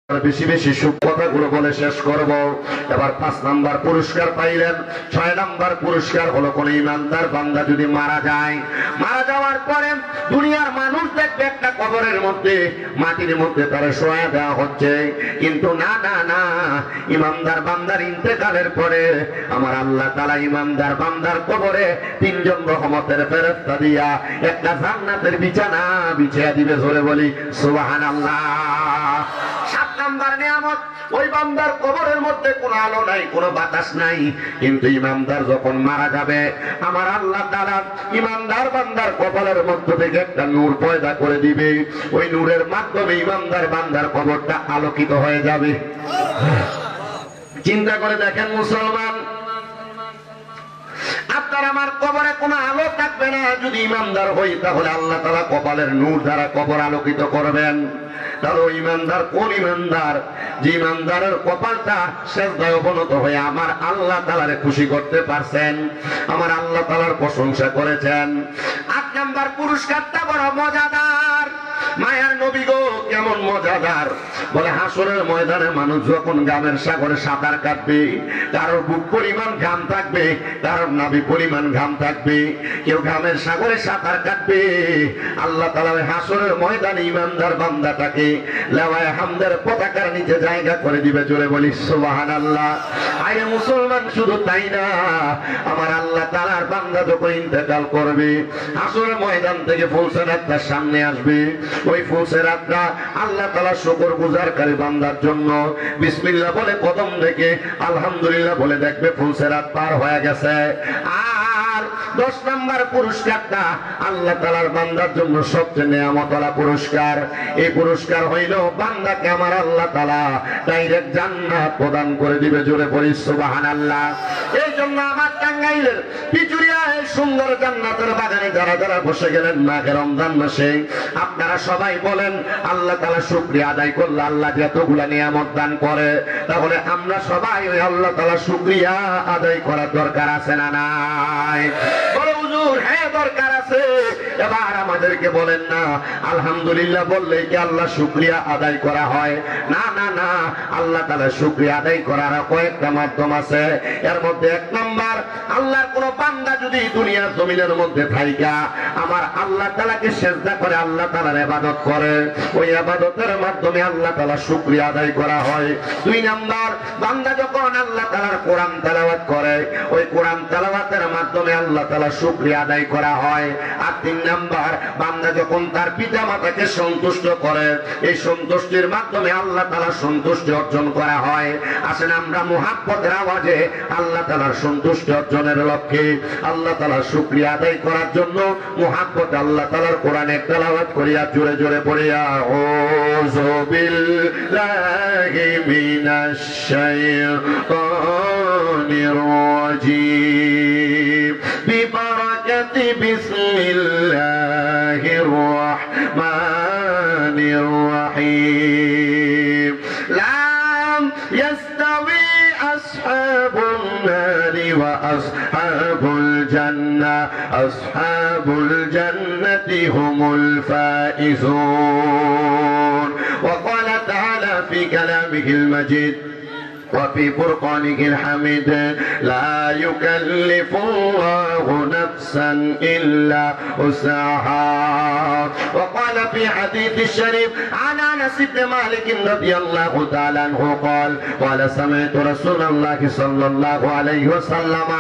বেশি বেশি কথাগুলো বলে শেষ করব। এবার 5 নাম্বার পুরস্কার পাইলেন। 6 নাম্বার পুরস্কার হলো কোন ইমানদার বান্দা যদি মারা যায়, মারা যাওয়ার পরে দুনিয়ার মানুষ দেখবে একটা কবরের মধ্যে মাটির মধ্যে তারা শোয়া দেওয়া হচ্ছে, কিন্তু না না না, ইমানদার বান্দার ইন্তেকালের পরে আমার আল্লাহ তাআলা ইমানদার বান্দার কবরে 3 জন রহমতের ফেরেশতা দিয়া একটা জান্নাতের বিছানা বিছিয়ে দিবে। জোরে বলি সুবহানাল্লাহ। 7 নাম্বার নিয়ামত, ওই বান্দার কবরের মধ্যে কোনো আলো নাই, কোনো বাতাস নাই, কিন্তু ইমানদার যখন মারা যাবে আমার আল্লাহ তাআলা ইমানদার বান্দার কবরের মধ্য থেকে একটা নূর পয়দা করে দিবে। ওই নূরের মাধ্যমে ইমানদার বান্দার কবরটা আলোকিত হয়ে যাবে। চিন্তা করে দেখেন মুসলমান, আপনার আমার কবরে কোনো আলো থাকবে না। যদি ইমানদার হই তাহলে আল্লাহ তাআলা কপালের নূর দ্বারা কবর আলোকিত করবেন। তাহলে ইমানদার কোন ইমানদার? যে ইমানদারের কপালটা সেজদায় অবনত হয়ে আমার আল্লাহ তাআলারে খুশি করতে পারছেন, আমার আল্লাহ তাআলার প্রশংসা করেছেন। 8 নাম্বার পুরস্কারটা বড় মজাদার। মায়ার নবী গো কেমন মজাদার! বলে হাসরের ময়দানে মানুষ যখন গামের সাগরে সাঁতার কাটবে, কারোর বুক পরিমাণ ঘাম থাকবে, কারোর নাভি পরিমাণ ঘাম থাকবে, কেউ ঘামের সাগরে সাঁতার কাটবে। আল্লাহ তাআলা হাসরের ময়দানে ইমানদার বান্দাটাকে লাওয়ায়ে হামদের পতাকার নিচে জায়গা করে দিবে। জোরে বলি সুবহানাল্লাহ। আরে মুসলমান, শুধু তাই না, আমার আল্লাহ তাআলার বান্দা যখন ইন্তেকাল করবে হাসরের ময়দান থেকে ফুলসেরাতটার সামনে আসবে। ওই ফুলসেরাতটা আল্লাহ তাআলা শুকর গুজারকারী বান্দার জন্য বিসমিল্লাহ বলে কদম রেখে আলহামদুলিল্লাহ বলে দেখবে ফুলসেরাত পার হয়ে গেছে। আর 10 নাম্বার পুরস্কারটা আল্লাহ তাআলার বান্দার জন্য সবচেয়ে নেয়ামতওয়ালা পুরস্কার। এই পুরস্কার হইল বান্দাকে আমার আল্লাহ তাআলা ডাইরেক্ট জান্নাত প্রদান করে দিবে। জোরে পড়ি সুবহানাল্লাহ। এই জন্য আমার টাঙ্গাইলের পিচুরিয়া এই সুন্দর জান্নাতের বাগানে যারা যারা বসে গেলেন মাঘে রমজান মাসে, আপনারা সবাই বলেন আল্লাহ তাআলা শুকরিয়া আদায় করলে আল্লাহ যতগুলা নিয়ামত দান করে, তাহলে আমরা সবাই ওই আল্লাহ তাআলা শুকরিয়া আদায় করার দরকার আছে না নাই? বলে হুজুর হ্যাঁ দরকার আছে। এবার আমাদেরকে বলেন না আলহামদুলিল্লাহ বললেই কি আল্লাহ শুকরিয়া আদায় করা হয়? না না না, আল্লাহ তাআলা শুকরিয়া আদায় করার কয়েকটা মাধ্যম আছে। এর মধ্যে 1 নাম্বার, আল্লাহর কোন বান্দা যদি দুনিয়ার জমিনের মধ্যে থাইকা আমার আল্লাহ তাআলাকে সিজদা করে আল্লাহ তাআলার ইবাদত করে, ওই ইবাদতের মাধ্যমে আল্লাহ তাআলা শুকরিয়া আদায় করা হয়। 2 নাম্বার, বান্দা যখন আল্লাহ তাআলার কোরআন তেলাওয়াত করে ওই কোরআন তেলাওয়াতের মাধ্যমে আল্লাহ তাআলা শুকরিয়া আদায় করা হয়। আর 3 নাম্বার, বান্দা যখন তার পিতামাতাকে সন্তুষ্ট করে এই সন্তুষ্টির মাধ্যমে আল্লাহ তাআলা সন্তুষ্টি অর্জন করা হয়। আসেন আমরা মুহাব্বতের আওয়াজে আল্লাহ তাআলার সন্তুষ্টি অর্জনের লক্ষ্যে আল্লাহ তাআলার শুকরিয়া আদায় করার জন্য মুহাব্বত আল্লাহ তাআলার কোরআনে তেলাওয়াত করিয়া জোরে জোরে পড়িয়া আউযু বিল্লাহি মিনাশ শাইতানির রাজীম বিবারাকাতি বিসমিল্লাহির রাহমানির রাহিম লাম ইয়াস্তাবি আসহাবুন নারি ওয়া আসহাবুল জান্নাহ আসহাবুল জান্নাতি হুমুল ফাইজুন। وقال تعالى في كلامه المجيد وفي فرقانه الحميد لا يكلف الله نفسا إلا وسعها. وقال في حديث الشريف عن أنس بن مالك رضي الله تعالى عنه قال قال سمعت رسول الله صلى الله عليه وسلم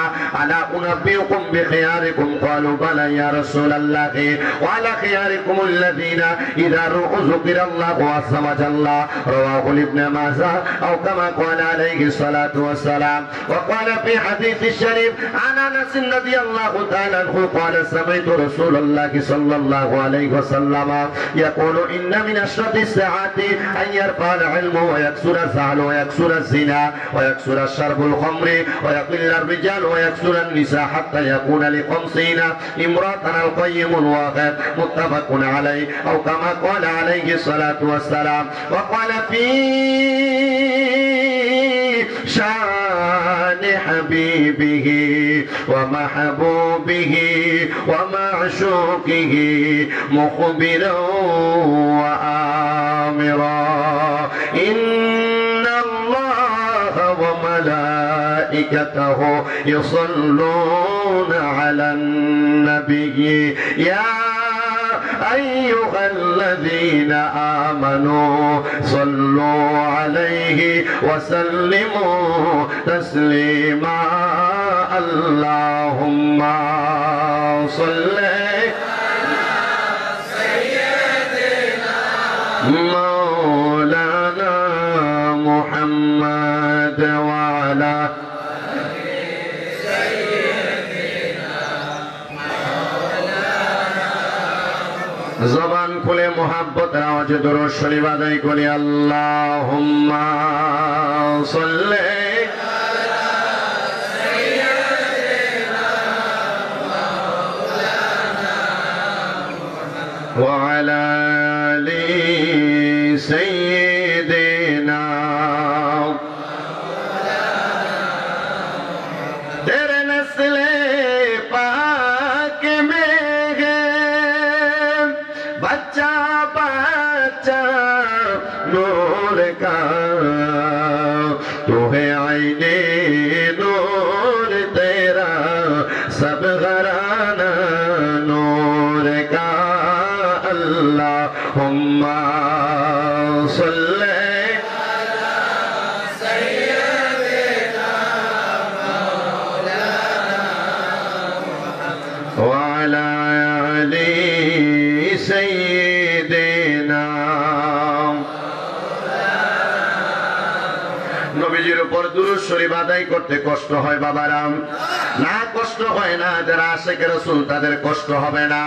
ألا أنبئكم بخياركم قالوا بلى يا رسول الله وعلى خياركم الذين إذا ذكر الله عز وجل رواه ابن ماجه أو كما قال عليه الصلاة والسلام. وقال في حديث الشريف عن أنس رضي الله تعالى عنه قال سمعت رسول الله صلى الله عليه وسلم يقول إن من أشرط الساعات أن يرفع العلم ويكثر الزعل ويكثر الزنا ويكثر الشرب الخمر ويقل الرجال ويكثر النساء حتى يكون ل50 امرأة القيم الواقف متفق عليه أو كما قال عليه الصلاة والسلام. وقال في شان حبيبه ومحبوبه ومعشوقه مخبرا وآمرا إن وملائكته يصلون على النبي يا أيها الذين آمنوا صلوا عليه وسلموا تسليما اللهم صل مولانا محمد وعلى জবান খুলে মোহাব্বতের আওয়াজে দরুদ শরীফ আদায় করি আল্লাহুম্মা সাল্লি আলা সাইয়্যিদিনা মাওলানা ওয়া আলা আলি সাইয়্যিদিনা তেরে নসলে পাক মে बच्चा बच्चा नूर का तू है आईने नूर तेरा सब घराना नूर का अल्लाहुम्मा सल्ली अला सय्यिदिना मौलाना व अला आलि নবীজির উপর দুরূদ শরীফ আদায় করতে কষ্ট হয় বাবারাম? না, কষ্ট হয় না। যারা আশিকে রাসূল তাদের কষ্ট হবে না,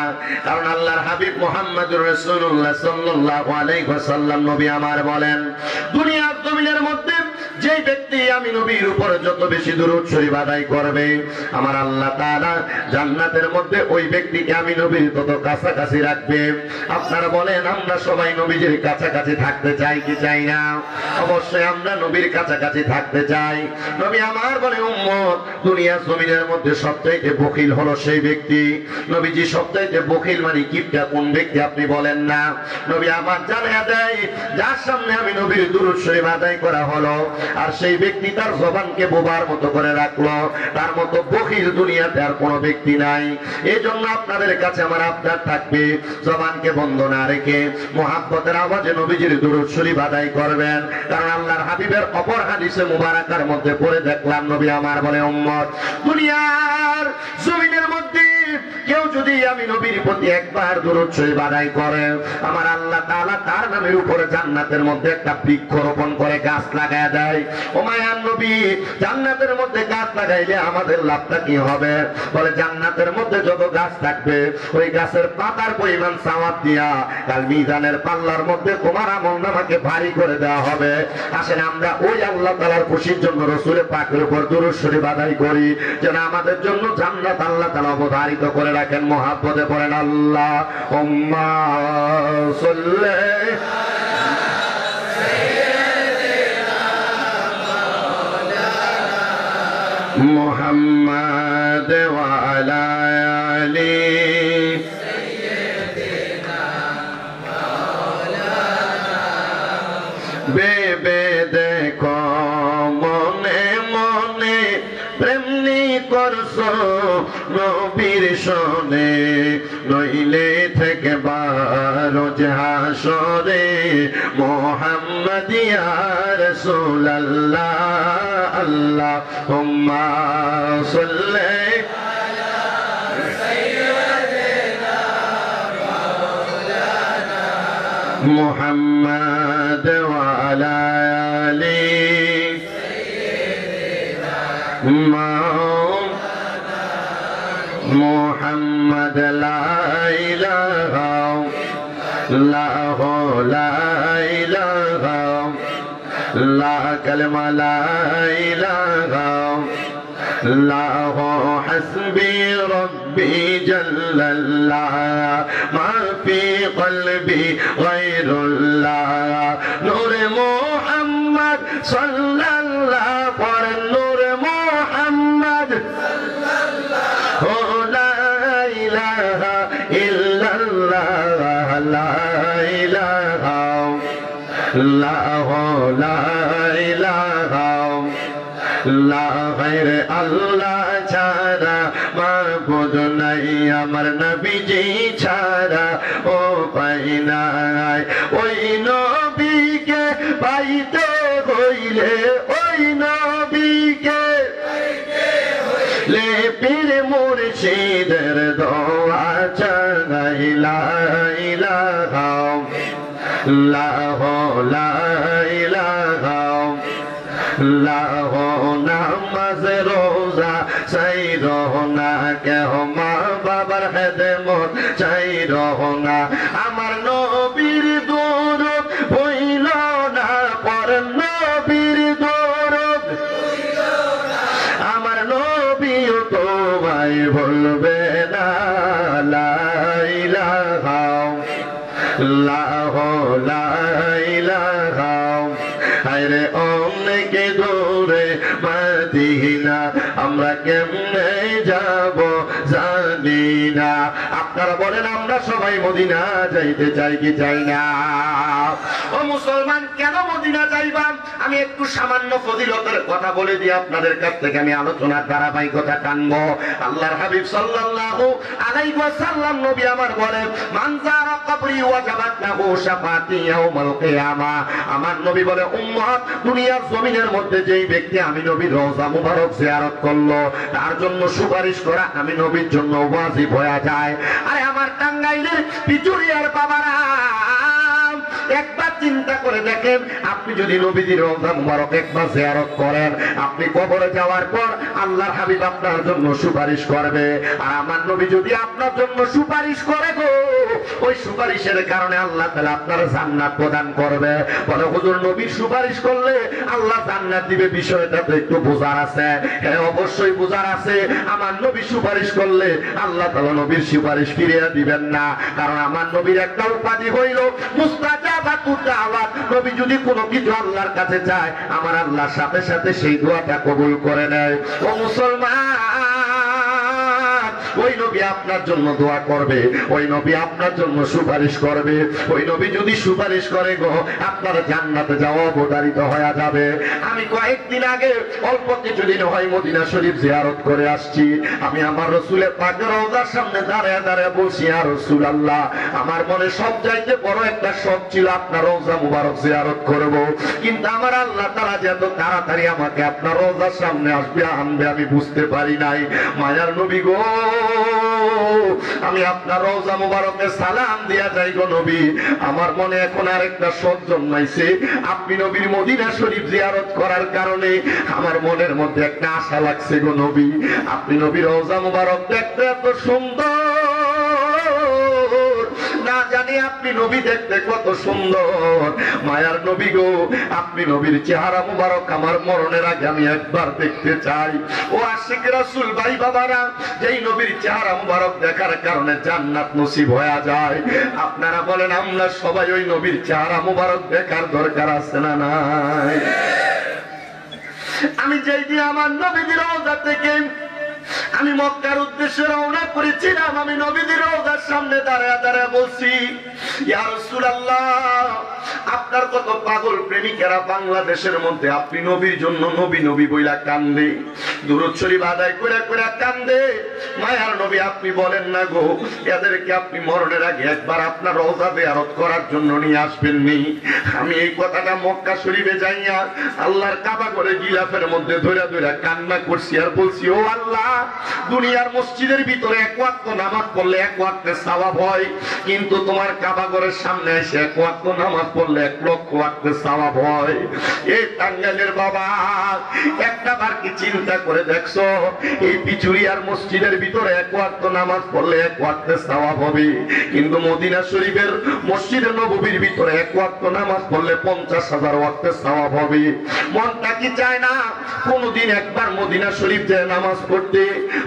কারণ আল্লাহর হাবিব মুহাম্মদুর রাসূলুল্লাহ সাল্লাল্লাহু আলাইহি ওয়াসাল্লাম নবী আমার বলেন, দুনিয়ার জমিনের মধ্যে যে ব্যক্তি আমি নবীর উপর যত বেশি দুরূদ শরীফ আদায় করবে, আমার আল্লাহ তাআলা জান্নাতের মধ্যে ওই ব্যক্তিকে আমি নবীর তত কাছাকাছি রাখবে। আপনারা বলেন, আমরা সবাই নবীজির কাছাকাছি থাকতে চাই কি চাই না? অবশ্যই আমরা নবীর কাছাকাছি থাকতে চাই। নবী আমার বলে, উম্মত, দুনিয়ার জমিনের মধ্যে সবচাইতে বখিল হলো সেই ব্যক্তি। নবীজি সবচাইতে বখিল মানে কিপটা কোন ব্যক্তি আপনি বলেন না? নবী আমার জানিয়ে দেয়, যার সামনে আমি নবীর দুরূদ শরীফ আদায় করা হলো আর সেই ব্যক্তি তার জবানকে বোবার মতো করে রাখলো, তার মতো বখিল দুনিয়াতে আর কোনো ব্যক্তি নাই। এই জন্য আপনাদের কাছে আমার আবদার থাকবে, জবানকে বন্ধ না রেখে মুহাব্বতের আওয়াজে নবীজির দুরূদ শরীফ আদায় করবেন। কারণ আল্লাহর হাবিবের অপর হাদিসে মুবারাকার মধ্যে পড়ে দেখলাম, নবী আমার বলে, উম্মত, দুনিয়ার জমিনের মধ্যে কেউ যদি আমি নবীর প্রতি একবার দুরূদ শরীফ আদায় করে, আমার আল্লাহ তাআলা তার নামের উপরে জান্নাতের মধ্যে একটা বৃক্ষ রোপণ করে গাছ লাগায় দেয়। ও মায়ার নবী, জান্নাতের মধ্যে গাছ লাগাইলে আমাদের লাভটা কি হবে? বলে, জান্নাতের মধ্যে যত গাছ থাকবে ওই গাছের পাতার পরিমাণ সওয়াব দিয়া কাল মিজানের পাল্লার মধ্যে তোমার আমলনামাকে ভারী করে দেওয়া হবে। আসেন আমরা ওই আল্লাহ তাআলার খুশির জন্য রাসূলের পাকের উপর দুরূদ শরীফ আদায় করি, যেন আমাদের জন্য জান্নাত আল্লাহ তাআলা অবধারিত করে রাখেন। মুহাব্বতে পড়েন আল্লাহুম্মা সাল্লি মুহাম্মাদ ওয়া আলা আলি সাইয়্যিদিনা মাওলানা। বেবে দেখো মনে মনে প্রেমনি করছো নবীর শোনে, নইলে থেকে বারোজ হাসরে মুহাম্মদ ইয়া রাসূলুল্লাহ। আল্লাহুম্মা সাল্লি আলা সাইয়্যিদিনা মাওলানা মুহাম্মদ ওয়া আলা আলি সাইয়্যিদিনা মাওলানা মুহাম্মদ লা ইলাহা ইল্লাল্লাহু লা ইলাহা লা কালমা লা ইলাহা ইল্লাহু হাসবি রব্বি জাল্লাল্লাহ মা ফি কলবি গায়রুল্লাহ। নূরে মুহাম্মদ সাল্লাল্লাহু পড়েন, নূরে মুহাম্মদ সাল্লাল্লাহু লা ইলাহা ইল্লাল্লাহ লা ইলাহা ইল্লাল্লাহু লা ইলাহা লা গায়রে আল্লাহ ছাড়া মাবুদ নাই আমার নবীজি ছাড়া ও পাই নাই ওই নবীকে পাইতে হইলে ওই নবীকে লে পীর মুর্শিদের দোয়া চাই লা ইলাহা ইল্লাল্লাহ লা ইলাহা ইল্লাল্লাহ নামাজ রোজা চাই রহনা কেহ মা বাবার খেদমত চাই রহনা আমার নবীর দরুদ হইল না পর নবীর দরুদ আমার নবীও তোমায় ভুলবে না লা ইলাহা ইল্লাল্লাহ লা ইলাহা আরে অনেকে দূরে মদিনা আমরা কেমনে যাব জানি না আপনারা বলেন আমরা সবাই মদিনা যাইতে চাই কি চাই না ও মুসলমান কেন মদিনা যাইবা আমি একটু সামান্য ফজিলতের কথা বলে দিই আপনাদের কাছ থেকে আমি আলোচনার ধারাবাহিকতা টানবো আল্লাহর হাবিব সাল্লাল্লাহু আলাইহি ওয়াসাল্লাম নবী আমার বলেন মান যারা কবরি ওয়াজাবাত লাহু শাফাতি ইয়াউমাল কিয়ামা আমার নবী বলে উম্মত দুনিয়ার জমিনের মধ্যে যেই ব্যক্তি আমি নবীর রওজা মুবারক জিয়ারত করলো তার জন্য সুপারিশ করা আমি নবীর জন্য ওয়াজিব হয়ে যায় আরে আমার টাঙ্গাইলের পিচুরিয়ার বাবারা একবার চিন্তা করে দেখেন আপনি যদি নবীজির রওজা মুবারক একবার জিয়ারত করেন আপনি কবরে যাওয়ার পর আল্লাহর হাবিব আপনার জন্য সুপারিশ করবে আর আমার নবী যদি আপনার জন্য সুপারিশ করে গো ওই সুপারিশের কারণে আল্লাহ তাআলা আপনার জান্নাত প্রদান করবে বলে হুজুর নবীর সুপারিশ করলে আল্লাহ জান্নাত দিবে বিষয়টা তো একটু বোঝার আছে হ্যাঁ অবশ্যই বোঝার আছে আমার নবী সুপারিশ করলে আল্লাহ তাআলা নবীর সুপারিশ ফিরিয়ে দিবেন না কারণ আমার নবীর একটা উপাধি হইল মুস্তাজাবাতুদ দাওয়াত নবী যদি কোনো কিছু আল্লাহর কাছে চায় আমার আল্লাহর সাথে সাথে সেই দোয়াটা কবুল করে নেয় ও মুসলমান ওই নবী আপনার জন্য দোয়া করবে ওই নবী আপনার জন্য সুপারিশ করবে ওই নবী যদি সুপারিশ করে গো আপনার জান্নাতে যাওয়া অবধারিত হয়ে যাবে আমি কয়েকদিন আগে অল্প কিছুদিন হয় মদিনা শরীফ জিয়ারত করে আসছি আমি আমার রাসূলের পাকের রওজার সামনে দাঁড়িয়ে দাঁড়িয়ে বলছি ইয়া রাসূলুল্লাহ আমার মনে সব চাইতে বড় একটা শখ ছিল আপনার রওজা মুবারক জিয়ারত করব কিন্তু আমার আল্লাহ তাআলা যে এত তাড়াতাড়ি আমাকে আপনার রওজার সামনে আসবে আনবে আমি বুঝতে পারি নাই মায়ার নবী গো আমি আপনার রওজা মুবারকে সালাম দিয়া যাই গো নবী আমার মনে এখন আরেকটা শখ জন্মাইছে আপনি নবীর মদিনা শরীফ জিয়ারত করার কারণে আমার মনের মধ্যে একটা আশা লাগছে গো নবী আপনি নবীর রওজা মুবারক দেখতে এত সুন্দর না জানি আপনি নবী দেখতে কত সুন্দর মায়ার নবী গো আপনি নবীর চেহারা মুবারক আমার মরণের আগে আমি একবার দেখতে চাই ও আশিক রাসূল ভাই বাবারা যেই নবীর চেহারা মুবারক দেখার কারণে জান্নাত নসিব হয়ে যায় আপনারা বলেন আমরা সবাই ওই নবীর চেহারা মুবারক দেখার দরকার আছে না নাই আমি যেই দিন আমার নবীর রওজা থেকে আমি মক্কার উদ্দেশ্যে রওনা করেছিলাম আমি নবীর রওজার সামনে দাঁড়িয়ে দাঁড়িয়ে বলছি ইয়া রাসূলুল্লাহ আপনার কত পাগল প্রেমিকেরা বাংলাদেশের মধ্যে আপনি নবীর জন্য নবী নবী বইলা কান্দে দুরূদ শরীফ আদায় করে করে কান্দে মায়ার নবী আপনি বলেন না গো এদেরকে আপনি মরণের আগে একবার আপনার রওজা জিয়ারত করার জন্য নিয়ে আসবেন নি আমি এই কথাটা মক্কা শরীফে যাইয়া আল্লাহর কাবা ঘরে গিলাফের মধ্যে ধরে ধরে কান্না করছি আর বলছি ও আল্লাহ দুনিয়ার মসজিদের ভিতরে এক ওয়াক্ত নামাজ পড়লে এক ওয়াক্তের সওয়াব হয় কিন্তু তোমার কাবা ঘরের সামনে এসে এক ওয়াক্ত নামাজ পড়লে 1 লক্ষ ওয়াক্তের সওয়াব হয় এই টাঙ্গাইলের বাবা একটা বার কি চিন্তা করে দেখছো এই পিচুরিয়ার মসজিদের ভিতরে এক ওয়াক্ত নামাজ পড়লে 1 ওয়াক্তের সওয়াব হবে কিন্তু মদিনা শরীফের মসজিদে নববীর ভিতরে 1 ওয়াক্ত নামাজ পড়লে 50,000 ওয়াক্তের সওয়াব হবে মনটা কি চায় না কোনদিন একবার মদিনা শরীফ যায় নামাজ পড়তে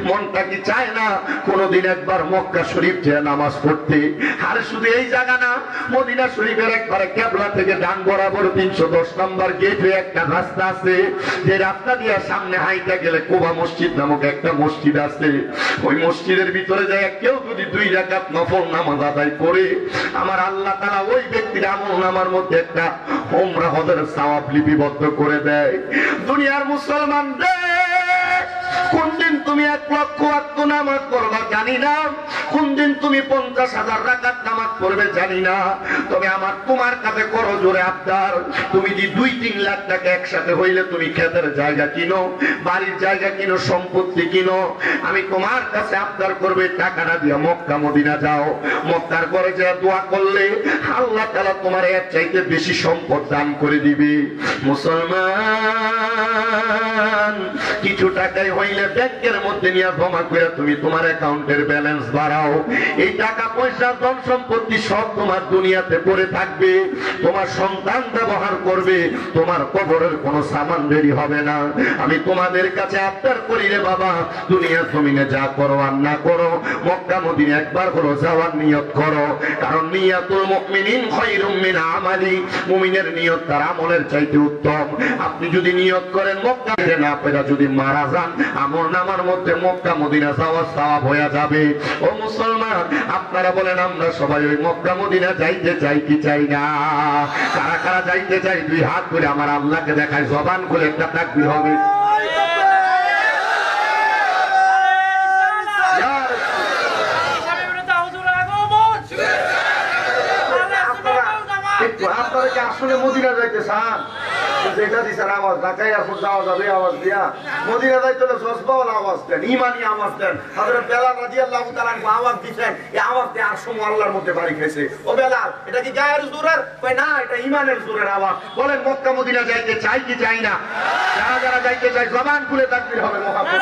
মনটা কি চায় না কোনদিন একবার মক্কা শরীফ যায় নামাজ পড়তে আর শুধু এই জায়গা না মদিনা শরীফের একবারে কেবলা থেকে ডান বরাবর 310 নম্বর গেটে একটা রাস্তা আছে যে রাস্তা দিয়ে সামনে হাইটা গেলে কোবা মসজিদ নামক একটা মসজিদ আছে ওই মসজিদের ভিতরে যায় কেউ যদি 2 রাকাত নফল নামাজ আদায় করে আমার আল্লাহ তাআলা ওই ব্যক্তির আমলনামার মধ্যে একটা উমরা হজের সওয়াব লিপিবদ্ধ করে দেয়। দুনিয়ার মুসলমান কোন দিন তুমি 1 লক্ষ ওয়াক্ত নামাজ পড়বা জানি না, কোন দিন তুমি 50,000 রাকাত নামাজ পড়বে জানি না, তবে আমার তোমার কাছে করো জোরে আবদার, তুমি যদি 2-3 লাখ টাকা একসাথে হইলে তুমি ক্ষেতের জায়গা কিনো, বাড়ির জায়গা কিনো, সম্পত্তি কিনো, আমি তোমার কাছে আবদার করবে টাকাটা দিয়ে মক্কা মদিনা যাও। মক্কার পরে যে দোয়া করলে আল্লাহ তাআলা তোমার এর চাইতে বেশি সম্পদ দান করে দিবে। মুসলমান কিছু টাকাই হইলে ব্যাংকের মধ্যে নিয়ে জমা করে তুমি তোমার অ্যাকাউন্টের ব্যালেন্স বাড়াও। এই টাকা পয়সা ধন সম্পত্তি সব তোমার দুনিয়াতে পড়ে থাকবে, তোমার সন্তান ব্যবহার করবে, তোমার কবরের কোনো সামান রেডি হবে না। আমি তোমাদের কাছে আবদার করি রে বাবা, দুনিয়া জমিনে যা করো আর না করো, মক্কা মদিনা একবার হলো যাওয়ার নিয়ত করো, কারণ নিয়াতুল মুমিনিন খায়রুম মিন আমালি, মুমিনের নিয়ত তার আমলের চাইতে উত্তম। আপনি যদি নিয়ত করেন মক্কা না পেরা যদি মারা যান, আমল নামার মধ্যে মক্কা মদিনা যাওয়ার সওয়াব হয়ে যাবে। ও মুসলমান, আপনারা বলেন আমরা সবাই ওই মক্কা মদিনা যাইতে চাই কি চাই না? কারা কারা যাইতে চাই 2 হাত করে আমার আল্লাহকে দেখায়, জবান খুলে একটা তাকবীর হবে। আপনারা কি আসলে মদিনা যাইতে চান? যেটা দিচ্ছেন আওয়াজ ঢাকায় এয়ারপোর্ট যাওয়া যাবে আওয়াজ দিয়া, মদিনা যাইতে হলে জজবাওয়াল আওয়াজ দেন, ইমানি আওয়াজ দেন। হযরত বেলাল রাদিয়াল্লাহু তাআলা আওয়াজ দিচ্ছেন, এই আওয়াজ দিয়ে আর সময় আল্লাহর মধ্যে বাড়ি খেয়েছে। ও বেলাল, এটা কি গায়ের জোরের? কই না, এটা ইমানের জোরের আওয়াজ। বলেন মক্কা মদিনা যাইতে চাই কি চাই না? যারা যারা যাইতে চাই জবান খুলে তাকবীর হবে। মুহাম্মদ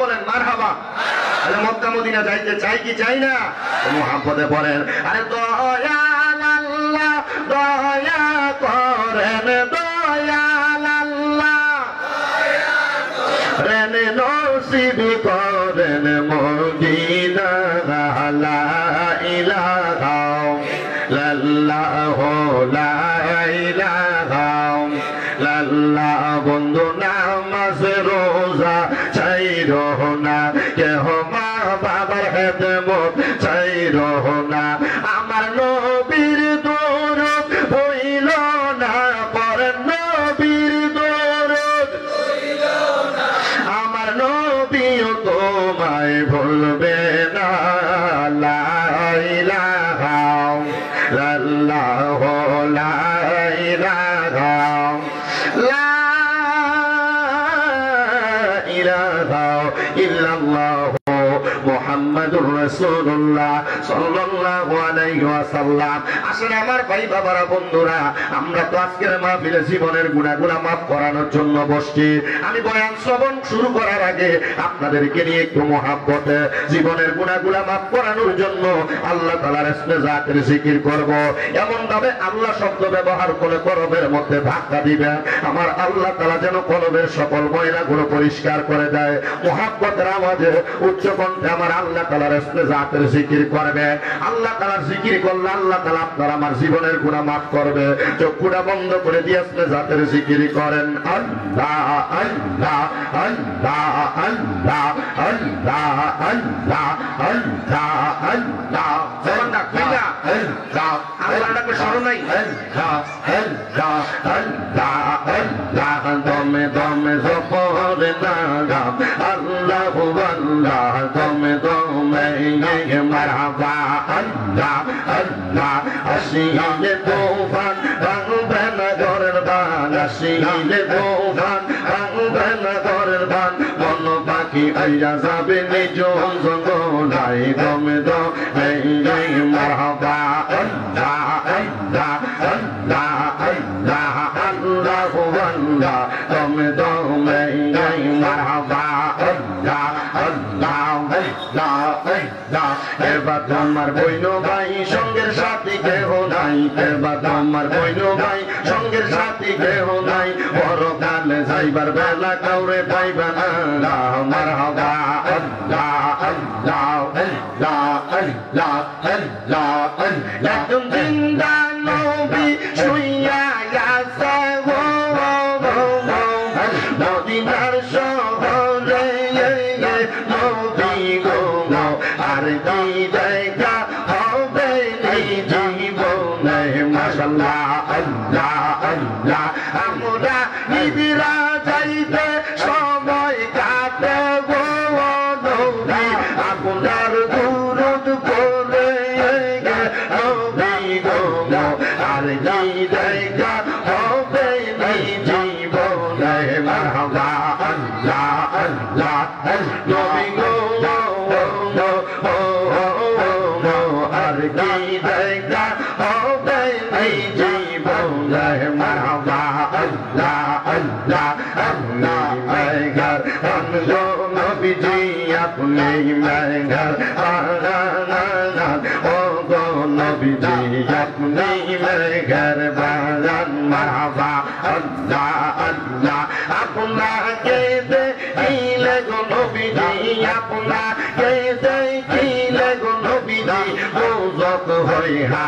বলেন মারহাবা। আরে মক্কা মদিনা যাইতে চাই কি চাই না? মুহাম্মদে বলেন, আরে দয়াল আল্লাহ দয়া করেন, দয়াল আল্লাহ রেন নসিব করেন মদিনা, লা ইলাহা ইল্লাল্লাহু লা ইলাহা ইল্লাল্লাহ। বন্ধু নামাজ রোজা চাইরো না, কেহ মা বাবার খেদমত চাইরো না, আমার নবীর দরুদ হইল না, পড়েন নবীর দরুদ হইল না, আমার নবীও তোমায় ভুলবে না, লা ইলাহা ইল্লাল্লাহু লা ইলাহা ইল্লাল্লাহু মুহাম্মাদুর রাসূলুল্লাহ সাল্লাল্লাহু আলাইহি ওয়াসাল্লাম। আসলে আমার ভাই বাবারা বন্ধুরা, আমরা তো আজকের মাহফিলে জীবনের গুনাহগুলো maaf করানোর জন্য বসছি। আমি বয়ান শ্রবণ শুরু করার আগে আপনাদেরকে নিয়ে একটু মহব্বতে জীবনের গুনাহগুলো maaf করানোর জন্য আল্লাহ তাআলার ইসমে জাতের জিকির করব। এমন ভাবে আল্লাহ শব্দ ব্যবহার করে কলবের মধ্যে ধাক্কা দিবেন, আমার আল্লাহ তাআলা যেন কলবের সকল ময়লাগুলো পরিষ্কার করে দেয়। মহব্বতের আওয়াজে উচ্চ কণ্ঠে আমার আল্লাহ তাআলার ইসমে জাতের জিকির করবে। আল্লাহ তাআলার জিকির করলে আল্লাহ তাআলা আপনার আমার জীবনের গুনাহ maaf করবে। চোখটা বন্ধ করে দিয়ে ইসমে জাতের জিকির করেন, আল্লাহ আল্লাহ আল্লাহ আল্লাহ আল্লাহ আল্লাহ আল্লাহ আল্লাহ। জবানটা খুলে আল্লাহ, আল্লাহটাকে স্মরণ নাই, আল্লাহ আল্লাহ আল্লাহ আল্লাহ। দমে দমে জপর নাম আল্লাহু আল্লাহ, দমে দমে মারহাবা আল্লাহ আল্লাহ। আসিলে তুফান ভাঙবে না ঘরের বান, আসিলে তুফান ভাঙবে না ঘরের বান, মন পাখি আইয়া যাবে নিজ জঙ্গলাই, দমে দমে মারহাবা আল্লাহ আল্লাহ আল্লাহ আল্লাহ আল্লাহু আল্লাহ, দমে দমে মারহাবা আল্লাহ আল্লাহ আল্লাহ আল্লাহ। এবার তোমার বইনো ভাই সঙ্গের সাথী কেহ নাই, এবার তোমার বইনো ভাই সঙ্গের সাথী কেহ নাই, পরকালে যাইবার বেলা কাউরে পাইবা না, মারহাবা আল্লাহ আল্লাহ আল্লাহ আল্লাহ আল্লাহ আল্লাহ। একজন জিন্দা নবী শুইয়া আছে নবী গো আর কি দেখা হবে এই জীবনে মারহাবা আল্লাহ আল্লাহ আল্লাহ মেঘর আনলো নবীজি আপনি মেঘর বাগান ও গো নবীজি আপনি মেঘর বাগান মারহাবা আল্লাহ আল্লাহ আপনাকে দেখিলে গো নবীজি আপনাকে দেখিলে গো নবীজি বুঝত হই হা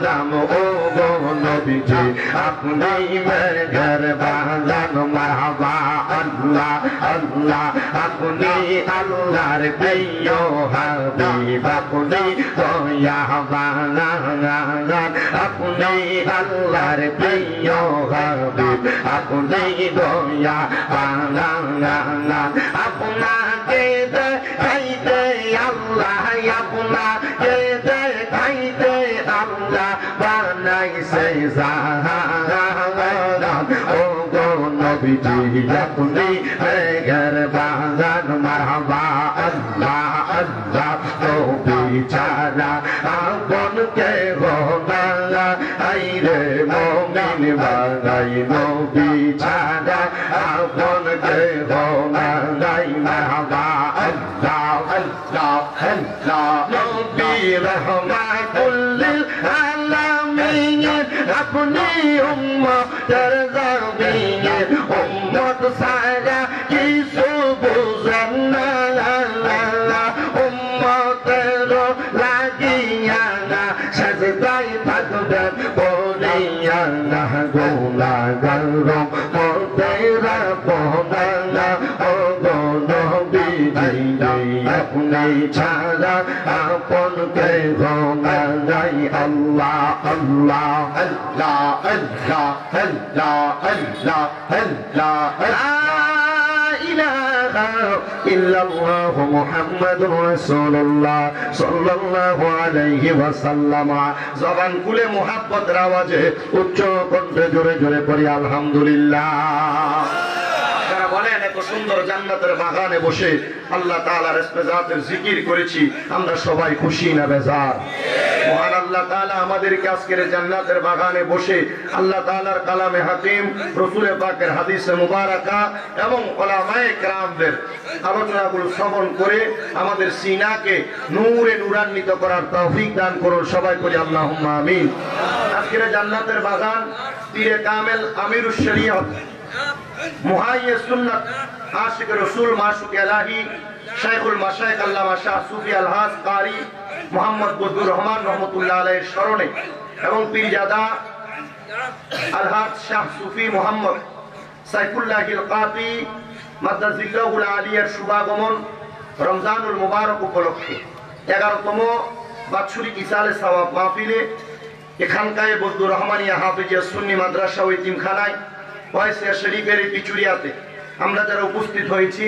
রাম ও গো নবীজি আপনি মেঘর বাগান মারহাবা আল্লাহ আল্লাহ আপনি আল্লাহর প্রিয় হাবিব আপনি দয়া বাগান আপনি আল্লাহর প্রিয় হাবিব আপনি দয়া বাগান আপনাকে দেখাইতে আল্লাহ আপনাকে দেখাইতে আল্লাহ বানাইছে জাহান ও গো নবীজি আপনি মেঘর বাগান মারহাবা আল্লাহ আল্লাহ নবী ছাড়া আপন কে গো না আইরে মুমিন বানাই নবী ছাড়া আপন কে গো না মারহাবা আল্লাহ আল্লাহ আল্লাহ নবী রহমাতুল লিল আলামিন আপনি উম্মতের জামিন উম্মত সারা কিছু বুঝেন না উম্মতের লাগিয়া না সাজদায় থাকবেন বলিয়া না গুনাহগার মতেরা পনা ও গো নবীজি আপনি ছাড়া আপন কে গো নাই আল্লাহ আল্লাহ আল্লাহ আল্লাহ আল্লাহ আল্লাহ আল্লাহ লা ইলাহা ইল্লাল্লাহ মুহাম্মাদুর রাসূলুল্লাহ সাল্লাল্লাহু আলাইহি ওয়াসাল্লাম জবান খুলে মুহাব্বতের আওয়াজে উচ্চ কণ্ঠে জোরে জোরে পড়ি আলহামদুলিল্লাহ। বলেন এত সুন্দর জান্নাতের বাগানে বসে আল্লাহ তাআলার ইসমে জাতের জিকির করেছি, আমরা সবাই খুশি না বেজার? মহান আল্লাহ তাআলা আমাদেরকে আজকের জান্নাতের বাগানে বসে আল্লাহ তাআলার কালামে হাকিম, রাসূল পাকের হাদিসে মুবারাকা এবং উলামায়ে কেরামদের আলোচনাগুলো শ্রবণ করে আমাদের সিনাকে নূরে নূরান্বিত করার তৌফিক দান করুন। সবাই বলি আল্লাহুম্মা আমিন। আজকের জান্নাতের বাগান পীরে কামেল আমিরুশ শরীয়ত মুহাইয়ে সুন্নাত আশিক রাসূল মাশুক ইলাহি শাইখুল মাশায়েখ আল্লামা শাহ সুফি আলহাজ কারি মোহাম্মদ বদরুর রহমান রহমাতুল্লাহ আলাইহির স্মরণে এবং পীরজাদা আলহাজ শাহ সুফি মোহাম্মদ সাইফুল্লাহিল কাতি মাদ্দাজিল্লাহুল আলিয়ার শুভাগমন রমজানুল মুবারক উপলক্ষে 11তম বাৎসরিক ইসালে সওয়াব মাহফিলে এখানকার বদরুর রহমানিয়া হাফিজিয়া সুন্নি মাদ্রাসা ও ইতিমখানায় ওয়াইসিয়া শরীফের পিচুরিয়াতে আমরা যারা উপস্থিত হয়েছি,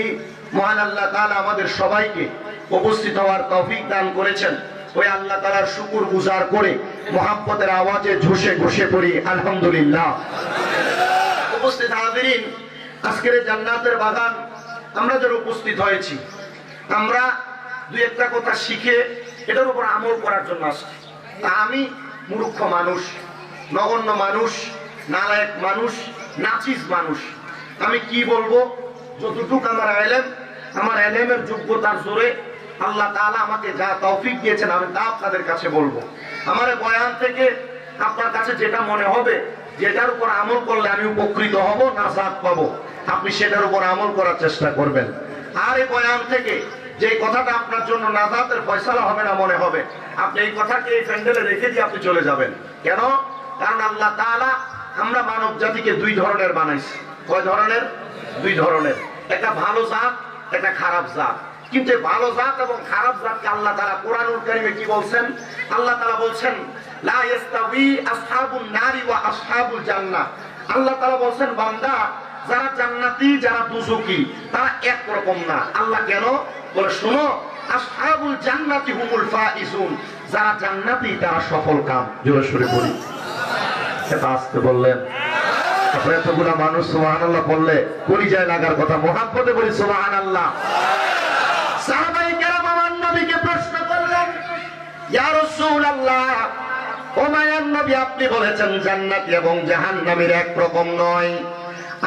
মহান আল্লাহ তাআলা আমাদের সবাইকে উপস্থিত হওয়ার তৌফিক দান করেছেন। ওই আল্লাহ তাআলার শুকর গুজার করে মুহাব্বতের আওয়াজে ঝুষে ঘুষে পড়ি আলহামদুলিল্লাহ। উপস্থিত হাজিরিন, আজকের জান্নাতের বাগান আমরা যারা উপস্থিত হয়েছি, আমরা দুই একটা কথা শিখে এটার উপর আমল করার জন্য আসছি। তা আমি মূর্খ মানুষ, নগণ্য মানুষ, নালায়েক মানুষ, নাচিস মানুষ, আমি কি বলবো? যতটুকু আমার এলেমের যোগ্যতার জোরে আল্লাহ তাআলা আমাকে যা তৌফিক দিয়েছেন আমি তা আপনাদের কাছে বলবো। আমার বয়ান থেকে আপনার কাছে যেটা মনে হবে, যেটার উপর আমল করলে আমি উপকৃত হব, নাজাত পাবো, আপনি সেটার উপর আমল করার চেষ্টা করবেন। আর এই বয়ান থেকে যে কথাটা আপনার জন্য নাজাতের ফয়সালা হবে না মনে হবে, আপনি এই কথাকে এই প্যান্ডেলে রেখে দিয়ে আপনি চলে যাবেন। কেন? কারণ আল্লাহ তাআলা আমরা মানব জাতিকে দুই ধরনের বানাইছি। কয় ধরনের? দুই ধরনের। একটা ভালো জাত, একটা খারাপ জাত। কিন্তু ভালো জাত এবং খারাপ জাতকে আল্লাহ তাআলা কোরআনুল কারীমে কি বলছেন? আল্লাহ তাআলা বলছেন লা ইস্তাওয়ি আসহাবুন নারি ওয়া আসহাবুল জান্নাহ। আল্লাহ তাআলা বলছেন বান্দা, যারা জান্নাতি যারা দুজকি তারা এক রকম না। আল্লাহ কেন বলে? শুনো, আসহাবুল জান্নাতি হুমুল ফাইজুন, যারা জান্নাতি তারা সফল কাম। জোরে সরে বলি, এটা আসতে বললেন। এতগুলা মানুষ সুবহানাল্লাহ বললে কলিজায় লাগার কথা, মুহাব্বতে বলি সুবহানাল্লাহ। সাহাবায়ে কেরাম আমার নবীকে প্রশ্ন করলেন, ইয়া রাসূলুল্লাহ, ও মায়ার নবী, আপনি বলেছেন জান্নাতি এবং জাহান্নামীর এক রকম নয়,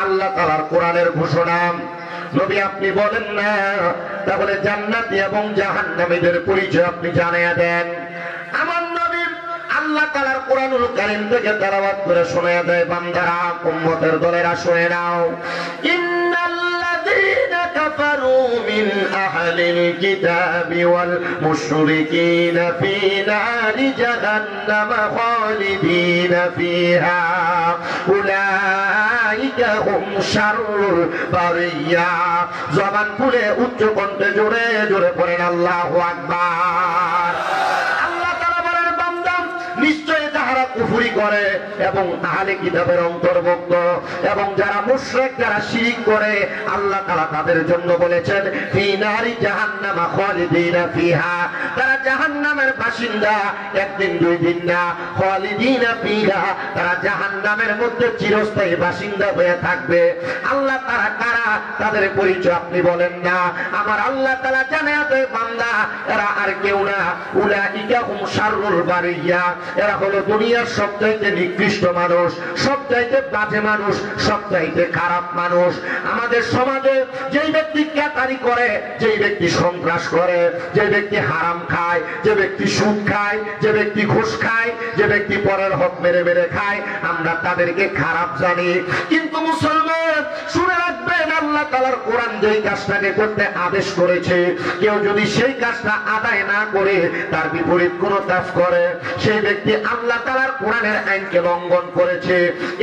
আল্লাহ তাআলার কোরআনের ঘোষণা। নবী আপনি বলেন না, তাহলে জান্নাতি এবং জাহান্নামীদের পরিচয় আপনি জানিয়ে দেন। আমার নবী আল্লাহ তাআলার কোরআনুল কারীম থেকে তেলাওয়াত করে শোনায়া দেয়, বান্দারা, উম্মতের দলেরা শুনে নাও। ইন্নাল্লাযীনা কাফারু মিন আহলিল কিতাবি ওয়াল মুশরিকিনা ফী নারি জাহান্নাম খালিদিনা ফীহা উলাইকা হুম শাররুল বারিয়া। জবান খুলে উচ্চ কণ্ঠে জোরে জোরে পড়েন আল্লাহু আকবার। নিশ্চয় যারা কুফরি করে এবং আহলে কিতাবের অন্তর্ভুক্ত এবং যারা মুশরিক, যারা শিরক করে, আল্লাহ তাআলা তাদের জন্য বলেছেন ফী নারি জাহান্নাম খালিদিনা ফীহা, তারা জাহান্নামের বাসিন্দা, একদিন দুই দিন না, খালিদিনা ফীহা, তারা জাহান্নামের মধ্যে চিরস্থায়ী বাসিন্দা হয়ে থাকবে। আল্লাহ তাআলা কারা, তাদের পরিচয় আপনি বলেন না। আমার আল্লাহ তাআলা জানায়া দেয়, বান্দা এরা আর কেউ না, উলাইকা হুম শাররুল বারিয়া, এরা হলো দুনিয়ার সবচাইতে নিকৃষ্ট মানুষ, সবচাইতে বাজে মানুষ, সবচাইতে খারাপ মানুষ। আমাদের সমাজে যেই ব্যক্তি ক্যাটারি করে, যেই ব্যক্তি সন্ত্রাস করে, যে ব্যক্তি হারাম খায়, যে ব্যক্তি সুদ খায়, যে ব্যক্তি ঘুষ খায়, যে ব্যক্তি পরের হক মেরে মেরে খায়, আমরা তাদেরকে খারাপ জানি। কিন্তু মুসলমান শুনে রাখবেন, আল্লাহ তাআলার কোরআন যেই কাজটাকে করতে আদেশ করেছে, কেউ যদি সেই কাজটা আদায় না করে তার বিপরীত কোনো কাজ করে, সেই ব্যক্তি আল্লাহ তাআলার কোরআনের আইনকে লঙ্ঘন করেছে।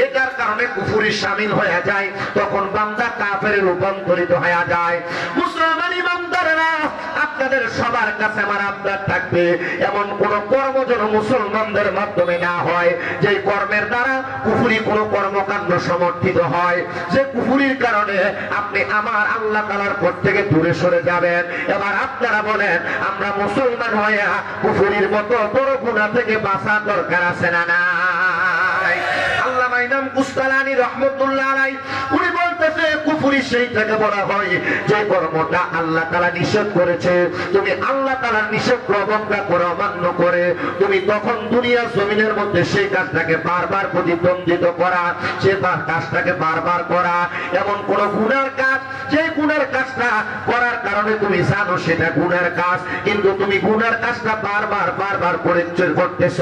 এটার কারণে কুফরি শামিল হয়ে যায়, তখন বান্দা কাফেরে রূপান্তরিত হয়ে যায়। মুসলমান ইমানদাররা, আপনাদের সবার কাছে আমার আবদার থাকবে, এমন কোন কর্ম যেন মুসলমানদের মাধ্যমে না হয় যে কর্মের দ্বারা কুফরি কোন কর্মকাণ্ড সমর্থিত হয়, যে কুফরির কারণে আপনি আমার আল্লাহ তাআলার পথ থেকে দূরে সরে যাবেন। এবার আপনারা বলেন, আমরা মুসলমান হয়ে কুফরির মতো বড় গুনাহ থেকে বাঁচা দরকার আছে না নাই? আল্লামা ইমাম কুস্তালানী রাহমাতুল্লাহ আলাইহি উনি বলতেছে, কুফরি সেইটাকে বলা হয় যে কর্মটা আল্লাহ তাআলা নিষেধ করেছে, তুমি আল্লাহ তাআলার নিষেধকে অবজ্ঞা করে, অমান্য করে তুমি তখন দুনিয়ার জমিনের মধ্যে সেই কাজটাকে বারবার প্রতিদ্বন্দ্বিত করা, সে কাজটাকে বারবার করা, এমন কোন গুনার কাজ, যে গুনার কাজটা করার কারণে তুমি জানো সেটা গুনার কাজ, কিন্তু তুমি গুনার কাজটা বারবার বারবার করতেছ।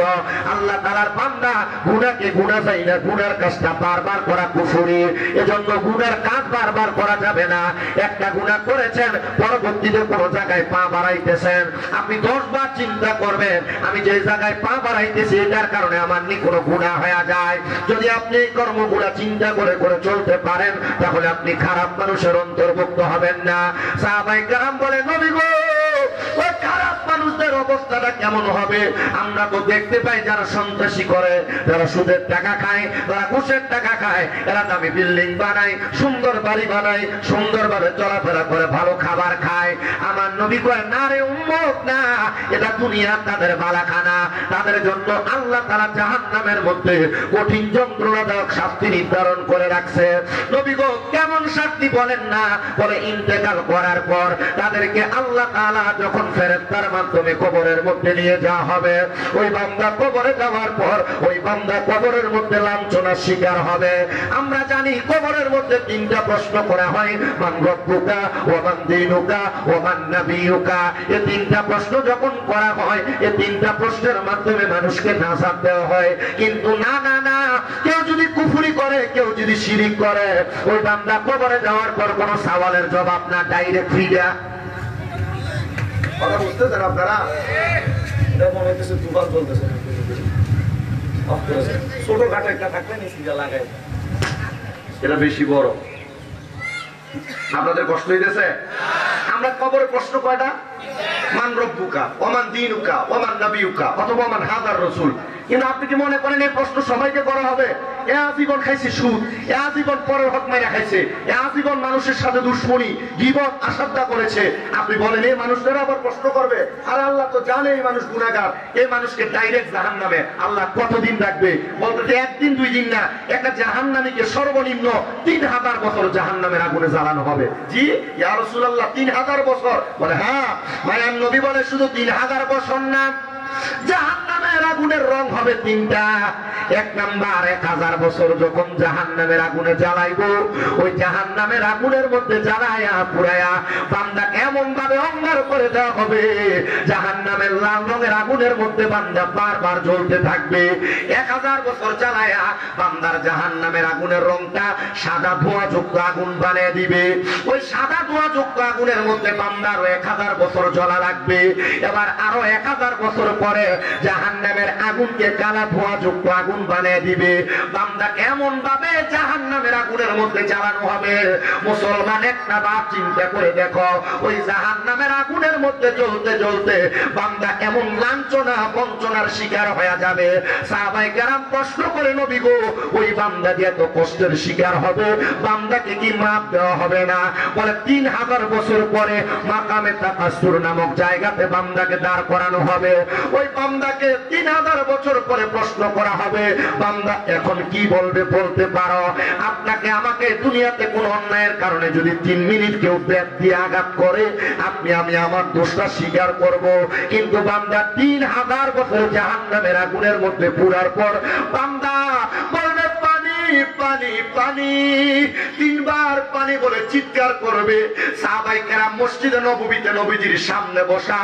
আল্লাহ তাআলার বান্দা গুনাহকে গুনাহ যায় না, গুনার কাজটা বারবার করা কুফরি। এজন্য গুনার কাজ বারবার করা যাবে না। একটা গুনাহ করেছেন, পরবর্তীতে কোন জায়গায় পা বাড়াইতেছেন, আপনি 10 বার চিন্তা করবেন, আমি যে জায়গায় পা বাড়াইতেছি এটার কারণে আমার নি কোনো গুনাহ হয়ে যায়। যদি আপনি এই কর্মগুলো চিন্তা করে করে চলতে পারেন, তাহলে আপনি খারাপ মানুষের অন্তর্ভুক্ত হবেন না। সাহাবায়ে কেরাম বলে, নবী গো, ওই খারাপ মানুষদের অবস্থাটা কেমন হবে? আমরা তো দেখতে পাই যারা সন্ত্রাসী করে, যারা সুদের টাকা খায়, যারা ঘুষের টাকা খায়, এরা দামি বিল্ডিং বানায়, সুন্দর বাড়ি বানায়, সুন্দরভাবে চলাফেরা করে, ভালো খাবার খায়। আমার নবী কয়, না রে উম্মত, না, এটা দুনিয়া তাদের বালাখানা। তাদের জন্য আল্লাহ তাআলা জাহান্নামের মধ্যে কঠিন যন্ত্রণাদায়ক শাস্তি নির্ধারণ করে রাখছে। নবী গো, কেমন শাস্তি বলেন না? বলে, ইন্তেকাল করার পর তাদেরকে আল্লাহ তাআলা যখন ফেরেশতার মাধ্যমে কবরের মধ্যে নিয়ে যাওয়া হবে, ওই বান্দা কবরে যাওয়ার পর ওই বান্দা কবরের মধ্যে লাঞ্ছনার শিকার হবে। আমরা জানি কবরের মধ্যে 3টা প্রশ্ন করা হয়, মান রব্বুকা ওয়া মান দীনুকা ওয়া মান নাবিয়ুকা। এই 3টা প্রশ্ন যখন করা হয়, এই 3টা প্রশ্নের মাধ্যমে মানুষকে নাজাত দেওয়া হয়। কিন্তু না না না, কেউ যদি কুফরি করে, কেউ যদি শিরক করে, ওই বান্দা কবরে যাওয়ার পর কোনো সওয়ালের জবাব না, ডাইরেক্ট ফিরা। কথা বুঝতেছেন আপনারা? এটা মনে হচ্ছে তুফান চলতেছে, ছোটখাটো একটা থাকলে নিচে লাগাই, এটা বেশি বড়। আপনাদের কষ্ট হইতেছে? আমরা কবরে প্রশ্ন কয়টা? মান রব্বুকা ওয়া মান দীনুকা ওয়া মান নাবিয়ুকা অথবা মান হাদার রাসূল। কিন্তু আপনি কি মনে করেন এই প্রশ্ন সবাইকে করা হবে? আজীবন খাইছে সুদ, আজীবন পরের হক মেরে খাইছে, আজীবন মানুষের সাথে দুশ্মনী গীবত আসাদ্দা করেছে। আপনি বলেন এই মানুষদের আবার প্রশ্ন করবে? আর আল্লাহ তো জানে এই মানুষ গুনাহগার, এই মানুষকে ডাইরেক্ট জাহান্নামে আল্লাহ কতদিন রাখবে? বলতে একদিন দুই দিন না, একটা জাহান্নামীকে সর্বনিম্ন 3000 বছর জাহান্নামের আগুনে জ্বালানো হবে। জি ইয়া রাসূলুল্লাহ 3000 বছর? বলে হ্যাঁ। মায়ার নবী বলে শুধু 3000 বছর না, জাহান্নামের আগুনের রং হবে 3টা। এক নাম্বার 1000 বছর যখন জাহান্নামের আগুনে জ্বালাইবো, ওই জাহান্নামের আগুনের মধ্যে জ্বালায়া পুরায়া বান্দা এমন ভাবে অঙ্গার করে দেওয়া হবে, জাহান্নামের লাল রঙের আগুনের মধ্যে বান্দা বারবার জ্বলতে থাকবে। 1000 বছর জ্বালায়া বান্দার জাহান্নামের আগুনের রংটা সাদা ধোঁয়াযুক্ত আগুন বানিয়ে দিবে। ওই সাদা ধোঁয়াযুক্ত আগুনের মধ্যে বান্দার 1000 বছর জ্বলা লাগবে। এবার আরো 1000 বছর পরে জাহান্নামের আগুনকে কালা ধোঁয়াযুক্ত আগুন বানিয়ে দিবে। বান্দা কেমন ভাবে জাহান্নামের আগুনের মধ্যে জ্বালানো হবে? মুসলমান একটা বার চিন্তা করে দেখো, ওই জাহান্নামের আগুনের মধ্যে জ্বলতে জ্বলতে বান্দা এমন লাঞ্ছনা বঞ্চনার শিকার হয়ে যাবে। সাহাবায়ে কেরাম প্রশ্ন করে, নবী গো, ওই বান্দা যে এত কষ্টের শিকার হবে, বান্দাকে কি মাপ দেওয়া হবে না? বলে 3000 বছর পরে মাকামে তাকাসসুর নামক জায়গাতে বান্দাকে দাঁড় করানো হবে। ওই বান্দাকে 3000 বছর পরে প্রশ্ন করা হবে, বান্দা এখন কি বলবে? বলতে পারো? আপনাকে আমাকে দুনিয়াতে কোন অন্যায়ের কারণে যদি 3 মিনিট কেউ ব্যাট দিয়ে আঘাত করে, আমি আমার দোষটা স্বীকার করব। কিন্তু বান্দা 3000 বছর জাহান্নামের আগুনের মধ্যে পুরার পর বান্দা বলবে পানি পানি পানি, 3 বার পানি বলে চিৎকার করবে। সাহাবায়ে কেরাম মসজিদে নববীতে নবীজির সামনে বসা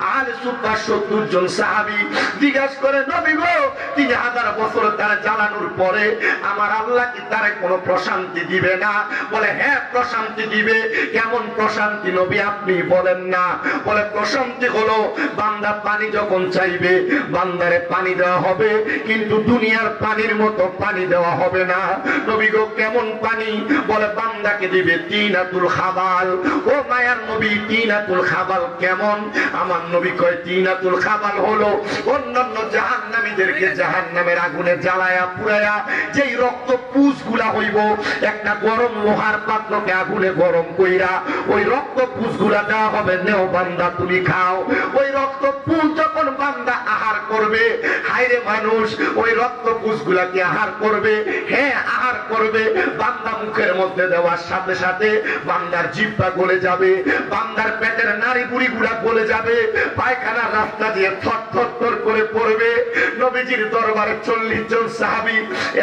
আহলে সুফফা 70 জন সাহাবী জিজ্ঞাসা করে, নবী গো, 3000 বছর তার জ্বালানোর পরে আমার আল্লাহ কি তারে কোনো প্রশান্তি দিবে না? বলে হ্যাঁ, প্রশান্তি দিবে। কেমন প্রশান্তি নবী আপনি বলেন না? বলে প্রশান্তি হলো বান্দা পানি যখন চাইবে বান্দারে পানি দেওয়া হবে, কিন্তু দুনিয়ার পানির মতো পানি দেওয়া হবে না। নবী গো কেমন পানি? বলে বান্দাকে দিবে তিনাতুল খাবাল। ও মায়ার নবী, তিনাতুল খাবাল কেমন? আমার নবী কয় তিনাতুল খাবাল হলো অন্যান্য জাহান্নামীদেরকে জাহান্নামের আগুনে জ্বালায়া পুরায়া যেই রক্ত পুষগুলা হইব, একটা গরম লোহার পাত্রকে আগুনে গরম কইরা ওই রক্ত পুষগুলা দেওয়া হবে, নেও বান্দা তুমি খাও। ওই রক্ত পুষ যখন বান্দা আহার করবে, হায়রে মানুষ ওই রক্ত পুষগুলাকে আহার করবে, হ্যাঁ আহার করবে। বান্দা মুখের মধ্যে দেওয়ার সাথে সাথে বান্দার জিহ্বা গলে যাবে, বান্দার পেটের নাড়ি বুড়ি গুলা গলে যাবে, পায়খানার রাস্তা দিয়ে থর থর থর করে পড়বে। নবীজির দরবারে 40 জন সাহাবী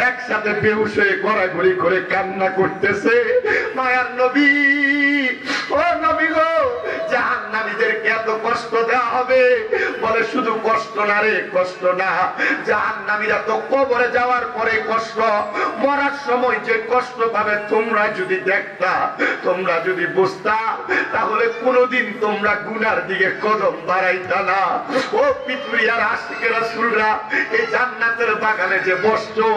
একসাথে বেহুশ হয়ে গড়াগড়ি করে কান্না করতেছে। মায়ার নবী, ও নবী গো, জাহান্নামীদেরকে এত কষ্ট দেওয়া হবে? বলে শুধু কষ্ট না রে, কষ্ট না, জাহান্নামীরা তো কবরে যাওয়ার পরে কষ্ট, মরার সময় যে কষ্ট পাবে তোমরা যদি দেখতা, তোমরা যদি বুঝতা, তাহলে কোনোদিন তোমরা গুনার দিকে কদম বাড়াইতা না। ও পৃথিবীর আশিকে রাসূলরা, এই জান্নাতের বাগানে যে বসছো,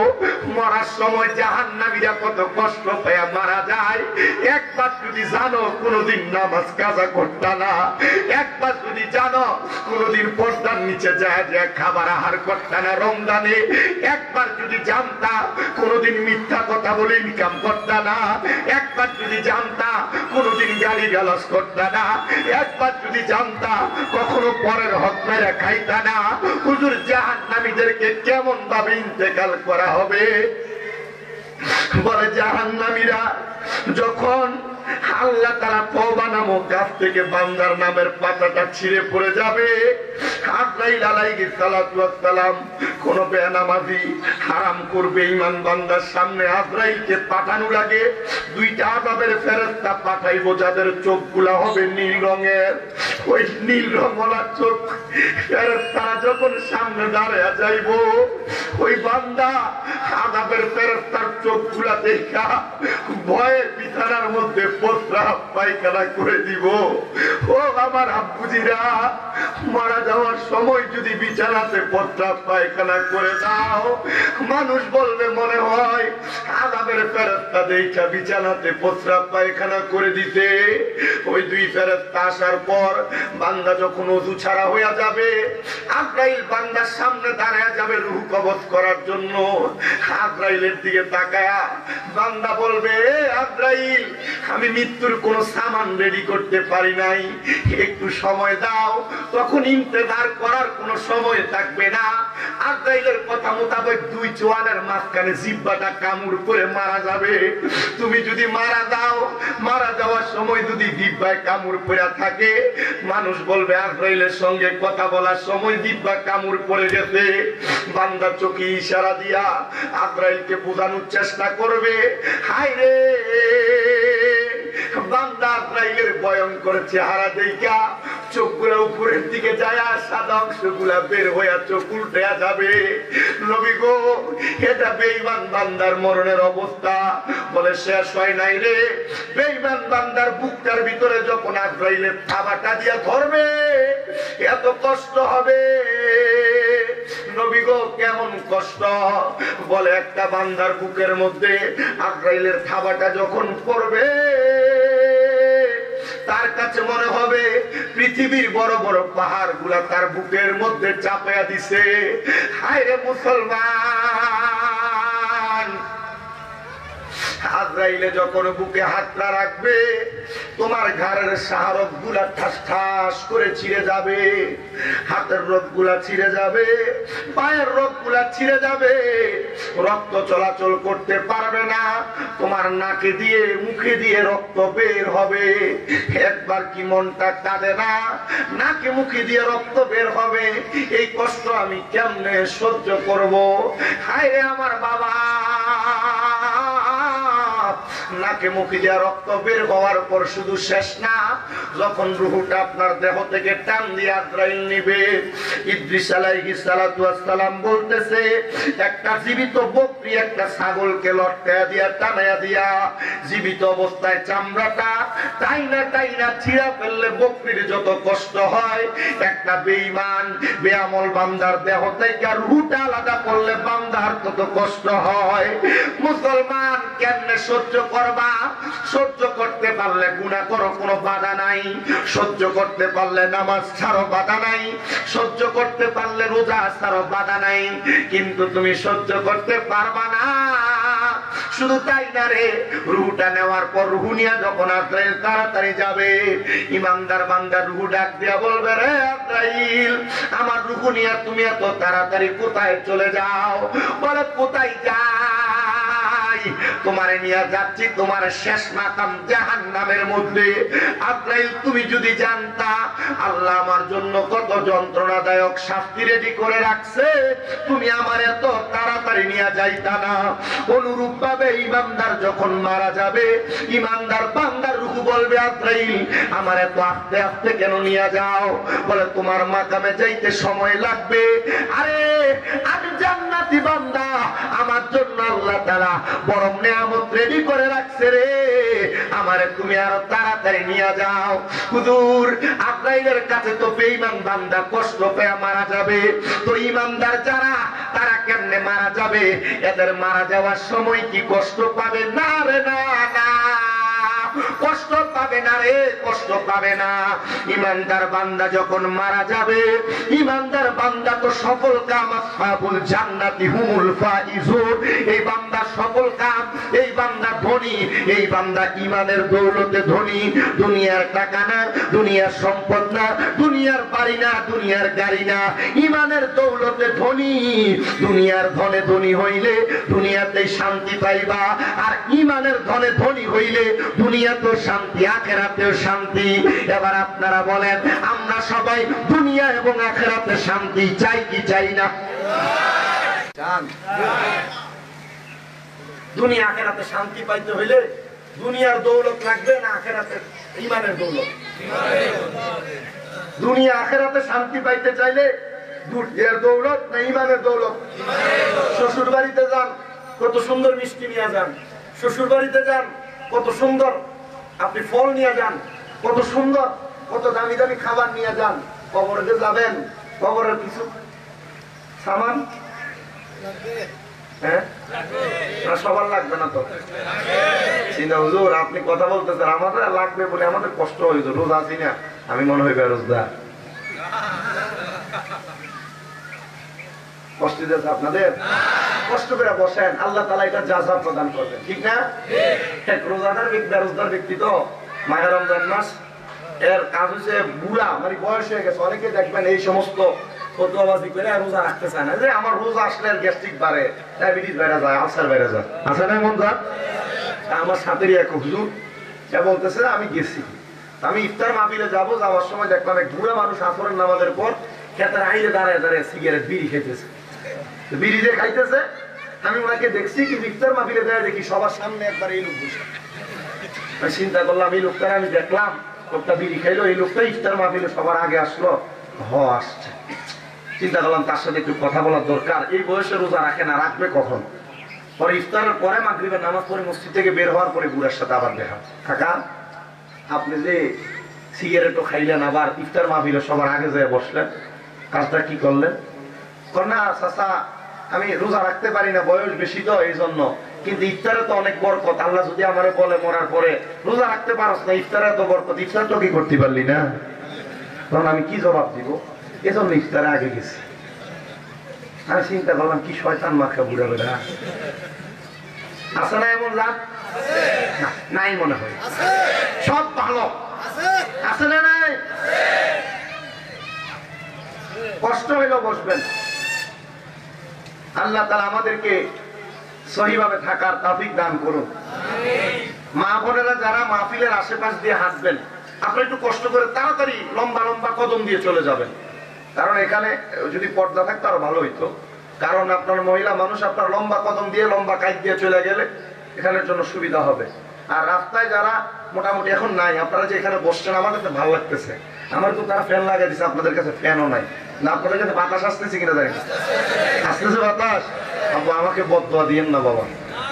মরার সময় জাহান্নামীরা কত কষ্ট পেয়ে মারা যায়, একবার যদি জানো কোনোদিন নামাজ কাজা করতা না, একবার যদি জানো কোনোদিন পর্দার নিচে যায় যে খাবার আহার করতা না রমজানে, একবার যদি জানতা কোনোদিন মিথ্যা কথা বলে ইনকাম করতা না, একবার যদি জানতা কোনোদিন গালি গালাজ করতা না, একবার যদি জানতা কখনো পরের হক মেরে খাইতা না, হুজুর জাহান্নামীদেরকে কেমন ভাবে ইন্তেকাল করা হবে? বলে জাহান্নামীরা যখন আল্লাহ তাআলা তওবা নামক গাছ থেকে বান্দার নামের পাতাটা ছিঁড়ে পড়ে যাবে, আজরাইল আলাইহিস সালাতু ওয়াস সালাম কোন বেনামাজি হারাম করবে ঈমান বান্দার সামনে আজরাইলকে পাঠানো লাগে। 2টা আযাবের ফেরেশতা পাঠাইবো, যাদের চোখগুলা হবে নীল রঙের। ওই নীল রঙওয়ালা চোখ ফেরেশতারা যখন সামনে দাঁড়ায়া যাইবো, ওই বান্দা আযাবের ফেরেশতার চোখগুলা দেখা ভয়ে বিছানার মধ্যে প্রস্রাব পায়খানা করে দিব। ও আমার আব্বুজিরা, মারা যাওয়ার সময় যদি বিছানাতে প্রস্রাব পায়খানা করে দাও, মানুষ বলবে মনে হয় আযাবের ফেরেশতা দেখা বিছানাতে প্রস্রাব পায়খানা করে দিতে। ওই দুই ফেরেশতা আসার পর বান্দা যখন ওযু ছাড়া হয়ে যাবে, আজরাইল বান্দার সামনে দাঁড়ায় যাবে রূহ কবজ করার জন্য। আজরাইলের দিকে তাকায়া বান্দা বলবে, আজরাইল আমি মৃত্যুর কোন সামান রেডি করতে পারি নাই, একটু সময় দাও। তখন ইন্তজার করার কোন সময় থাকবে না। আজরাইলের কথা মোতাবেক দুই চোয়ালের মাঝখানে জিহ্বাটা কামড় করে মারা যাবে। তুমি যদি মারা যাও, মারা যাওয়ার সময় যদি জিহ্বায় কামড় পড়ে থাকে, মানুষ বলবে আজরাইলের সঙ্গে কথা বলার সময় জিহ্বা কামড় পড়ে গেছে। বান্দা চোখে ইশারা দিয়া আজরাইলকে বোঝানোর চেষ্টা করবে, হায় রে বান্দা আজরাইলের ভয়ঙ্কর চেহারা দেখা চোখগুলা উপরের দিকে যায়, সাদা অংশগুলা বের হইয়া চোখ উল্টে যাবে। নবী গো, এটা বেঈমান বান্দার মরণের অবস্থা। বলে শেষ হয় নাই রে, বেঈমান বান্দার বুকটার ভিতরে যখন আজরাইলের থাবাটা দিয়া ধরবে, এত কষ্ট হবে। নবী গো, কেমন কষ্ট? বলে একটা বান্দার বুকের মধ্যে আজরাইলের থাবাটা যখন পড়বে, তার কাছে মনে হবে পৃথিবীর বড় বড় পাহাড় গুলা তার বুকের মধ্যে চাপায়া দিছে। হায় রে মুসলমান, আজরাইলে যখন বুকে হাতটা রাখবে, তোমার ঘাড়ের শাহরগ গুলা ঠাস ঠাস করে ছিঁড়ে যাবে, হাতের রোগ গুলা ছিঁড়ে যাবে, পায়ের রোগ গুলা ছিঁড়ে যাবে, রক্ত চলাচল করতে পারবে না, তোমার নাকে দিয়ে মুখে দিয়ে রক্ত বের হবে। একবার কি মনটা কাঁদে না? নাকে মুখে দিয়ে রক্ত বের হবে, এই কষ্ট আমি কেমনে সহ্য করব? হায় রে আমার বাবা, নাকে মুখে দিয়ে রক্ত বের হওয়ার পর শুধু শেষ না, যখন রূহটা আপনার দেহ থেকে টান দিয়ে আজরাইল নিবে, ইদ্রিস আলাইহিস সালাতু ওয়াস সালাম বলতেছে, একটা জীবিত বকরি একটা ছাগলকে লটকায়া দিয়া টানায়া দিয়া জীবিত অবস্থায় চামড়াটা টাইনা টাইনা ছিঁড়া ফেললে বকরির যত কষ্ট হয়, একটা বেঈমান বেআমল বান্দার দেহ থেকে রূহটা আলাদা করলে বান্দার তত কষ্ট হয়। মুসলমান কেমনে সহ্য করবা? সহ্য করতে পারলে গুনাহ করো, কোনো বাধা নাই। সহ্য করতে পারলে নামাজ ছাড়ো, বাধা নাই। সহ্য করতে পারলে রোজা ছাড়ো, বাধা নাই। কিন্তু তুমি সহ্য করতে পারবা না। শুধু তাই না রে, রুহটা নেওয়ার পর রুহ নিয়ে যখন আজরাইল তাড়াতাড়ি যাবে, ইমানদার বান্দা রুহ ডাক দিয়া বলবে, রে আজরাইল, আমার রুহ নিয়ে তুমি এত তাড়াতাড়ি কোথায় চলে যাও? বলে কোথায় যাই? তোমারে নিয়ে যাচ্ছি তোমার শেষ মাকাম জাহান্নামের মধ্যে। আজরাইল, তুমি যদি জানতা আল্লাহ আমার জন্য কত যন্ত্রণাদায়ক শাস্তি রেডি করে রাখছে, তুমি আমার এত তাড়াতাড়ি নিয়ে যাইতা না। অনুরূপ ভাবে ইমানদার যখন মারা যাবে, ইমানদার বান্দার রূহ বলবে, আজরাইল, আমার এত আস্তে আস্তে কেন নিয়ে যাও? বলে তোমার মাকামে যাইতে সময় লাগবে। আরে আমি জান্নাতি বান্দা, আমার জন্য আল্লাহ তাআলা বড় নিয়ামত রেডি করে রাখছে রে, আমারে তুমি আরো তাড়াতাড়ি নিয়ে যাও। হুজুর, আজরাইলের কাছে তো বেঈমান বান্দা কষ্ট পেয়ে মারা যাবে, তো ইমানদার যারা তারা কেমনে মারা যাবে? এদের মারা যাওয়ার সময় কি কষ্ট পাবে? না রে, না না, কষ্ট পাবে না রে, কষ্ট পাবে না। ইমানদার বান্দা যখন মারা যাবে, ইমানদার বান্দা তো সফল কাম, আসহাবুল জান্নাতি হুমুল ফাইজুন, এই বান্দা সফল কাম, এই বান্দা ধনী, এই বান্দা ইমানের দৌলতে ধনী। দুনিয়ার টাকা না, দুনিয়ার সম্পদ না, দুনিয়ার বাড়ি না, দুনিয়ার গাড়ি না, ইমানের দৌলতে ধনী। দুনিয়ার ধনে ধনী হইলে দুনিয়াতেই শান্তি পাইবা, আর ইমানের ধনে ধনী হইলে দুনিয়াতেও শান্তি, আখিরাতেও শান্তি। এবার আপনারা বলেন, আমরা সবাই দুনিয়া এবং আখিরাতে শান্তি চাই কি চাই না? চান। দুনিয়া আখিরাতে শান্তি পাইতে হইলে দুনিয়ার দৌলত লাগবে না আখিরাতে ইমানের দৌলত? দুনিয়া আখিরাতে শান্তি পাইতে চাইলে দুনিয়ার দৌলত না ইমানের দৌলত? শ্বশুর বাড়িতে যান, কত সুন্দর মিষ্টি নিয়ে যান। শ্বশুর বাড়িতে যান, কত সুন্দর আপনি ফল নিয়ে যান, কত সুন্দর, কত দামি দামি খাবার নিয়ে যান। কবরে যে যাবেন, কবরের কিছু সামান হ্যাঁ সবার লাগবে না তো? চিন্তা হুজুর আপনি কথা বলতেছেন, আমাদের লাগবে বলে আমাদের কষ্ট হয়েছে, রোজ আছি না, আমি মনে হয় বেরোজগার। কষ্ট দিয়েছে আপনাদের? কষ্ট করে বসেন, আল্লাহ তাআলা এটা জাযা প্রদান করবেন, ঠিক না? এক রোজাদার বেরোজগার ব্যক্তি তো মাহে রমজান মাস, এর কাজ হচ্ছে বুড়া, মানে বয়স হয়ে গেছে। অনেকে দেখবেন এই সমস্ত ফতোয়াবাজি করে রোজা রাখতে চায় না, যে আমার রোজা আসলে গ্যাস্ট্রিক বাড়ে, ডায়াবেটিস বেড়ে যায়, আলসার বেড়ে যায়, আছে না এমন যা? আমার সাথেরই এক হুজুর, সে বলতেছে আমি গেছি, আমি ইফতার মাহফিলে যাবো, যাওয়ার সময় দেখলাম এক বুড়া মানুষ আসরের নামাজের পর খেতের আইলে দাঁড়ায় দাঁড়ায় সিগারেট বিড়ি খেতেছে, বিড়ি দিয়ে খাইতেছে। আমি ওনাকে দেখছি, কিন্তু ইফতার মাহফিলে দাঁড়ায় দেখি সবার সামনে একবার এই লোক বসে। আমি চিন্তা করলাম এই লোকটা আমি দেখলাম, লোকটা বিড়ি খাইলো, এই লোকটা ইফতার মাহফিলে সবার আগে আসলো, আসছে। চিন্তা করলাম তার সাথে একটু কথা বলার দরকার, এই বয়সে রোজা রাখে না, রাখবে কখন? পরে ইফতারের পরে মাগরিবের নামাজ পড়ে মসজিদ থেকে বের হওয়ার পরে বুড়ার সাথে আবার দেখা। কাকা আপনি যে সিগারেটও খাইলেন, আবার ইফতার মাহফিলে সবার আগে যেয়ে বসলেন, কাজটা কি করলেন? না চাচা আমি রোজা রাখতে পারি না, বয়স বেশি তো এই জন্য, কিন্তু ইফতারে তো অনেক বরকত, আল্লাহ যদি আমারে বলে মরার পরে রোজা রাখতে পারস না, ইফতারে তো বরকত, ইফতার তো কি করতে পারলি না, তখন আমি কি জবাব দিব? এজন্য ইফতারে আগে গেছি। আমি চিন্তা করলাম কি শয়তান মাখা বুড়া বেড়া, আছে না এমন রাত? নাই মনে হয়, সব ভালো আছে না নাই? কষ্ট হইলেও বসবেন। আল্লাহ তাআলা আমাদেরকে সহিভাবে থাকার তৌফিক দান করুন। মা বোনেরা যারা মাহফিলের আশেপাশ দিয়ে হাঁটবেন, আপনি একটু কষ্ট করে তাড়াতাড়ি লম্বা লম্বা কদম দিয়ে চলে যাবেন, কারণ এখানে যদি পর্দা থাকতো আরো ভালো হইতো। কারণ আপনার মহিলা মানুষ, আপনার লম্বা কদম দিয়ে লম্বা কাইট দিয়ে চলে গেলে এখানের জন্য সুবিধা হবে। আর রাস্তায় যারা মোটামুটি এখন নাই, আপনারা যে এখানে বসছেন আমার কাছে ভালো লাগতেছে, আমার তো তারা ফ্যান লাগাই দিচ্ছে, আপনাদের কাছে ফ্যানও নাই না, আপনাদের কাছে বাতাস আসতেছে কিনা জানি, আসতেছে বাতাস? আমাকে বদদোয়া দিয়েন না বাবা,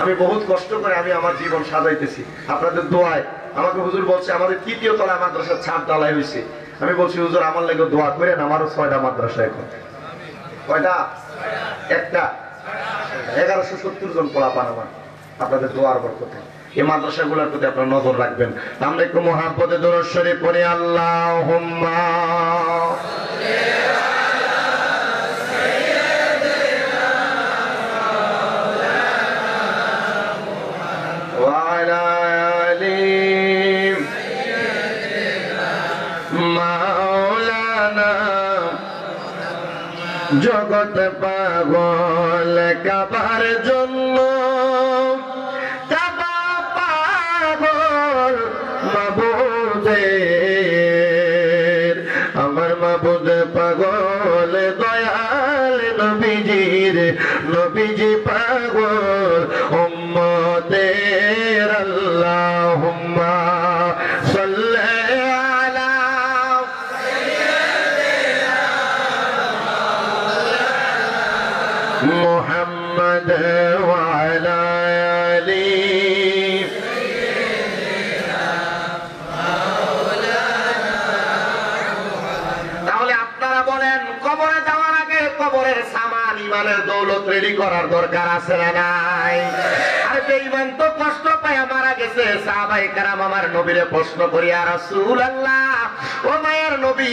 আমি বহুত কষ্ট করে আমি আমার জীবন সাজাইতেছি আপনাদের দোয়ায়। আমাকে হুজুর বলছে আমাদের ৩য় তলায় মাদ্রাসার ছাদ ঢালাই হয়েছে, আমি বলছি হুজুর আমার লাগে দোয়া করেন, আমারও ৬টা মাদ্রাসা, এখন কয়টা? একটা ১১৭০ জন পোলাপান আমার, আপনাদের দোয়ার বরকতে এই মাদ্রাসাগুলোর প্রতি আপনারা নজর রাখবেন। আমরা একটু মুহাব্বতে দরুদ শরীফ পড়ি, আল্লাহুম্মা ওয়া আলা আলি মাওলানা। জগৎ পাগল কাবার জন্য, কাবা পাগল মাবুদের, আমার মাবুদ পাগল দয়াল নবীজির, নবীজি পাগল উম্মতের। আল্লাহুম্মা সাল্লি আলা মুহাম্মদ ওয়া আলা আলি। তাহলে আপনারা বলেন, কবরে যাওয়ার আগে কবরের সামান ইমানের দৌলত রেডি করার দরকার আছে না নাই? আর বেঈমান তো কষ্ট পায় মারা গেছে। সাহাবায়ে কেরাম আমার নবীরে প্রশ্ন করি, ইয়া রাসূলুল্লাহ, ও মায়ের নবী,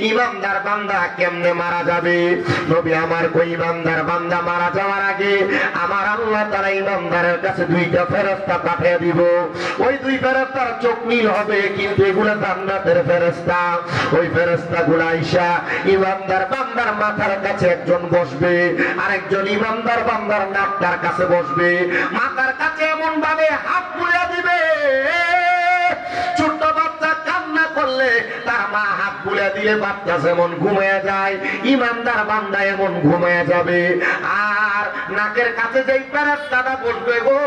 ইমানদার বান্দা কেমনে মারা যাবে? নবী আমার কই, ইমানদার বান্দা মারা যাওয়ার আগে আমার আল্লাহ তাআলা ইমানদারের কাছে 2টা ফেরেশতা পাঠিয়ে দিব। ওই 2 ফেরেশতার চোখ নীল হবে, কিন্তু এগুলো জান্নাতের ফেরেশতা। ওই ফেরেশতাগুলো আইসা ইমানদার বান্দার মাথার কাছে একজন বসবে, আরেকজন ইমানদার বান্দার নাকটার কাছে বসবে, মাথার কাছে এমন ভাবে হাত বুলিয়ে দিবে, ছোট্ট বাচ্চা কান্না করলে তার মা হাত বুলিয়ে দিলে বাচ্চা যেমন ঘুমিয়ে যায়, ইমানদার বান্দা এমন ঘুমিয়ে যাবে। আর নাকের কাছে যেই ফেরেশতাটা বসবে গো,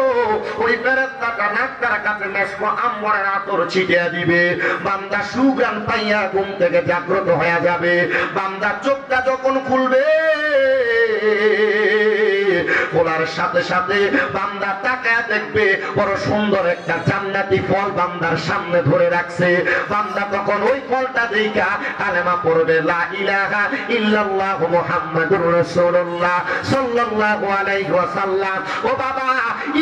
ওই ফেরেশতাটা নাকটার কাছে মেশক আম্বরের আতর ছিটিয়ে দিবে। বান্দা সুগ্রাণ পাইয়া ঘুম থেকে জাগ্রত হয়ে যাবে। বান্দা চোখটা যখন খুলবে, খোলার সাথে সাথে বান্দা তাকায় দেখবে বড় সুন্দর একটা জান্নাতি ফল বান্দার সামনে ধরে রাখছে। বান্দা তখন ওই ফলটা দেখা কালেমা পড়বে, লা ইলাহা ইল্লাল্লাহু মুহাম্মাদুর রাসূলুল্লাহ সাল্লাল্লাহু আলাইহি ওয়াসাল্লাম। ও বাবা,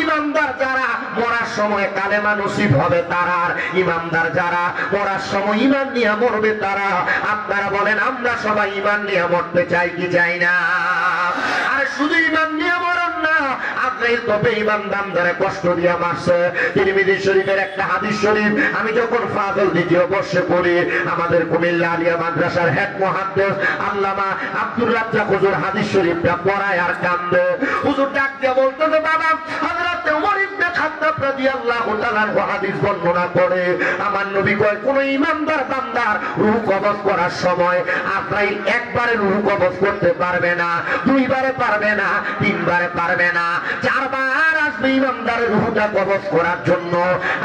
ইমানদার যারা মরার সময় কালেমা নসিব হবে তারা, ইমানদার যারা মরার সময় ঈমান নিয়ে মরবে তারা। আপনারা বলেন আমরা সবাই ঈমান নিয়ে মরতে চাই কি চাই না? আর শুধু ঈমান নিয়ে মরণ না, আজরাইল তো বেঈমান বান্দারে কষ্ট দিয়া মারছে। তিরমিজি শরীফের একটা হাদিস শরীফ আমি যখন ফাযল দ্বিতীয় বর্ষে পড়ি, আমাদের কুমিল্লা আলিয়া মাদ্রাসার হেড মুহাদ্দিস আল্লামা আব্দুর রাজ্জাক হুজুর হাদিস শরীফটা পড়ায় আর কান্দে। হুজুর ডাক দিয়ে বলতেছে, বাবা হযরত ওমর ইবনে খাত্তাব রাদিয়াল্লাহু তাআলা হাদিস বর্ণনা করে আমার নবী কয় কোন ঈমানদার বান্দার রূহ কবজ করার সময় আজরাইল একবারে রূহ কবজ করতে পারবে না, দুইবারে পারবে না, তিনবারে পারবে না, চারবার আসবে ঈমানদারের রূহটা কবজ করার জন্য।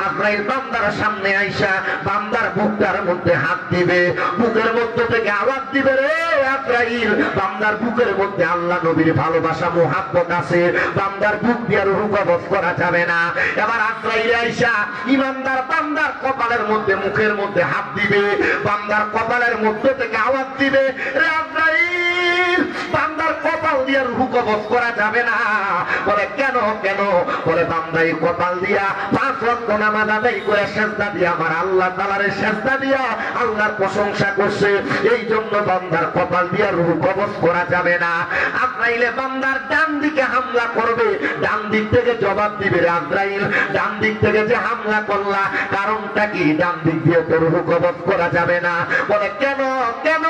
আজরাইল বান্দার সামনে আইসা বান্দার বুকটার মধ্যে হাত দিবে, বুকের মধ্যে থেকে আওয়াজ দিবে, রে আজরাইল। বান্দার বুকের মধ্যে আল্লাহ নবীর ভালোবাসা মুহাব্বত আছে, বান্দার বুক দিয়ে রূহ কবজ করা যাবে না। এবার আজরাইল আইসা ঈমানদার বান্দার কপালের মধ্যে মুখের মধ্যে হাত দিবে, বান্দার কপালের মধ্যে থেকে আওয়াজ দিবে, রে আজরাইল বান্দার কপাল দিয়ে রূহ কবজ করা যাবে না। বলে কেন কেন? বলে বান্দাই কপাল দিয়া 5 ওয়াক্ত নামাজ আদায় করে সিজদা দিয়া আমার আল্লাহ তাআলার সিজদা দিয়া আল্লাহর প্রশংসা করছে, এই জন্য বান্দার কপাল দিয়া রূহ কবজ করা যাবে না। আজরাইল বান্দার ডান দিকে হামলা করবে, ডান দিক থেকে জবাব দিবে, আজরাইল ডান দিক থেকে যে হামলা করলা কারণটা কি? ডান দিক দিয়ে তো রূহ কবজ করা যাবে না। বলে কেন কেন?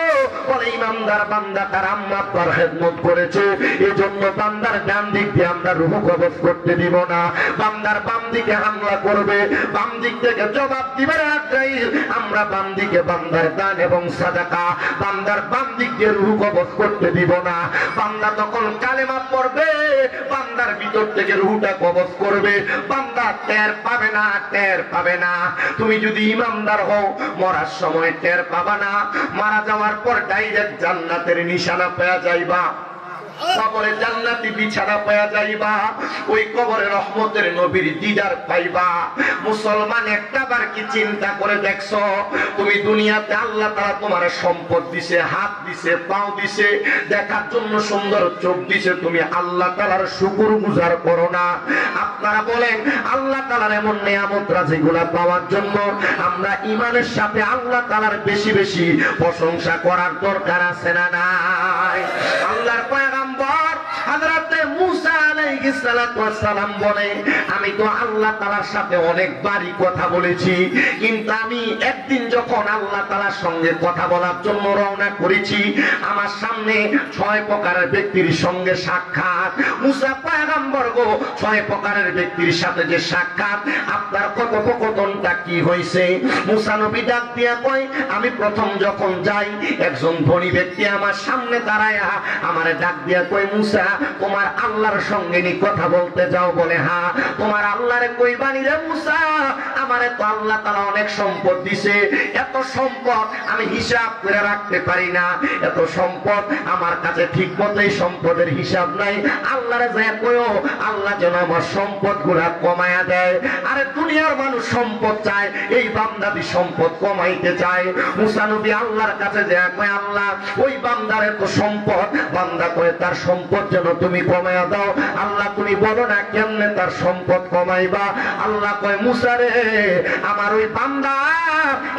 বলে ইমানদার বান্দা তার আম্মা আব্বার খেদমত করেছে, এই জন্য বান্দার ডান দিক দিয়ে আমরা রূহ কবজ করতে দিব না। বান্দার বাম দিকে হামলা করবে, বাম দিক থেকে জবাব দিবে, আজরাইল আমরা বাম দিকে বান্দার দান এবং সাদাকা, বান্দার বাম দিক দিয়ে রূহ কবজ করতে দিব না। বান্দা তখন কালেমা পড়বে, বান্দার ভিতর থেকে রূহটা কবজ করবে, বান্দা টের পাবে না, টের পাবে না। তুমি যদি ইমানদার হও মরার সময় টের পাবা না, মারা যাওয়ার পর ডাইরেক্ট জান্নাতের নিশানা পেয়ে যাইবা, কবরে জান্নাতি বিছানা পাওয়া যাইবা, ওই কবরে রহমতের নবীর দিদার পাইবা। মুসলমান একটাবার কি চিন্তা করে দেখছো? তুমি দুনিয়াতে আল্লাহ তাআলা তোমার সম্পদ দিছে, হাত দিছে, পাও দিছে, দেখার জন্য সুন্দর চোখ দিছে, তুমি আল্লাহ তাআলার শুকরগুজার করো না। আপনারা বলেন আল্লাহ তাআলার এমন নিয়ামত রাজিগুলা পাওয়ার জন্য আমরা ঈমানের সাথে আল্লাহ তাআলার বেশি বেশি প্রশংসা করার দরকার আছে না নাই? আল্লাহর পয়গম্বর হযরত মুসা আলাইহিস সালাতু ওয়াস সালাম বলে আমি তো আল্লাহ তাআলার সাথে অনেকবারই কথা বলেছি, কিন্তু আমি একদিন যখন আল্লাহ তাআলার সঙ্গে কথা বলার জন্য রওনা করেছি, আমার সামনে 6 প্রকারের ব্যক্তির সঙ্গে সাক্ষাৎ। মুসা পয়গম্বর গো 6 প্রকারের ব্যক্তির সাথে যে সাক্ষাৎ, আপনার কথোপকথনটা কি হয়েছে? মুসা নবী ডাক দিয়া কয় আমি প্রথম যখন যাই একজন ধনী ব্যক্তি আমার সামনে দাঁড়ায়া আমারে ডাক দিয়া কয় মুসা তোমার আল্লাহর সঙ্গে নি কথা বলতে যাও? বলে হ্যাঁ। তোমার আল্লাহরে কইবানি রে মুসা, আমারে তো আল্লাহ তাআলা অনেক সম্পদ দিছে, এত সম্পদ আমি হিসাব করে রাখতে পারি না, এত সম্পদ আমার কাছে ঠিক মতোই সম্পদের হিসাব নাই, আল্লাহরে যায় কইও আল্লাহ যেন আমার সম্পদগুলা কমায়া দেয়। আরে দুনিয়ার মানুষ সম্পদ চায়, এই বান্দাবি সম্পদ কমাইতে চায়। মুসা নবী আল্লাহর কাছে যায় কয় আল্লাহ ওই বান্দার এত সম্পদ, বান্দা কয় তার সম্পদ যেন তুমি কমায়া দাও। আল্লাহ তুমি বলো না কেমনে তার সম্পদ কমাইবা? আল্লাহ কয় মুসা রে আমার ওই বান্দা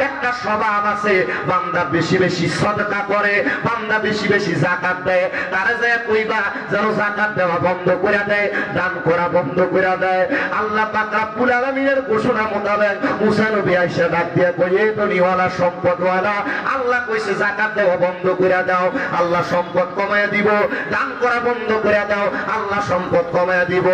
একটা স্বভাব আছে, বান্দা বেশি বেশি সদকা করে, বান্দা বেশি বেশি যাকাত দেয়, তারে যায় কইবা যেন যাকাত দেওয়া বন্ধ করে দেয়, দান করা বন্ধ করে দেয়। আল্লাহ পাক রব্বুল আলামিনের ঘোষণা মোতাবেক মুসা নবী আয়েশা ডাক দিয়া কই এই তো নিওয়ালা সম্পদওয়ালা, আল্লাহ কইছে যাকাত দেওয়া বন্ধ করে দাও, আল্লাহ সম্পদ কমায়া দিব, দান করা বন্ধ করে দাও, আল্লাহ সম্পদ কমায়া দিব।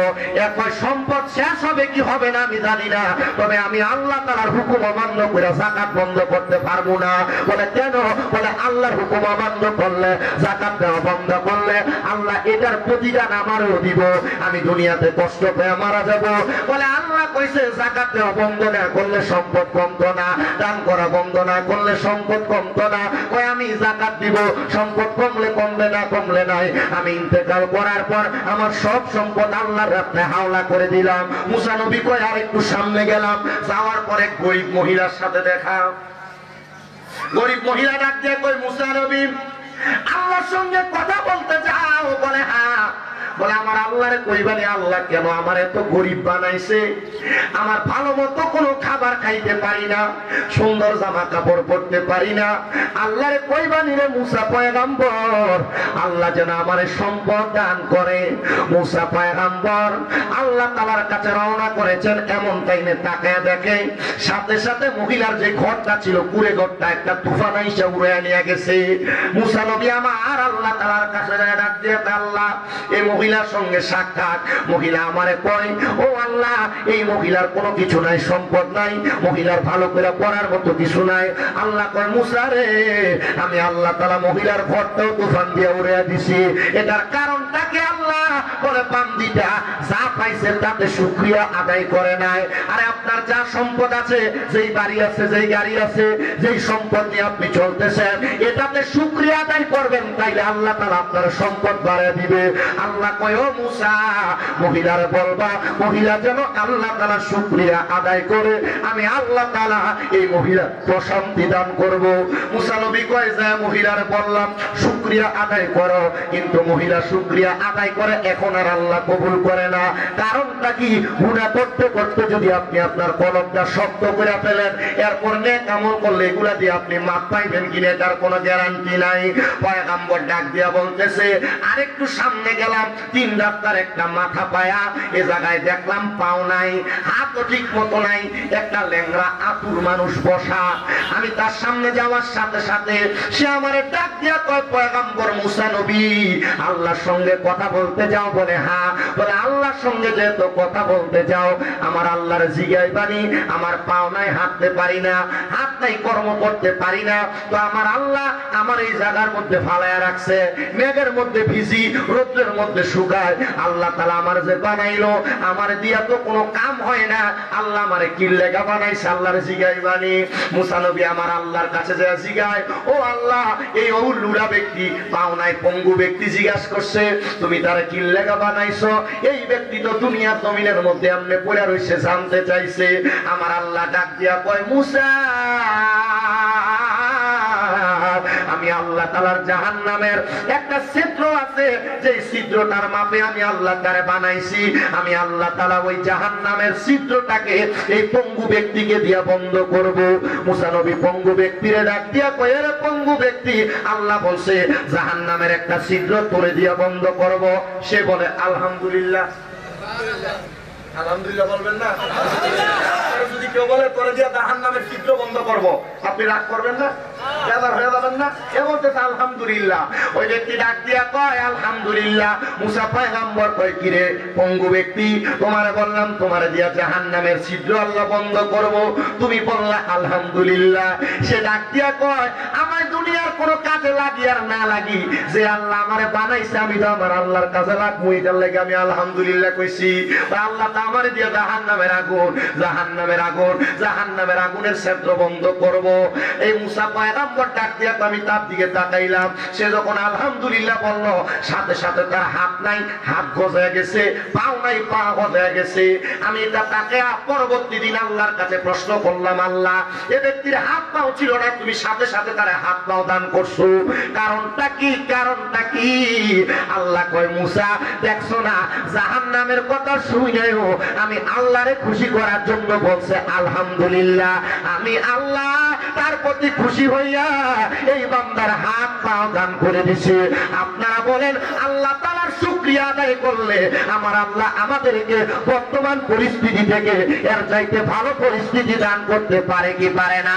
একই সম্পদ শেষ হবে কি হবে না আমি জানি না, তবে আমি আল্লাহ তাআলার হুকুম অমান্য করে যাকাত বন্ধ করতে পারবো না। বলে কেন? বলে আল্লাহর হুকুম অমান্য করলে, যাকাত দেওয়া বন্ধ করলে আল্লাহ এটার প্রতিদান আমারও দিব, আমি দুনিয়াতে কষ্ট পেয়ে মারা যাব। বলে আল্লাহ আল্লাহ কইছে যাকাত দেওয়া বন্ধ না করলে সম্পদ কমতো না, দান করা বন্ধ না করলে সম্পদ কমতো না। কই আমি যাকাত দিব, সম্পদ কমলে কমবে না, কমলে নাই। আমি ইন্তেকাল করার পর আমার সব সম্পদ আল্লাহর রাস্তায় হাওলা করে দিলাম। মুসা নবী কই আর একটু সামনে গেলাম, যাওয়ার পরে গরিব মহিলার সাথে দেখা। গরিব মহিলা ডাক দিয়ে কই মুসা নবী আল্লাহর সঙ্গে কথা বলতে যাও? বলে হ্যাঁ। বলে আমার আল্লাহরে কইবানি আল্লাহ কেন আমার এত গরিব বানাইছে? আমার ভালো মতো কোনো খাবার খাইতে পারি না, সুন্দর জামা কাপড় পরতে পারি না। আল্লাহরে কইবানি রে মুসা পয়গম্বর আল্লাহ যেন আমারে সম্পদ দান করে। মুসা পয়গম্বর আল্লাহ তাআলার কাছে রওনা করেছেন, এমন টাইমে তাকায় দেখে সাথে সাথে মহিলার যে ঘরটা ছিল কুড়ে ঘরটা একটা তুফান আইসা উড়ে নিয়ে গেছে। মুসা নবী আমার আল্লাহ তাআলার কাছে ডাক দিয়ে আল্লাহ এই মহিলার সঙ্গে সাক্ষাৎ। মহিলা আমারে কয় ও আল্লাহ এই মহিলার কোনো কিছু নাই, সম্পদ নাই, মহিলার ভালো করে পড়ার মতো কিছু নাই। আল্লাহ কয় মুসা রে আমি আল্লাহ তাআলা মহিলার ঘরটাও তুফান দিয়ে উড়ে দিছি। এটার কারণটা কি? আল্লাহ বলে বান্দিটা যা পাইছে তাতে শুকরিয়া আদায় করে নাই। আরে আপনার যা সম্পদ আছে, যেই বাড়ি আছে, যেই গাড়ি আছে, যেই সম্পদ নিয়ে আপনি চলতেছেন, এটাতে শুকরিয়া আদায় করবেন, তাইলে আল্লাহ তাআলা আপনার সম্পদ বাড়িয়ে দিবে। আল্লাহ কয় ও মুসা মহিলার বলবা মহিলা যেন আল্লাহ তাআলা শুকরিয়া আদায় করে, আমি আল্লাহ তাআলা এই মহিলা প্রশান্তি দান করব। মুসা নবী কয় যে মহিলার বললাম শুকরিয়া আদায় করো, কিন্তু মহিলা শুকরিয়া আদায় করে এখন আর আল্লাহ কবুল করে না। কারণটা কি? গুনাহ করতে করতে যদি আপনি আপনার কলমটা শক্ত করে ফেলেন, এরপর নেক আমল করলে এগুলা দিয়ে আপনি মাপ পাইবেন কিনা তার কোনো গ্যারান্টি নাই। পয়গম্বর ডাক দিয়া বলতেছে আরেকটু সামনে গেলাম, তিন রাস্তার একটা মাথা পায়া, এ জায়গায় দেখলাম পাও নাই, হাতও ঠিক মতো নাই, একটা ল্যাংড়া আতুর মানুষ বসা। আমি তার সামনে যাওয়ার সাথে সাথে সে আমারে ডাক দিয়া কয় পয়গম্বর মুসা নবী আল্লাহর সঙ্গে কথা বলতে যাও? বলে হ্যাঁ। বলে আল্লাহর সঙ্গে যেহেতু কথা বলতে যাও, আমার আল্লাহর জিগাইবানি আমার পাও নাই, হাঁটতে পারি না, হাত নাই, কর্ম করতে পারি না, তো আমার আল্লাহ আমার এই জায়গার মধ্যে ফালায়া রাখছে, মেঘের মধ্যে ভিজি, রোদ্রের মধ্যে শুকায়। আল্লাহ তাআলা আমার যে বানাইলো, আমার দিয়া তো কোনো কাম হয় না, আল্লাহ আমারে কি লেগা বানাইছে আল্লাহর জিগাইবানি। মুসা নবী আমার আল্লাহর কাছে যায় জিগায় ও আল্লাহ এই লুড়া ব্যক্তি, পাও নাই, পঙ্গু ব্যক্তি জিজ্ঞাসা করছে তুমি তারে কি লেগা বানাইছো? এই ব্যক্তি তো দুনিয়ার জমিনের মধ্যে এমনি পড়ে রইছে, জানতে চাইছে। আমার আল্লাহ ডাক দিয়া কয় মুসা আমি আল্লাহ তাআলার জাহান্নামের একটা ছিদ্র আছে, যে ছিদ্রটার মাপে আমি আল্লাহ তারে বানাইছি। আমি আল্লাহ তাআলা ওই জাহান্নামের ছিদ্রটাকে এই পঙ্গু ব্যক্তিকে দিয়া বন্ধ করব। মুসা নবী পঙ্গু ব্যক্তিরে ডাক দিয়া কয় রে পঙ্গু ব্যক্তি আল্লাহ বলছে জাহান্নামের একটা ছিদ্র তোরে দিয়া বন্ধ করব। সে বলে আলহামদুলিল্লাহ। আলহামদুলিল্লাহ বলবেন না? যদি কেউ বলে তোরে দিয়া জাহান্নামের ছিদ্র বন্ধ করব, আপনি রাগ করবেন না? বেজার হয়ে যাবেন না? এ বলতেছে আলহামদুলিল্লাহ। ওই ব্যক্তি ডাক দিয়া কয় আলহামদুলিল্লাহ। মুসা পয়গম্বর কয় কি রে পঙ্গু ব্যক্তি, তোমারে বললাম তোমারে দিয়া জাহান্নামের ছিদ্র আল্লাহ বন্ধ করব, তুমি বললা আলহামদুলিল্লাহ। সে ডাক দিয়া কয় আমার দুনিয়ার কোনো কাজে লাগি আর না লাগি, যে আল্লাহ আমারে বানাইছে আমি তো আমার আল্লাহর কাজে লাগবো, এটার লাগে আমি আলহামদুলিল্লাহ কইছি। আল্লাহ তো আমারে দিয়া জাহান্নামের আগুন, জাহান্নামের আগুন, জাহান্নামের আগুনের ছিদ্র বন্ধ করব। এই মুসা পয়গম্বর ডাক দিয়া আমি তার দিকে তাকাইলাম। সে যখন আলহামদুলিল্লাহ বলল, সাথে সাথে তার হাত নাই, হাত গজায় গেছে, পাও নাই, পা গজায় গেছে। আমি এটা তাকে পরবর্তী দিন আল্লাহর কাছে প্রশ্ন করলাম, আল্লাহ এ ব্যক্তির হাত পাও ছিল না, তুমি সাথে সাথে তার হাত পাও দান করছো, কারণটা কি? কারণটা কি? আল্লাহ কয় মুসা দেখছো না জাহান্নামের কথা শুনেও আমি আল্লাহরে খুশি করার জন্য বলছে আলহামদুলিল্লাহ। আমি আল্লাহ তার প্রতি খুশি হইয়া এই বান্দার হাত পাও দান করে দিছে। আপনারা বলেন আল্লাহ তাআলার শুকরিয়া আদায় করলে আমার আল্লাহ আমাদেরকে বর্তমান পরিস্থিতি থেকে এর চাইতে ভালো পরিস্থিতি দান করতে পারে কি পারে না?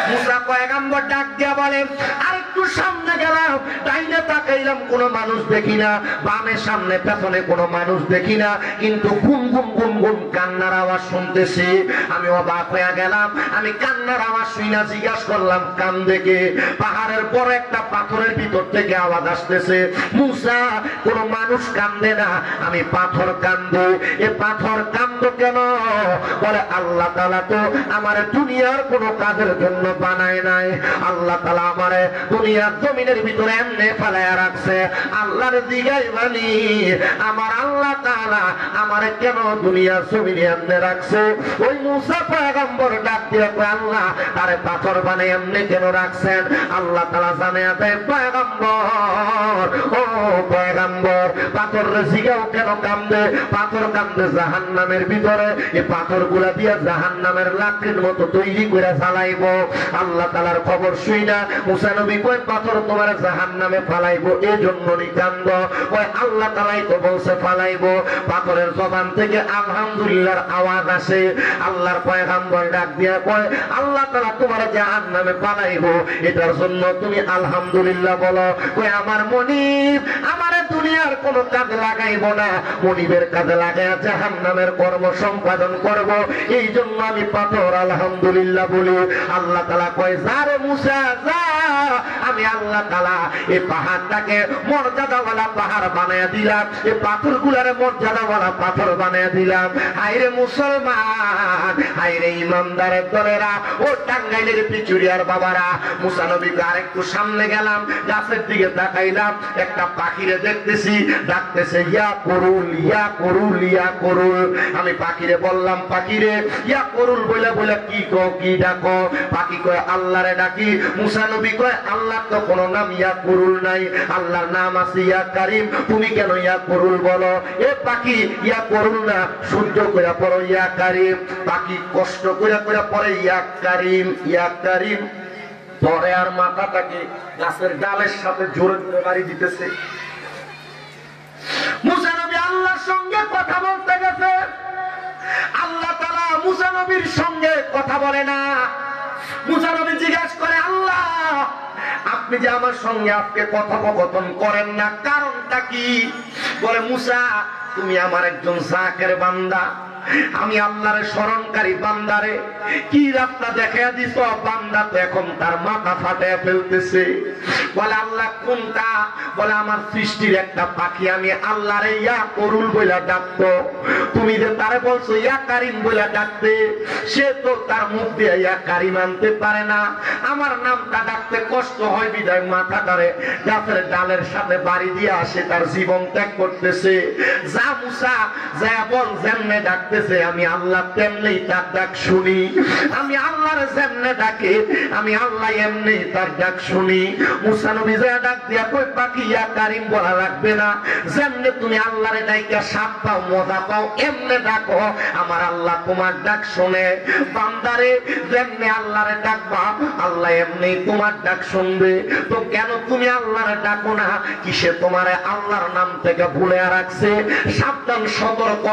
মুসা পয়গম্বর ডাক দিয়া বলেন আরেকটু আরেকটু সামনে গেলাম, ডাইনে তাকাইলাম কোনো মানুষ দেখি না, বামে সামনে পেছনে কোনো মানুষ দেখি না, কিন্তু গুম গুম গুম গুম কান্নার আওয়াজ শুনতেছি। আমি অবাক হয়ে গেলাম, আমি কান্নার আওয়াজ শুনে জিজ্ঞাসা করলাম কান দেখে। পাহাড়ের বড় একটা পাথরের ভিতর থেকে আওয়াজ আসতেছে, মুসা কোনো মানুষ কান্দে না, আমি পাথর কান্দো। এ পাথর কান্দো কেন? বলে আল্লাহ তাআলা তো আমার দুনিয়ার কোনো কাজের জন্য বানায় নাই, আল্লাহ তাআলা আমারে দুনিয়ার জমিনের ভিতরে এমনি ফেলায়া রাখছে। আল্লাহর দিগাই বানি আমার আল্লাহ তাআলা আমারে কেন দুনিয়ার জমিনে এমনি রাখছে? ওই মুসা পয়গম্বর ডাক দিয়ে কয় আল্লাহ আরে পাথর বানায় এমনি কেন রাখছেন? আল্লাহ তাআলা জানায়া দেয় পয়গম্বর, ও পয়গম্বর পাথর জিগাও কেন কান্দে? পাথর কান্দে জাহান্নামের ভিতরে, এই পাথরগুলা দিয়ে জাহান্নামের লাকড়ির মতো তৈরি করে জ্বালাইবো। আল্লাহ তাআলার খবর শুই না মুসা নবী কয় পাথর তোমার জাহান্নামে ফালাইবো, এই জন্যই কান্দ। কয় আল্লাহ তাআলাই তো বলছে ফালাইবো। পাথরের জবান থেকে আলহামদুলিল্লাহর আওয়াজ আসে। আল্লাহর পয়গম্বর ডাক দিয়া কয় আল্লাহ তাআলা তোমার জাহান্নামে ফালাইবো, এটার জন্য তুমি আলহামদুলিল্লাহ বলো। কয় আমার মনিব আমারে দুনিয়ার কোনো কাজে লাগাইবো না, মনিবের কাজে লাগাইয়া জাহান্নামের কর্ম সম্পাদন করব, এই জন্য আমি পাথর আলহামদুলিল্লাহ বলি। আল্লাহ তাআলা কয় যা রে মুসা যা, আমি আল্লাহ তাআলা এই পাহাড়টাকে মর্যাদাওয়ালা পাহাড় বানায়া দিলাম, এই পাথরগুলারে মর্যাদাওয়ালা পাথর বানায়া দিলাম। হায়রে মুসলমান, হায়রে ইমানদারের দলেরা, ও টাঙ্গাইলের পিচুরিয়ার বাবারা, মুসা নবীকে আরেকটু সামনে গেলাম, গাছের দিকে তাকাইলাম, একটা পাখিরে দেখতেছি ডাকতেছে ইয়া করুল ইয়া করুল ইয়া করুল। আমি পাখিরে বললাম পাখিরে ইয়া করুল বলে বলে কি কো কি ডাকো? পাখি কয় আল্লাহরে ডাকি। মুসা নবী কয় আল্লাহ তো কোনো নাম ইয়া করুল নাই, আল্লাহর নাম আছে ইয়া কারিম, তুমি কেন ইয়া করুল বলো? এ পাখি ইয়া করুল না, সূর্য কইরা পড়ো ইয়া কারিম। পাখি কষ্ট কইরা কইরা পড়ে ইয়া কারিম ইয়া কারিম, পরে আর মাথাটাকে গাছের ডালের সাথে জোরে জোরে বাড়ি দিতেছে। মুসা নবী আল্লাহর সঙ্গে কথা বলতে গেছে, আল্লাহ তাআলা মুসা নবীর সঙ্গে কথা বলে না। মুসা নবী জিজ্ঞাসা করে আল্লাহ আপনি যে আমার সঙ্গে আজকে কথোপকথন করেন না, কারণটা কি? বলে মুসা তুমি আমার একজন জাকের বান্দা, আমি আল্লাহর স্মরণকারী বান্দারে কি রাস্তা দেখা দিছ? বান্দা তো এখন তার মাথা ফাটায় ফেলতেছে। বলে আল্লাহ কোনটা? বলে আমার সৃষ্টির একটা পাখি আমি আল্লাহরে ইয়া করুল বইলা ডাকতো, তুমি যে তারে বলছো ইয়া কারিম বইলা ডাকতে, সে তো তার মুখ দিয়ে ইয়া কারিম আনতে পারে না, আমার নামটা ডাকতে কষ্ট হয় বিদায় মাথাটারে গাছের ডালের সাথে বাড়ি দিয়ে আসে, তার জীবন ত্যাগ করতেছে। যা মুসা যা বল যেমনে ডাকতেছে আমি আল্লাহ তেমনি তার ডাক শুনি, আমি আল্লাহর যেমনে ডাকে আমি আল্লাহ এমনি তার ডাক শুনি। মুসা নবী যা ডাক দিয়া কই পাখি ইয়া কারিম বলা লাগবে না, যেমনে তুমি আল্লাহরে ডাইকা স্বাদ পাও মজা পাও এমনে ডাকো, আমার আল্লাহ তোমার ডাক শুনে। বান্দারে যেমনে আল্লাহরে ডাকবা আল্লাহ এমনি তোমার ডাক শুনবে। তো কেন তুমি আল্লাহরে ডাকো না? কিসে তোমারে আল্লাহর নাম থেকে ভুলে রাখছে? সাবধান সতর্ক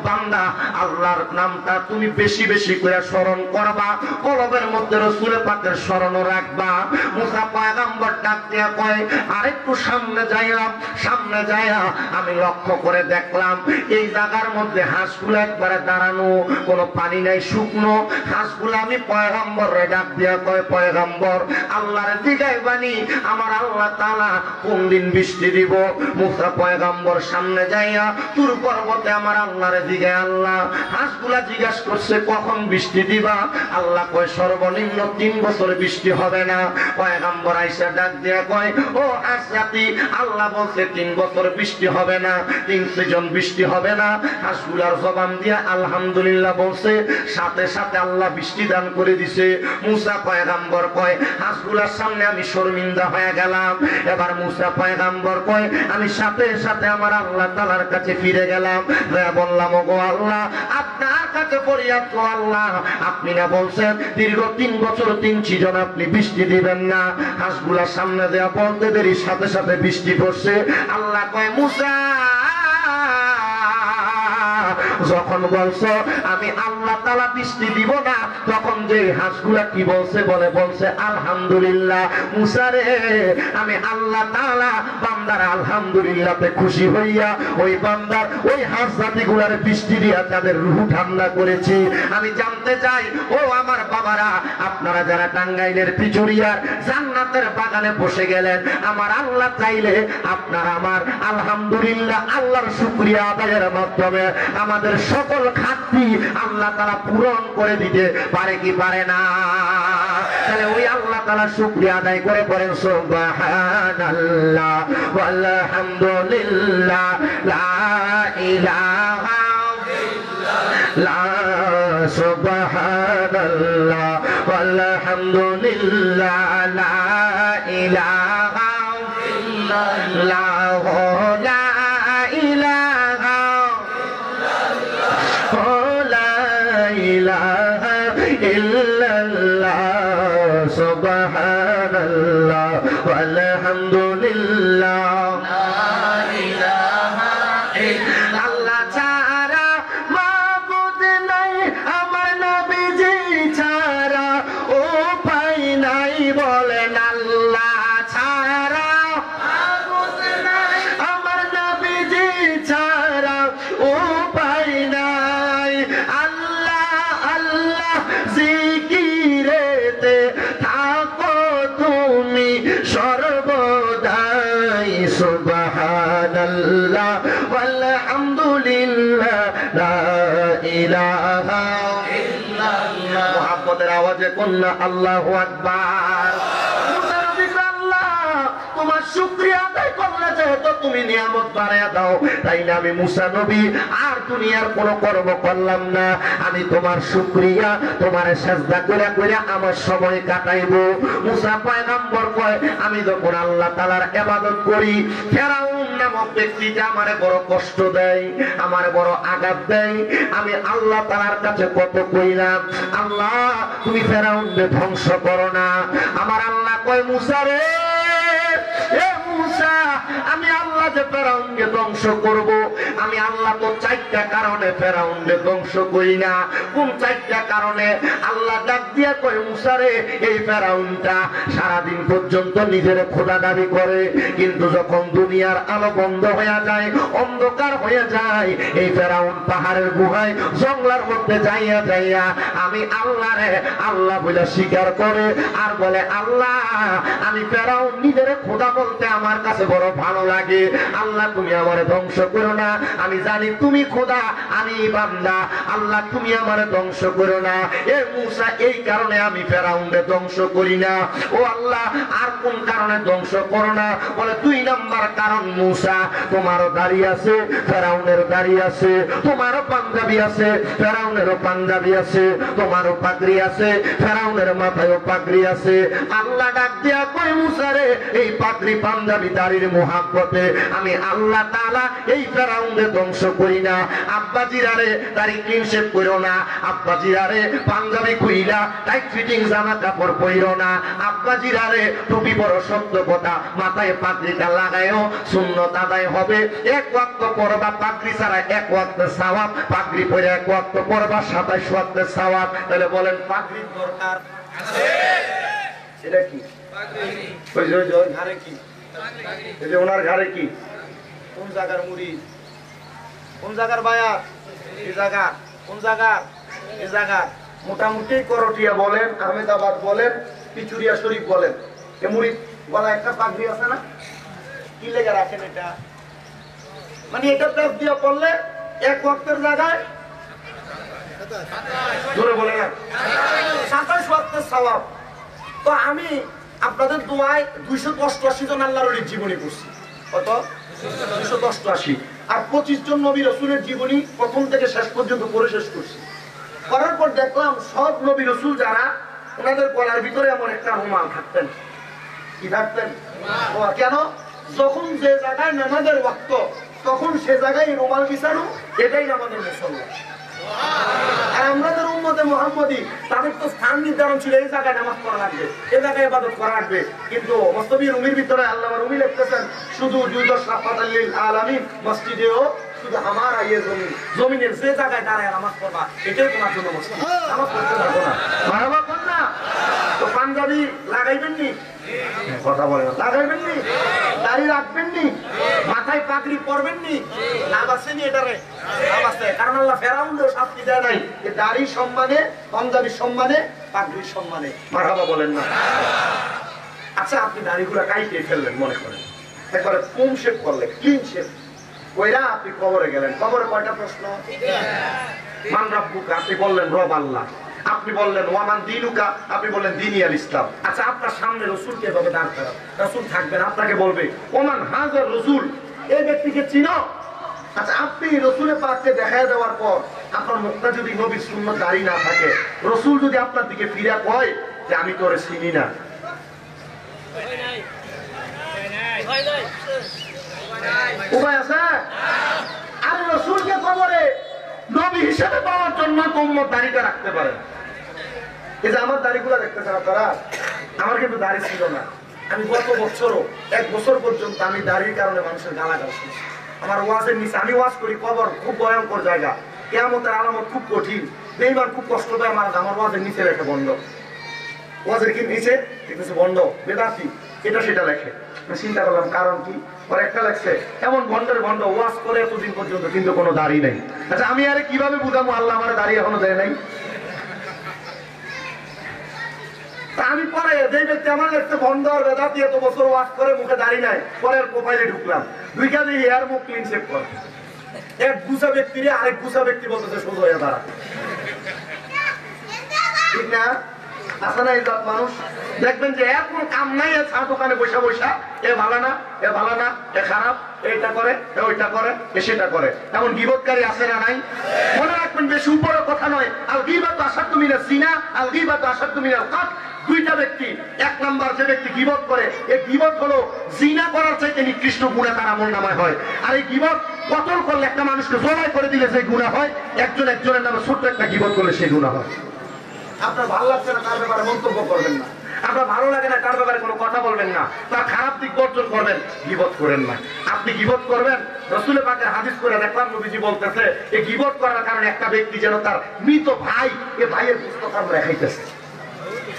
বান্দা, আল্লাহর নামটা তুমি বেশি বেশি করে স্মরণ করবা, কলবের মধ্যে রাসূল পাকের স্মরণ রাখবা। মুসা পয়গম্বর ডাক দিয়া কয় আরেকটু সামনে যাইলাম, সামনে যাইয়া আমি লক্ষ্য করে দেখলাম এই জায়গার মধ্যে হাঁসগুলো একবারে দাঁড়ানো, কোনো পানি নাই, শুকনো হাঁসগুলো। আমি পয়গম্বরে ডাক দিয়া কয় পয়গম্বর আল্লাহর দিগাই বানি আমার আল্লাহ তাআলা কোন দিন বৃষ্টি দিব? মুসা পয়গম্বর সামনে যাইয়া তুর পর্বতে আমার আল্লাহর দিগাই আল্লাহ। হাঁসগুলা জিজ্ঞাসা করছে কখন বৃষ্টি দিবা? আল্লাহ কয় সর্বনিম্ন 3 বছর বৃষ্টি হবে না। পয়গম্বর আইসা ডাক দিয়া কয় ও হাঁস জাতি, আল্লাহ বলছে 3 বছর বৃষ্টি হবে না, 3 সিজন বৃষ্টি হবে না। হাঁসগুলার জবান দিয়া আলহামদুলিল্লাহ বলছে, সাথে সাথে আল্লাহ বৃষ্টি দান করে দিছে। মুসা পয়গম্বর কয় হাঁসগুলার সামনে আমি শর্মিন্দা হয়ে গেলাম। এবার মুসা পয়গম্বর কয় আমি সাথে সাথে আমার আল্লাহ তাআলার কাছে ফিরে গেলাম, বললাম ওগো আল্লাহ আপনার কাছে ফরিয়াদ গো আল্লাহ, আপনি না বলছেন দীর্ঘ 3 বছর 3 সিজন আপনি বৃষ্টি দিবেন না? হাঁসগুলার সামনে দেয়া বলতে দেরি সাথে সাথে বৃষ্টি পড়ছে। আল্লাহ কয় মুসা যখন বলছো আমি আল্লাহ তাআলা বৃষ্টি দিব না, তখন যে হাঁসগুলা কি বলছে? বলছে আলহামদুলিল্লাহ। মুসা রে, আমি আল্লাহ তাআলা বান্দার আলহামদুলিল্লাহতে খুশি হইয়া ওই বান্দার ওই হাঁস জাতিগুলার বৃষ্টি দিয়া তাদের রূহ ঠান্ডা করেছি। আমি জানতে চাই ও আমার বাবারা, আপনারা যারা টাঙ্গাইলের পিচুরিয়ার জান্নাতের বাগানে বসে গেলেন, আমার আল্লাহ চাইলে আপনারা আমার আলহামদুলিল্লাহ আল্লাহর শুকরিয়া আদায়ের মাধ্যমে আমাদের সকল ঘাটতি আল্লাহ তাআলা পূরণ করে দিতে পারে কি পারে না? তাহলে ওই আল্লাহ তাআলা শুকরিয়া আদায় করে পড়েন সুবহানাল্লাহ ওয়ালহামদুলিল্লাহ লা ইলাহা ইল্লাল্লাহ সুবহানাল্লাহ ওয়ালহামদুলিল্লাহ লা ইলাহা ইল্লাল্লাহ লা ইলাহা ইল্লাল্লাহ ইল্লাল্লাহ সুবহানাল্লাহ ওয়ালহামদুলিল্লাহ লা ইলাহা ইল্লাল্লাহ ছাড়া মাবুদ নাই, আমার নবীজি ছাড়া উপায় নাই, বলেন আল্লাহ ছাড়া মাবুদ নাই, আমার নবীজি ছাড়া উপায় নাই। আল্লাহ আল্লাহ জিকিরেতে থাকো তুমি সর্বদাই, সুবহানাল্লাহ ওয়ালহামদুলিল্লাহ লা ইলাহা ইল্লাল্লাহ। মুহাব্বতের আওয়াজে কন্যা আল্লাহু আকবার। তোমার শুকরিয়া আদায় করলে যেহেতু তুমি নিয়ামত বাড়ায়া দাও, তাইলে আমি মুসা নবী আর দুনিয়ার কোনো কর্ম করলাম না, আমি তোমার শুকরিয়া তোমার সেজদা করে করে আমার সময় কাটাইবো। মুসা পয়গম্বর কয়, আমি যখন আল্লাহ তাআলার ইবাদত করি, ফেরাউন নামক ব্যক্তিটা আমারে বড় কষ্ট দেয়, আমারে বড় আঘাত দেয়, আমি আল্লাহ তাআলার কাছে কত কইলাম, আল্লাহ তুমি ফেরাউনকে ধ্বংস করো না। আমার আল্লাহ কয়, মুসা রে, আমি আল্লাহ যে ফেরাউনকে ধ্বংস করব, আমি আল্লাহ তো চারটা কারণে ফেরাউনকে ধ্বংস করি না। কোন চারটা কারণে? আল্লাহ ডাক দিয়া কয়, মুসা রে, এই ফেরাউনটা সারাদিন পর্যন্ত নিজের খোদা দাবি করে, কিন্তু যখন দুনিয়ার আলো বন্ধ হয়ে যায়, অন্ধকার হয়ে যায়, এই ফেরাউন পাহাড়ের গুহায় জঙ্গলার মধ্যে যাইয়া যাইয়া আমি আল্লাহ রে আল্লাহ বলে স্বীকার করে আর বলে, আল্লাহ আমি ফেরাউন নিজের খোদা বলতে আমার কাছে বড় ভালো লাগে, আল্লাহ তুমি আমারে ধ্বংস করো না, আমি জানি তুমি খোদা আমি বান্দা, আল্লাহ তুমি আমারে ধ্বংস করো না। এ মুসা, এই কারণে আমি ফেরাউনকে ধ্বংস করি না। ও আল্লাহ, আর কোন কারণে ধ্বংস করো না? বলে, 2 নাম্বার কারণ, মুসা তোমারও দাড়ি আছে, ফেরাউনের দাড়ি আছে, তোমারও পাঞ্জাবি আছে, ফেরাউনেরও পাঞ্জাবি আছে, তোমারও পাগড়ি আছে, ফেরাউনের মাথায়ও পাগড়ি আছে। আল্লাহ ডাক দিয়া কয়, মুসা রে, এই পাগড়ি পাঞ্জাবি দাড়ির মুহাব্বতে আমি আল্লাহ তাআলা এই ফেরাউনকে ধ্বংস করি না। আব্বাজিরা রে দাড়ি ক্লিন শেভ করো না, আব্বাজিরা রে পাঞ্জাবি খুইলা টাইট ফিটিং জামা কাপড় পরো না, আব্বাজিরা রে টুপি বড় সত্য কথা, মাথায় পাগড়িটা লাগায়ও সুন্নত আদায় হবে। 1 ওয়াক্ত পরবা পাগড়ি ছাড়া 1 ওয়াক্ত সওয়াব, পাগড়ি পরে 1 ওয়াক্ত পরবা 27 ওয়াক্তের সওয়াব। তাহলে বলেন পাগড়ির দরকার আছে? এটা কি পাগড়ি? ওই যে ঘাড়ে কি? এই যে ওনার ঘাড়ে কি? কোন জায়গার মুড়ি? কোন জায়গার বায়াত? এই জায়গা। কোন জায়গা? এই জায়গা। মোটামুটি করটিয়া বলেন, আহমেদাবাদ বলেন, পিচুরিয়া শরীফ বলেন, এ মুড়ি বলা একটা পাগড়ি আছে না? কি লেগে রাখেন এটা? মানে এটা পেপ দিয়ে পড়লে 1 ওয়াক্তের জায়গায় জোরে বলে না 27 ওয়াক্তের সওয়াব। তো আমি আপনাদের দোয়ায় 288 জন আল্লাহর ওলির জীবনী পড়ছি। কত? 288। আর 25 জন নবী রাসূলের জীবনী প্রথম থেকে শেষ পর্যন্ত পড়ে শেষ করছি। করার পর দেখলাম সব নবী রাসূল যারা, ওনাদের গলার ভিতরে এমন একটা রুমাল থাকতেন। কি থাকতেন? কেন? যখন যে জায়গায় নামাজের ওয়াক্ত, তখন সে জায়গায় রুমাল বিছানো, এটাই আমাদের মুসল্লা। আর আমাদের উম্মতে মুহাম্মদী, তাদের তো স্থান নির্ধারণ ছিল, এই জায়গায় নামাজ পড়া লাগবে, এই জায়গায় ইবাদত করা লাগবে। কিন্তু মস্তবি রুমির ভিতরে আল্লামা রুমি লিখতেছেন, শুধু জুদশ রাহমাতাল লিল আলামিন মসজিদেও শুধু আমার আইয়ে জমিন, জমিনের যে জায়গায় দাঁড়ায় নামাজ পড়বা এটাই তোমার জন্য মুশকিল, নামাজ পড়তে পারবো না। মারাবা কর না তো পাঞ্জাবি লাগাইবেন নি, কথা বলে না, লাগাইবেন নি, দাড়ি রাখবেন নি, মাথায় পাগড়ি পরবেন নি, লাভ আছে নি এটারে? লাভ আছে, কারণ আল্লাহ ফেরাউনকেও শাস্তি দেয় নাই যে দাড়ি সম্মানে, পাঞ্জাবির সম্মানে, পাগড়ির সম্মানে। মারহাবা বলেন না? আচ্ছা আপনি দাড়িগুলা কাইটে ফেললেন মনে করেন, একবারে ফুম শেপ করলেন, ক্লিন শেপ কইরা আপনি কবরে গেলেন। কবরে কয়টা প্রশ্ন? মান রাব্বুকা, আপনি বললেন রব আল্লাহ। আপনি বললেন ওয়ামান দিনুকা, আপনি বললেন দীনই আল ইসলাম। আচ্ছা আপনার সামনে রাসূলকে এভাবে দাঁড় করান, রাসূল থাকবেন, আপনাকে বলবে ওমান হাজার রাসূল, এই ব্যক্তিকে চিনো? আচ্ছা আপনি রাসূলের পাককে দেখায় দেওয়ার পর আপনার মুখটা যদি নবীর সুন্নাত দাঁড়ি না থাকে, রাসূল যদি আপনার দিকে ফিরে কয় যে আমি তোরে চিনি না, উপায় আছে? আর রাসূলকে কবরে নবী হিসেবে পাওয়ার জন্য উম্মত দাড়িটা রাখতে পারে। এই যে আমার দাড়িগুলো দেখতেছেন আপনারা, আমার কিন্তু দাড়ি ছিল না। আমি গত বছরও 1 বছর পর্যন্ত আমি দাড়ির কারণে মানুষের গালাগাল শুনছি। আমার ওয়াজের নিচে, আমি ওয়াজ করি, কবর খুব ভয়ঙ্কর জায়গা, কিয়ামতের আলামত খুব কঠিন, বেঈমান খুব কষ্ট পায়, আমার ওয়াজের নিচে রেখে বন্ধ, ওয়াজের কি নিচে দেখতেছে বন্ধ, বেদাতি, এটা সেটা লেখে। চিন্তা করলাম কারণ কি, পরে একটা লেখছে এমন ভণ্ডের ভণ্ড ওয়াজ করে এতদিন পর্যন্ত কিন্তু কোনো দাড়ি নেই। আচ্ছা আমি আরে কিভাবে বুঝাবো আল্লাহ আমার দাড়ি এখনো দেয় নাই? আমি পরে যে ব্যক্তি আমার দেখতে ভণ্ড আর বেদাতি, এত বছর ওয়াজ করে মুখে দাড়ি নাই, পরের প্রোফাইলে ঢুকলাম, দুইটা দিয়ে হেয়ার মুখ ক্লিন শেপ করে, এক গুছা ব্যক্তির আরেক গুছা ব্যক্তি বলতেছে সোজা হয়ে দাঁড়া, ঠিক না? আসে না ইজ্জত মানুষ? দেখবেন যে এর কোনো কাম নাই, চা দোকানে বসা বসা এ ভালো না, এ ভালো না, এ খারাপ, এইটা করে, এ ওইটা করে, এ সেটা করে, এমন গীবতকারী আছে না নাই? মনে রাখবেন বেশি উপরে কথা নয়, আল গীবাতু আশাদ্দু মিনাজ জিনা, আল গীবাতু আশাদ্দু মিনাল কাতল। দুইটা ব্যক্তি, এক নাম্বার যে ব্যক্তি গীবত করে, এই গীবত হলো জিনা করার চাইতে নিকৃষ্ট গুনাহ তার আমলনামায় হয়। আর এই গীবত কতল করলে, একটা মানুষকে জবাই করে দিলে যে গুনাহ হয়, একজনের নামে ছোট্ট একটা গীবত করলে সেই গুনাহ হয়। আপনার ভালো লাগছে না তার ব্যাপারে মন্তব্য করবেন না, আপনার ভালো লাগে না তার ব্যাপারে কোনো কথা বলবেন না, তার খারাপ দিক বর্জন করবেন, গীবত করেন না। আপনি গীবত করবেন, রাসূলের পাকের হাদিস করে দেখলাম নবীজি বলতেছে এই গীবত করার কারণে একটা ব্যক্তি যেন তার মৃত ভাই, এ ভাইয়ের পুস্তক আমরা খাইতেছে।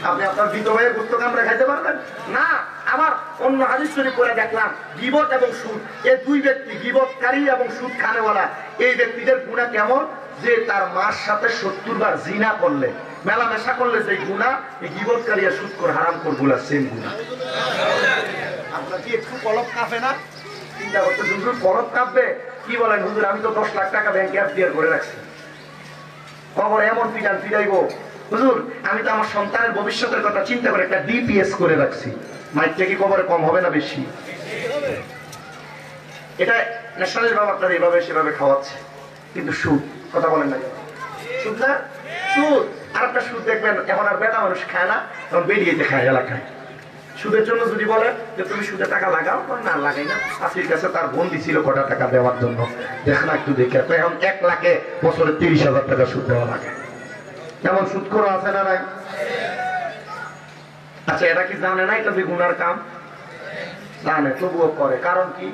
আপনি আপনার মৃত ভাইয়ের পুস্তক আমরা খাইতে পারবেন না? আবার অন্য হাদিস শরীফ করে দেখলাম গীবত এবং সুদ, এই দুই ব্যক্তি, গীবতকারী এবং সুদ খানেওয়ালা, এই ব্যক্তিদের গুনাহ কেমন যে তার মার সাথে 70 বার জিনা করলে, মেলামেশা করলে যে গুনাহ, এই গীবতকারী আর সুদখোর হারামখোর গুলা সেম গুনাহ। আপনার কি একটু কলব কাঁপে না? চিন্তা করতে হুজুর কলব কাঁপবে? কি বলেন হুজুর, আমি তো 10 লাখ টাকা ব্যাংকে এফডিআর করে রাখছি, খবর এমন পিটান পিটাইবো হুজুর, আমি তো আমার সন্তানের ভবিষ্যতের কথা চিন্তা করে একটা ডিপিএস করে রাখছি, মাইকটা কি খবরে কম হবে না বেশি? এটা ন্যাশনাল বাবা আপনার এভাবে সেভাবে খাওয়াচ্ছে, কিন্তু সুদ, কথা বলেন না, সুদ না, সুদ। আর একটা সুদ দেখবেন এখন আর বেটা মানুষ খায় না, এখন বেরিয়েতে খায় এলাকায়। সুদের জন্য যদি বলে যে তুমি সুদে টাকা লাগাও, না লাগাই না, শাশুড়ির কাছে তার বন্দি ছিল কটা টাকা দেওয়ার জন্য, দেখ না একটু দেখে, এখন 1 লাখে বছরে 30,000 টাকা সুদ দেওয়া লাগে। যেমন সুদ করে আছে না নাই? আচ্ছা এটা কি জানে না এটা যে গুনার কাম? জানে, তবুও করে, কারণ কি?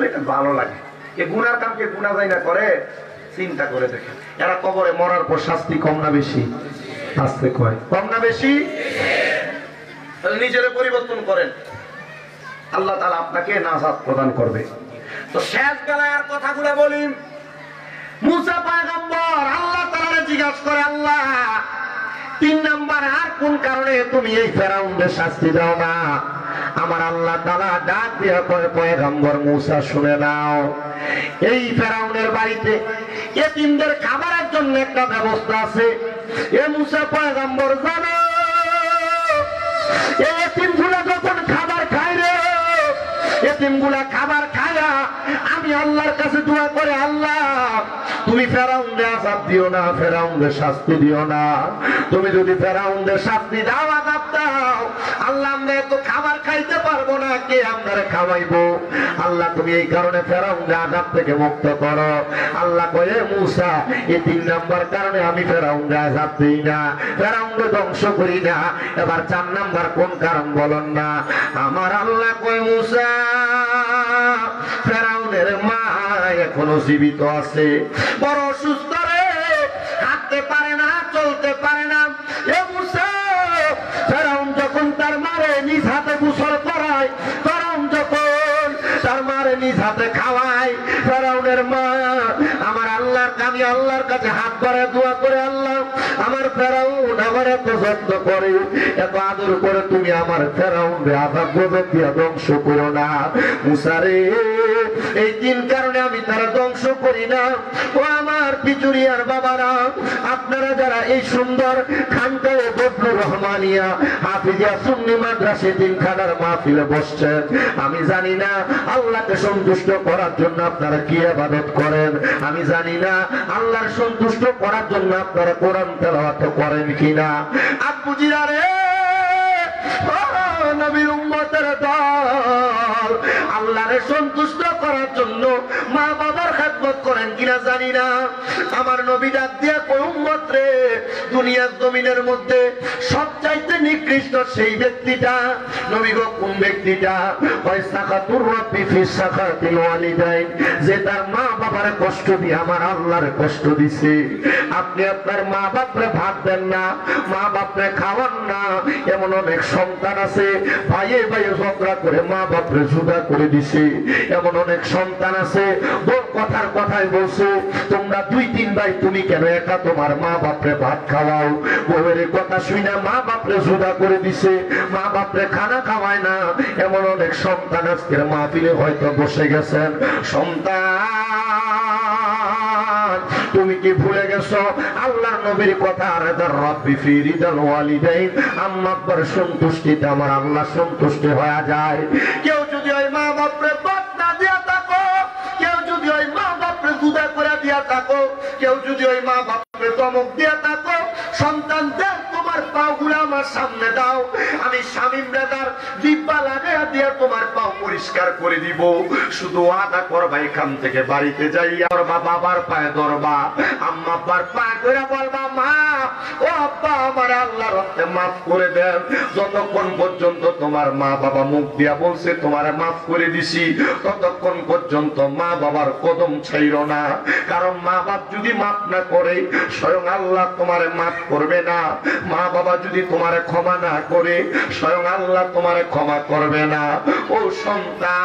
এটা ভালো লাগে। এই গুনার কামকে গুনাহ যায় না করে, চিন্তা করে দেখে এরা কবরে মরার পর শাস্তি কম না বেশি? আসতে কয় কম না বেশি? নিজের পরিবর্তন করেন, আল্লাহ তাআলা আপনাকে নাজাত প্রদান করবে। তো শেষ বেলায় আর কথাগুলো বলি, মুসা পয়গম্বর আল্লাহ তাআলা জিজ্ঞাসা করে, আল্লাহ 3 নাম্বার আর কোন কারণে তুমি এই ফেরাউনকে শাস্তি দাও না? আমার আল্লাহ তাআলা ডাক দিয়ে কয়, পয়গম্বর মুসা শুনে নাও, এই ফেরাউনের বাড়িতে এতিমদের খাবারের জন্য একটা ব্যবস্থা আছে। এ মুসা পয়গম্বর জানো, এই এতিমগুলা যখন খাবার খায় রে, এতিমগুলা খাবার খায়া আমি আল্লাহর কাছে দোয়া করে, আল্লাহ তুমি ফেরাউনকে আযাব দিও না, ফেরাউনকে শাস্তি দিও না। তুমি যদি ফেরাউনকে শাস্তি দাও, আযাব দাও, আল্লাহ আমরা তো খাবার খাইতে পারবো না, কে আমাদের খাওয়াইবো? আল্লাহ তুমি এই কারণে ফেরাউনকে আযাব থেকে মুক্ত করো। আল্লাহ কয়ে মুসা, এই 3 নাম্বার কারণে আমি ফেরাউনকে আযাব দেই না, ফেরাউনকে ধ্বংস করি না। এবার 4 নাম্বার কোন কারণ বলেন না? আমার আল্লাহ কয়ে মুসা, ফেরাউনের মা এখনো জীবিত আছে, বড় অসুস্থ রে, হাঁটতে পারে না, চলতে পারে না। এ মুসা, ফেরাউন যখন তার মারে নিজ হাতে গোসল করায়, ফেরাউন যখন তার মারে নিজ হাতে খাওয়ায়, ফেরাউনের মা আমার আমি আল্লাহর কাছে হাত বাড়ায় দোয়া করে, আল্লাহ আমার ফেরাউন আমার এত যত্ন করে, এত আদর করে, তুমি আমার ফেরাউন রে আযাব গজব দিয়া ধ্বংস করো না। মুসা রে, এই তিন কারণে আমি তারা ধ্বংস করি না। ও আমার পিচুরিয়ার বাবারা, আপনারা যারা এই সুন্দর খানকায়ে বদলুর রহমানিয়া হাফিজিয়া সুন্নি মাদ্রাসা তিনখানার মাহফিলে বসছেন, আমি জানি না আল্লাহকে সন্তুষ্ট করার জন্য আপনারা কি ইবাদত করেন, আমি জানি না আল্লাহর সন্তুষ্ট করার জন্য আপনারা কোরআন তেলাওয়াত করেন কিনা। আব্বুজিরা রে, নবীর উম্মতের দল, আল্লাহরে সন্তুষ্ট করার জন্য মা বাবার খেদমত করেন কিনা জানি না। আমার নবী ডাক দিয়া কই, উম্মত রে, দুনিয়ার জমিনের মধ্যে সবচাইতে নিকৃষ্ট সেই ব্যক্তিটা। নবী গো, কোন ব্যক্তিটা? ওই সাকাতুর রাব্বি ফি সাকাতিল ওয়ালিদাইন, যে তার মা বাবারে কষ্ট দিয়ে আমার আল্লাহরে কষ্ট দিছে। আপনি আপনার মা বাপরে ভাত দেন না, মা বাপরে খাওয়ান না, এমন অনেক সন্তান আছে ভাইয়ে ভাইয়ে ঝগড়া করে মা বাপরে জুদা করে দিছে। এমন অনেক সন্তান আছে বউ কথার কথাই বলছে, তোমরা দুই তিন ভাই, তুমি কেন একা তোমার মা বাপরে ভাত খাওয়াও? বউয়ের কথা শুনে মা বাপরে জুদা করে দিছে, মা বাপরে খানা খাওয়ায় না। এমন অনেক সন্তান আজকের মাহফিলে হয়তো বসে গেছেন। সন্তান, তুমি কি ভুলে গেছো আল্লাহর নবীর কথা? রাব্বি ফি রিদাল ওয়ালিদাইন, আম্মা আব্বার সন্তুষ্টিতে আমার আল্লাহ সন্তুষ্টি হয়ে যায়। কেউ যদি ওই মা বাপরে ভাত না দিয়া থাকো, কেউ যদি ওই মা বাপরে জুদা করে দিয়া থাকো, কেউ যদি ওই মা বাপরে ধমক দিয়া থাকো, সন্তান দেখ তোমার পাগুলো আমার সামনে দাও, আমি শামীম রাজার দিব্যা লাগাইয়া দিয়া তোমার পাও পরিষ্কার করে দিব। শুধু আদা করবা, এখান থেকে বাড়িতে যাই আর বাবার পায়ে ধরবা, আম্মা আব্বার পায়ে ধরে বলবা, মা ও আব্বা আমার আল্লাহর রহমতে মাফ করে দেন। যতক্ষণ পর্যন্ত তোমার মা বাবা মুখ দিয়া বলছে তোমারে মাফ করে দিছি, ততক্ষণ পর্যন্ত মা বাবার কদম ছাইরো না। কারণ মা বাপ যদি মাফ না করে, স্বয়ং আল্লাহ তোমারে মাফ করবে না। মা বাবা যদি তোমারে ক্ষমা না করে, স্বয়ং আল্লাহ তোমারে ক্ষমা করবে না। ও সন্তান,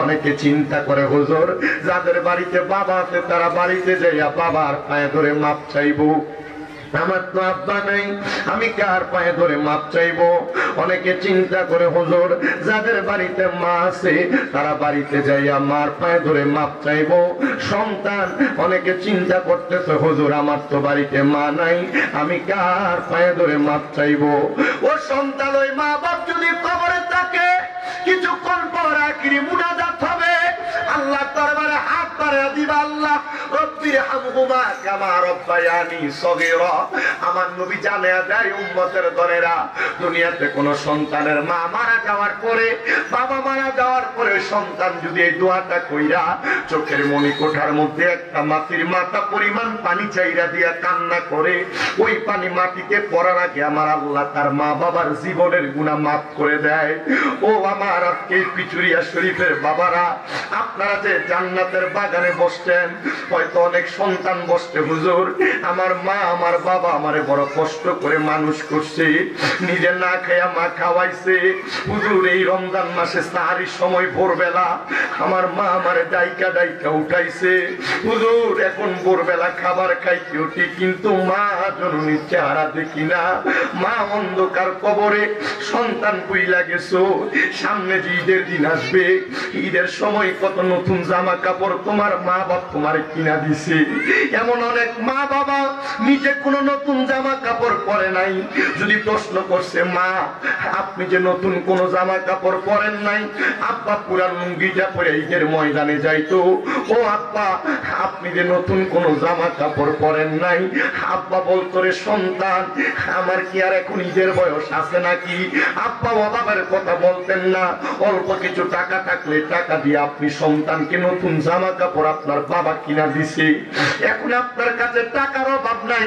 অনেকে চিন্তা করে হুজুর যাদের বাড়িতে বাবা আছে তারা বাড়িতে যাইয়া বাবার পায়ে ধরে মাপ চাইবো, আমার তো আব্বা নাই, আমি কার পায়ে ধরে মাপ চাইবো? অনেকে চিন্তা করে হুজুর যাদের বাড়িতে মা আছে তারা বাড়িতে যাইয়া মার পায়ে ধরে মাপ চাইবো। সন্তান, অনেকে চিন্তা করতেছে হুজুর আমার তো বাড়িতে মা নাই, আমি কার পায়ে ধরে মাপ চাইবো? ও সন্তান, ওই মা বাপ যদি কবরে থাকে, কিছুক্ষণ পর আখিরি মুনাজাত হবে, আল্লাহ দরবারে হাত বাড়িয়ে দিবা, আল্লাহ রব্বির হামহুমা কামা রব্বায়ানি সগীরা। আমার নবী জানায়া দেয় উম্মতের দলেরা, দুনিয়াতে কোন সন্তানের মা মারা যাওয়ার পরে, বাবা মারা যাওয়ার পরে সন্তান যদি এই দোয়াটা কইরা চোখের মণিকোঠার মধ্যে একটা মাটির মাথা পরিমাণ পানি চাইরা দিয়া কান্না করে, ওই পানি মাটিতে পড়ার আগে আমার আল্লাহ তার মা বাবার জীবনের গুনাহ মাফ করে দেয়। ও আমার আজকে পিচুরিয়া শরীফের বাবারা, আপনারা যে জান্নাতের বাগানে বসছেন, হয়তো অনেক সন্তান বসছে, হুজুর আমার মা আমার বাবা আমারে বড় কষ্ট করে মানুষ করছে, নিজে না খাইয়া মা খাওয়াইছে, হুজুর এই রমজান মাসে সাহারির সময় ভোরবেলা আমার মা আমারে ডাইকা ডাইকা উঠাইছে, হুজুর এখন ভোরবেলা খাবার খাইতে উঠি কিন্তু মা জননীর চেহারা দেখি না, মা অন্ধকার কবরে। সন্তান কইলা গেছো, সামনে যে ঈদের দিন আসবে, ঈদের সময় কত নতুন জামা কাপড় তোমার মা বাপ তোমার কিনা দিছে। এমন অনেক মা বাবা নিজে কোনো নতুন জামা কাপড় পরে নাই, যদি প্রশ্ন করছে মা আপনি যে নতুন কোন জামা কাপড় পরেন নাই, আব্বা পুরান লুঙ্গিটা পরে ঈদের ময়দানে যাইতো, ও আব্বা আপনি যে নতুন কোন জামা কাপড় পরেন নাই, আব্বা বলতো রে সন্তান আমার কি আর এখন ঈদের বয়স আছে নাকি? আব্বা অভাবের কথা বলতেন না, অল্প কিছু টাকা থাকলে টাকা দিয়ে আপনি সন্তানকে নতুন জামা কাপড় আপনি আপনার বাবা কিনা দিছে, এখন আপনার কাছে টাকার অভাব নাই,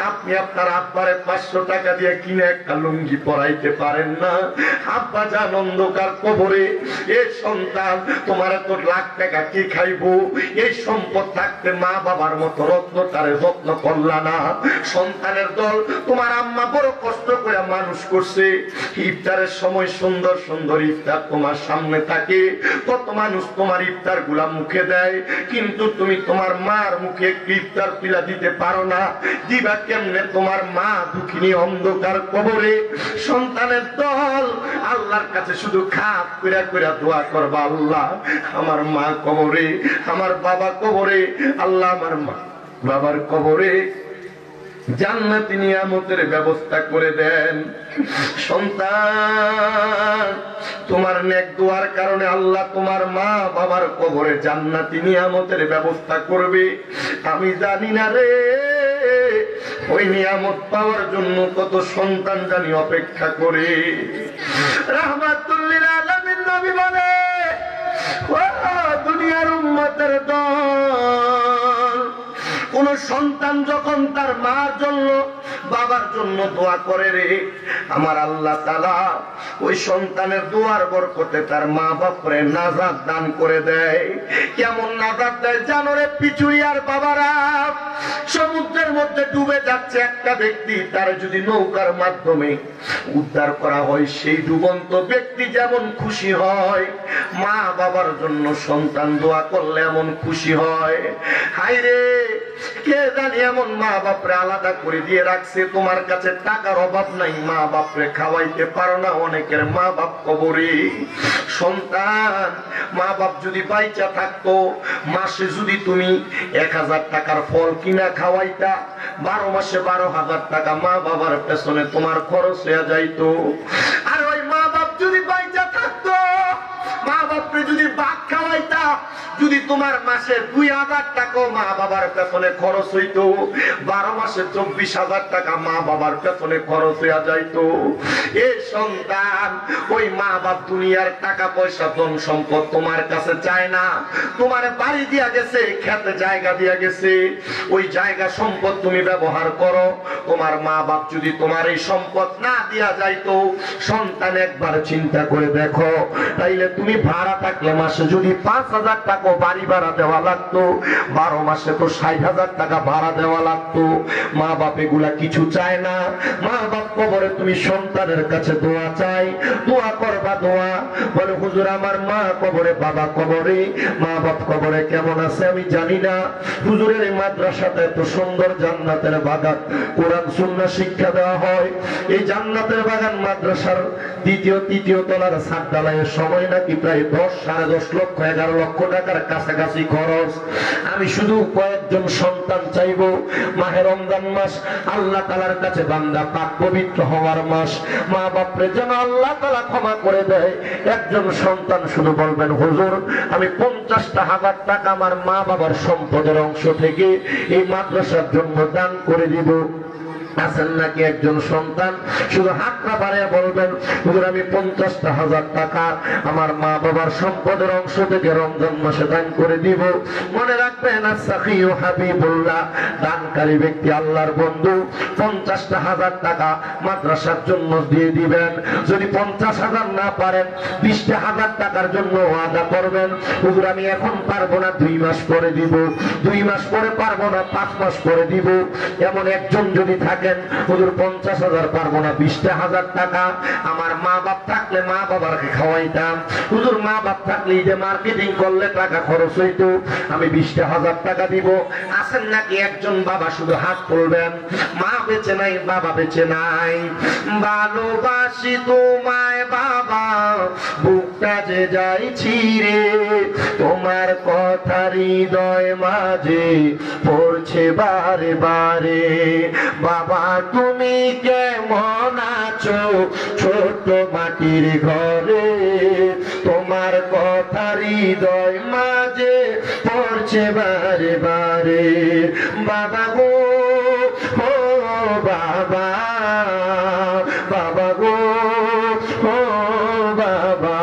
আপনি আপনার আব্বারে 500 টাকা দিয়ে কিনে একটা লুঙ্গি পরাইতে পারেন না। আব্বা যান অন্ধকার কবরে, এই সন্তান তোমার তো লাখ টাকা কি খাইবো, এই সম্পদ থাকতে মা বাবার মতো রত্নটারে যত্ন করলা না। সন্তানের দল তোমার আম্মা বড় কষ্ট করে মানুষ করছে, ইফতারের সময় সুন্দর সুন্দর ইফতার তোমার সামনে থাকে, কত মানুষ তোমার ইফতার গুলা মুখে দেয়, কিন্তু তুমি তোমার মার মুখে ইফতার তুলা দিতে পারো না। দিবা কেমনে? তোমার মা দুঃখিনী অন্ধকার কবরে। সন্তানের দল আল্লাহর কাছে শুধু খাপ কইরা কইরা দোয়া করবা, আল্লাহ আমার মা কবরে, আমার বাবা কবরে, আল্লাহ আমার মা বাবার কবরে জান্নাতি নিয়ামতের ব্যবস্থা করে দেন। সন্তান তোমার নেক দোয়ার কারণে আল্লাহ তোমার মা বাবার কবরে জান্নাতি নিয়ামতের ব্যবস্থা করবে। আমি জানি না রে, ওই নিয়ামত পাওয়ার জন্য কত সন্তান জানি অপেক্ষা করে। রাহমাতুল লিল আলামিন নবী বলে, ও দুনিয়ার উম্মতের দল, কোন সন্তান যখন তার মার জন্য বাবার জন্য দোয়া করে রে, আমার আল্লাহ তাআলা ওই সন্তানের দোয়ার বরকতে তার মা বাপরে নাজাত দান করে দেয়। কেমন নাজাত দেয় জানো রে? পিছুইয়ার বাবারা সমুদ্রের মধ্যে ডুবে যাচ্ছে একটা ব্যক্তি, তার যদি নৌকার মাধ্যমে উদ্ধার করা হয়, সেই ডুবন্ত ব্যক্তি যেমন খুশি হয়, মা বাবার জন্য সন্তান দোয়া করলে এমন খুশি হয়। হায় রে, কে জানি এমন মা বাপরে আলাদা করে দিয়ে রাখছে। তোমার কাছে টাকার অভাব নাই, মা বাপরে খাওয়াইতে পারো না, অনেকের মা বাপ কবরে। সন্তান মা বাপ যদি বাইচা থাকতো, মাসে যদি তুমি 1000 টাকার ফল কিনা খাওয়াইতা, 12 মাসে 12,000 টাকা মা বাবার পেছনে তোমার খরচ হয়ে যাইতো। আর ওই মা বাপ যদি বাইচা থাকতো, মা বাপরে যদি ভাত খাওয়াইতা, যদি তোমার মাসে 2000 টাকা মা বাবার পেছনে খরচ হইতো, 12 মাসে 24,000 টাকা মা বাবার পেছনে খরচ হইয়া যাইতো। এই সন্তান, ওই মা বাপ দুনিয়ার টাকা পয়সা ধন সম্পদ তোমার কাছে চায় না। তোমার বাড়ি দিয়া গেছে, খেতে জায়গা দিয়া গেছে, ওই জায়গা সম্পদ তুমি ব্যবহার করো। তোমার মা বাপ যদি তোমার এই সম্পদ না দিয়া যাইতো, সন্তান একবার চিন্তা করে দেখো, তাইলে তুমি ভাড়া থাকলে মাসে যদি 5,000 টাকা বাড়ি ভাড়া দেওয়া লাগতো, 12 মাসে তো 60,000 টাকা ভাড়া দেওয়া লাগতো। মা বাপ এগুলা কিছু চায় না। মা বাপ কবরে তুমি সন্তানের কাছে দোয়া চাই, দোয়া করবা, দোয়া বলে হুজুর আমার মা কবরে, বাবা কবরে, মা বাপ কবরে কেমন আছে আমি জানি না। হুজুরের এই মাদ্রাসাতে এত সুন্দর জান্নাতের বাগান, কোরআন সুন্নাহ শিক্ষা দেওয়া হয়। এই জান্নাতের বাগান মাদ্রাসার দ্বিতীয় তৃতীয় তলার ছাদ ঢালাইয়ের সময় নাকি প্রায় 10, 10.5 লক্ষ 11 লক্ষ টাকার কাছাকাছি খরচ। আমি শুধু কয়েকজন সন্তান চাইবো, মাহে রমজান মাস আল্লাহ তাআলার কাছে বান্দা পাক পবিত্র হওয়ার মাস, মা বাপরে যেন আল্লাহ তাআলা ক্ষমা করে দেয়। একজন সন্তান শুধু বলবেন হুজুর আমি 50,000 টাকা আমার মা বাবার সম্পদের অংশ থেকে এই মাদ্রাসার জন্য দান করে দিব। আছেন নাকি একজন সন্তান শুধু হাতটা বাড়িয়ে বলবেন হুজুর আমি 50,000 টাকা আমার মা বাবার সম্পদের অংশ থেকে রমজান মাসে দান করে দিব। মনে রাখবেন আস-সাখিয়ু হাবিবুল্লাহ, দানকারী ব্যক্তি আল্লাহর বন্ধু। 50,000 টাকা মাদ্রাসার জন্য দিয়ে দিবেন। যদি 50,000 না পারেন 20,000 টাকার জন্য ওয়াদা করবেন, হুজুর আমি এখন পারবো না, 2 মাস পরে দিব, 2 মাস পরে পারবো না, 5 মাস পরে দিব। এমন একজন যদি থাকে হুজুর 50,000 পারবো না, 20,000 টাকা আমার মা বাপ থাকলে মা বাবাকে খাওয়াইতাম, হুজুর মা বাপ থাকলে যে মার্কেটিং করলে টাকা খরচ হইতো, আমি 20,000 টাকা দিব। আছেন নাকি একজন বাবা শুধু হাত তুলবেন, মা বেঁচে নাই, বাবা বেঁচে নাই, ভালোবাসি তোমায় বাবা বুকটা যে যাইছি রে, তোমার কথা হৃদয় মাঝে পড়ছে বারে বারে, বাবা তুমি কেমন আছো ছোট মাটির ঘরে, তোমার কথা হৃদয় মাঝে পড়ছে বারে বারে, বাবা গো ও বাবা, বাবা গো ও বাবা,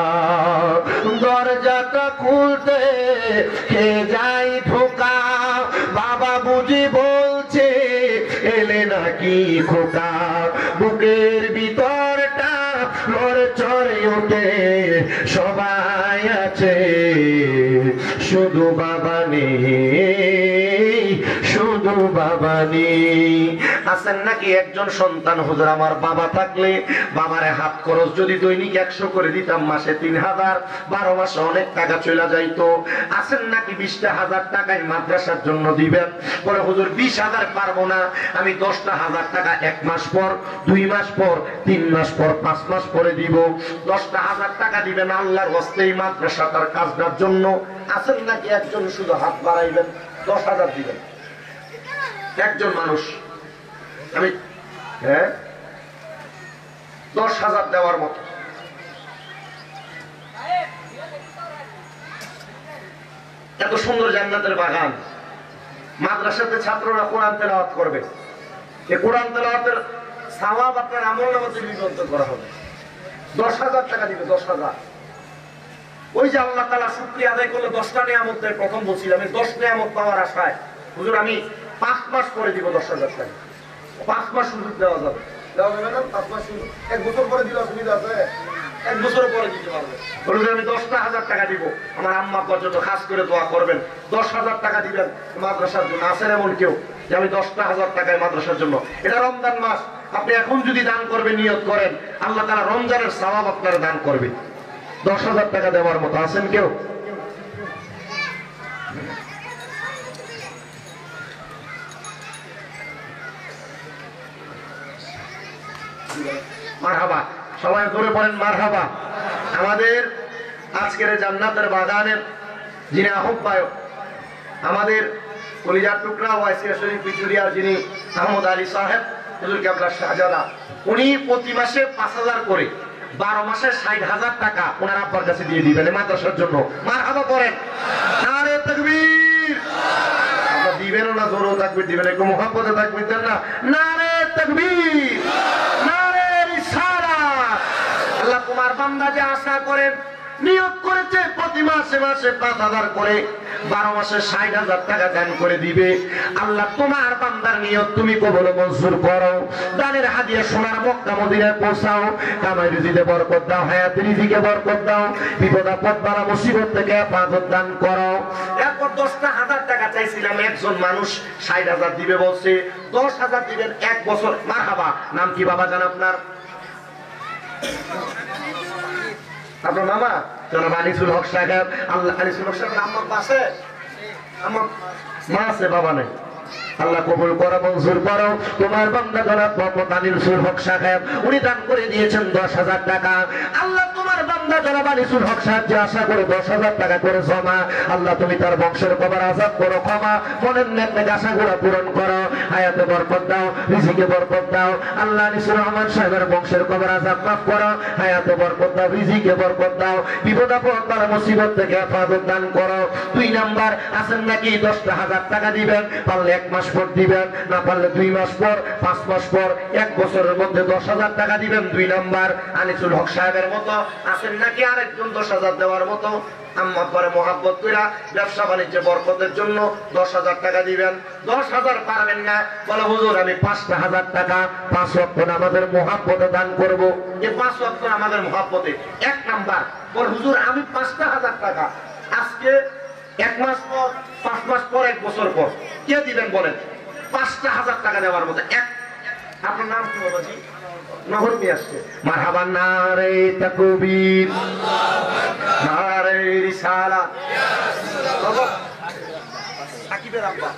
দরজাটা খুলতে কে যাই ঢোক ভিতরটা নড়চড়ে ওঠে, সবাই আছে শুধু বাবা নেই, শুধু বাবা নেই। আছেন নাকি একজন সন্তান, হুজুর আমার বাবা থাকলে বাবারে হাত খরচ যদি দৈনিক 100 করে দিতাম, মাসে 3000, 12 মাসে অনেক টাকা চলে যাইতো। আছেন নাকি 20,000 টাকায় মাদ্রাসার জন্য দিবেন? বলে হুজুর 20,000 পারবো না, আমি 10,000 টাকা 1 মাস পর, 2 মাস পর, 3 মাস পর, 5 মাস পরে দিব। 10,000 টাকা দিবেন আল্লাহর হস্তে মাদ্রাসাটার কাজটার জন্য। আছেন নাকি একজন শুধু হাত বাড়াইবেন 10,000 দিবেন? একজন মানুষ আমি 10,000 দেওয়ার মতো। এত সুন্দর জান্নাতের বাগান, মাদ্রাসাতে ছাত্ররা কোরআন তেলাওয়াত করবে, এই কোরআন তেলাওয়াতের সওয়াব আপনার আমলনামাতে লিপিবদ্ধ করা হবে। 10,000 টাকা দিবে, 10,000। ওই যে আল্লাহ তাআলা শুকরিয়া আদায় করলে 10টা নিয়ামত দেয়, প্রথম বলছিলাম এই 10 নিয়ামত পাওয়ার আশায় হুজুর আমি 5 মাস পরে দিব 10,000 টাকা। 5 মাস সুযোগ দেওয়া যাবে, দেওয়া যাবে না? 5 মাস সুযোগ, 1 বছর পরে দিলে অসুবিধা আছে? 1 বছর পরে দিতে পারবে। বলুন আমি 10,000 টাকা দিব, আমার আম্মা পর্যন্ত খাস করে দোয়া করবেন। 10,000 টাকা দিবেন মাদ্রাসার জন্য। আছেন এমন কেউ যে আমি 10,000 টাকায় মাদ্রাসার জন্য? এটা রমজান মাস, আপনি এখন যদি দান করবেন, নিয়ত করেন, আল্লাহ তাআলা রমজানের সওয়াব আপনার দান করবে। 10,000 টাকা দেওয়ার মতো আছেন কেউ? মারহাবা, সবাই ধরে পড়েন মারহাবা। আমাদের আজকের জান্নাতের বাগানের যিনি আহ্বায়ক, আমাদের কলিজার টুকরা ওয়াইসিয়া শরীফ পিচুরিয়া যিনি আহমদ আলী সাহেব হুজুর কেবলা শাহজাদা, উনি প্রতি মাসে 5,000 করে 12 মাসে 60,000 টাকা ওনার আব্বার কাছে দিয়ে দিবেন মাদ্রাসার জন্য। মারহাবা করেন, নারে তাকবীর। আপনারা দিবেন না জোরে তাকবীর দিবেন, একটু মুহাব্বতে তাকবীর দেন না, নারে তাকবীর, নারে রিসালাত। আল্লাহ তোমার বান্দা যে আশা করেন নিয়োগ করেছে প্রতি মাসে মাসে 5,000 করে, 12 মাসে 60,000 টাকা দান করে দিবে। আল্লাহ তোমার বান্দার নিয়ত তুমি কবুল মঞ্জুর করো। দানের হাদিয়া সোনার মক্কা মদিনায় পৌঁছাও। কামাই রুজিতে বরকত দাও, হায়াতে রিজিকে বরকত দাও, বিপদ আপদ বালা মুসিবত থেকে হেফাজত দান করো। এরপর 10,000 টাকা চাইছিলাম, একজন মানুষ 60,000 দিবে বলছে। 10,000 দিবেন 1 বছর। মারহাবা। নাম কি বাবা জান আপনার? আপনার মামা জনাব আনিসুল হক সাহেব। আল্লাহ আনিসুল হক সাহেব আমার পাশে, আমার মা আছে, বাবা নাই। আল্লাহ কবুল করো, মঞ্জুর করো। তোমার বান্দা জনাব মোহাম্মদ আনিসুল হক সাহেব উনি দান করে দিয়েছেন 10,000 টাকা। আল্লাহ তোমার বান্দা জনাব আনিসুল হক সাহেব যে আশা করে 10,000 টাকা করে জমা, আল্লাহ তুমি তার বংশের কবর আযাব করো ক্ষমা, মনের নেক আশাগুলো পূরণ করো, হায়াতে বরকত দাও, রিজিকে বরকত দাও। আল্লাহ আনিসুর রহমান সাহেবের বংশের কবর আযাব মাফ করো, হায়াতে বরকত দাও, রিজিকে বরকত দাও, বিপদ আপদ বালা মুসিবত থেকে হেফাজত দান করো। 2 নাম্বার আছেন নাকি 10,000 টাকা দিবেন, পারলে 1 মাস পর দিবেন, না পারলে 2 মাস পর, 5 মাস পর, 1 বছরের মধ্যে 10,000 টাকা দিবেন। 2 নাম্বার আনিসুল হক সাহেবের মতো আছেন নাকি আরেকজন 10,000 দেওয়ার মতো? আম্মা পরে মোহাব্বত কইরা ব্যবসা বাণিজ্যে বরকতের জন্য 10,000 টাকা দিবেন। 10,000 পারবেন না, বলে হুজুর আমি 5,000 টাকা 5 ওয়াক্ত নামাজের মোহাব্বতে দান করব। এই 5 ওয়াক্ত নামাজের মোহাব্বতে 1 নাম্বার বলে হুজুর আমি 5,000 টাকা আজকে 1 মাস পর, 5 মাস পর, 1 বছর পর কে দিবেন বলেন? 5,000 টাকা দেওয়ার মতো। আপনার নাম কি বাবাজি? নহর নিয়ে আসছে। মারহাবা, নারে তাকবীর, নারে রিসালাত। সাকিবের আব্বা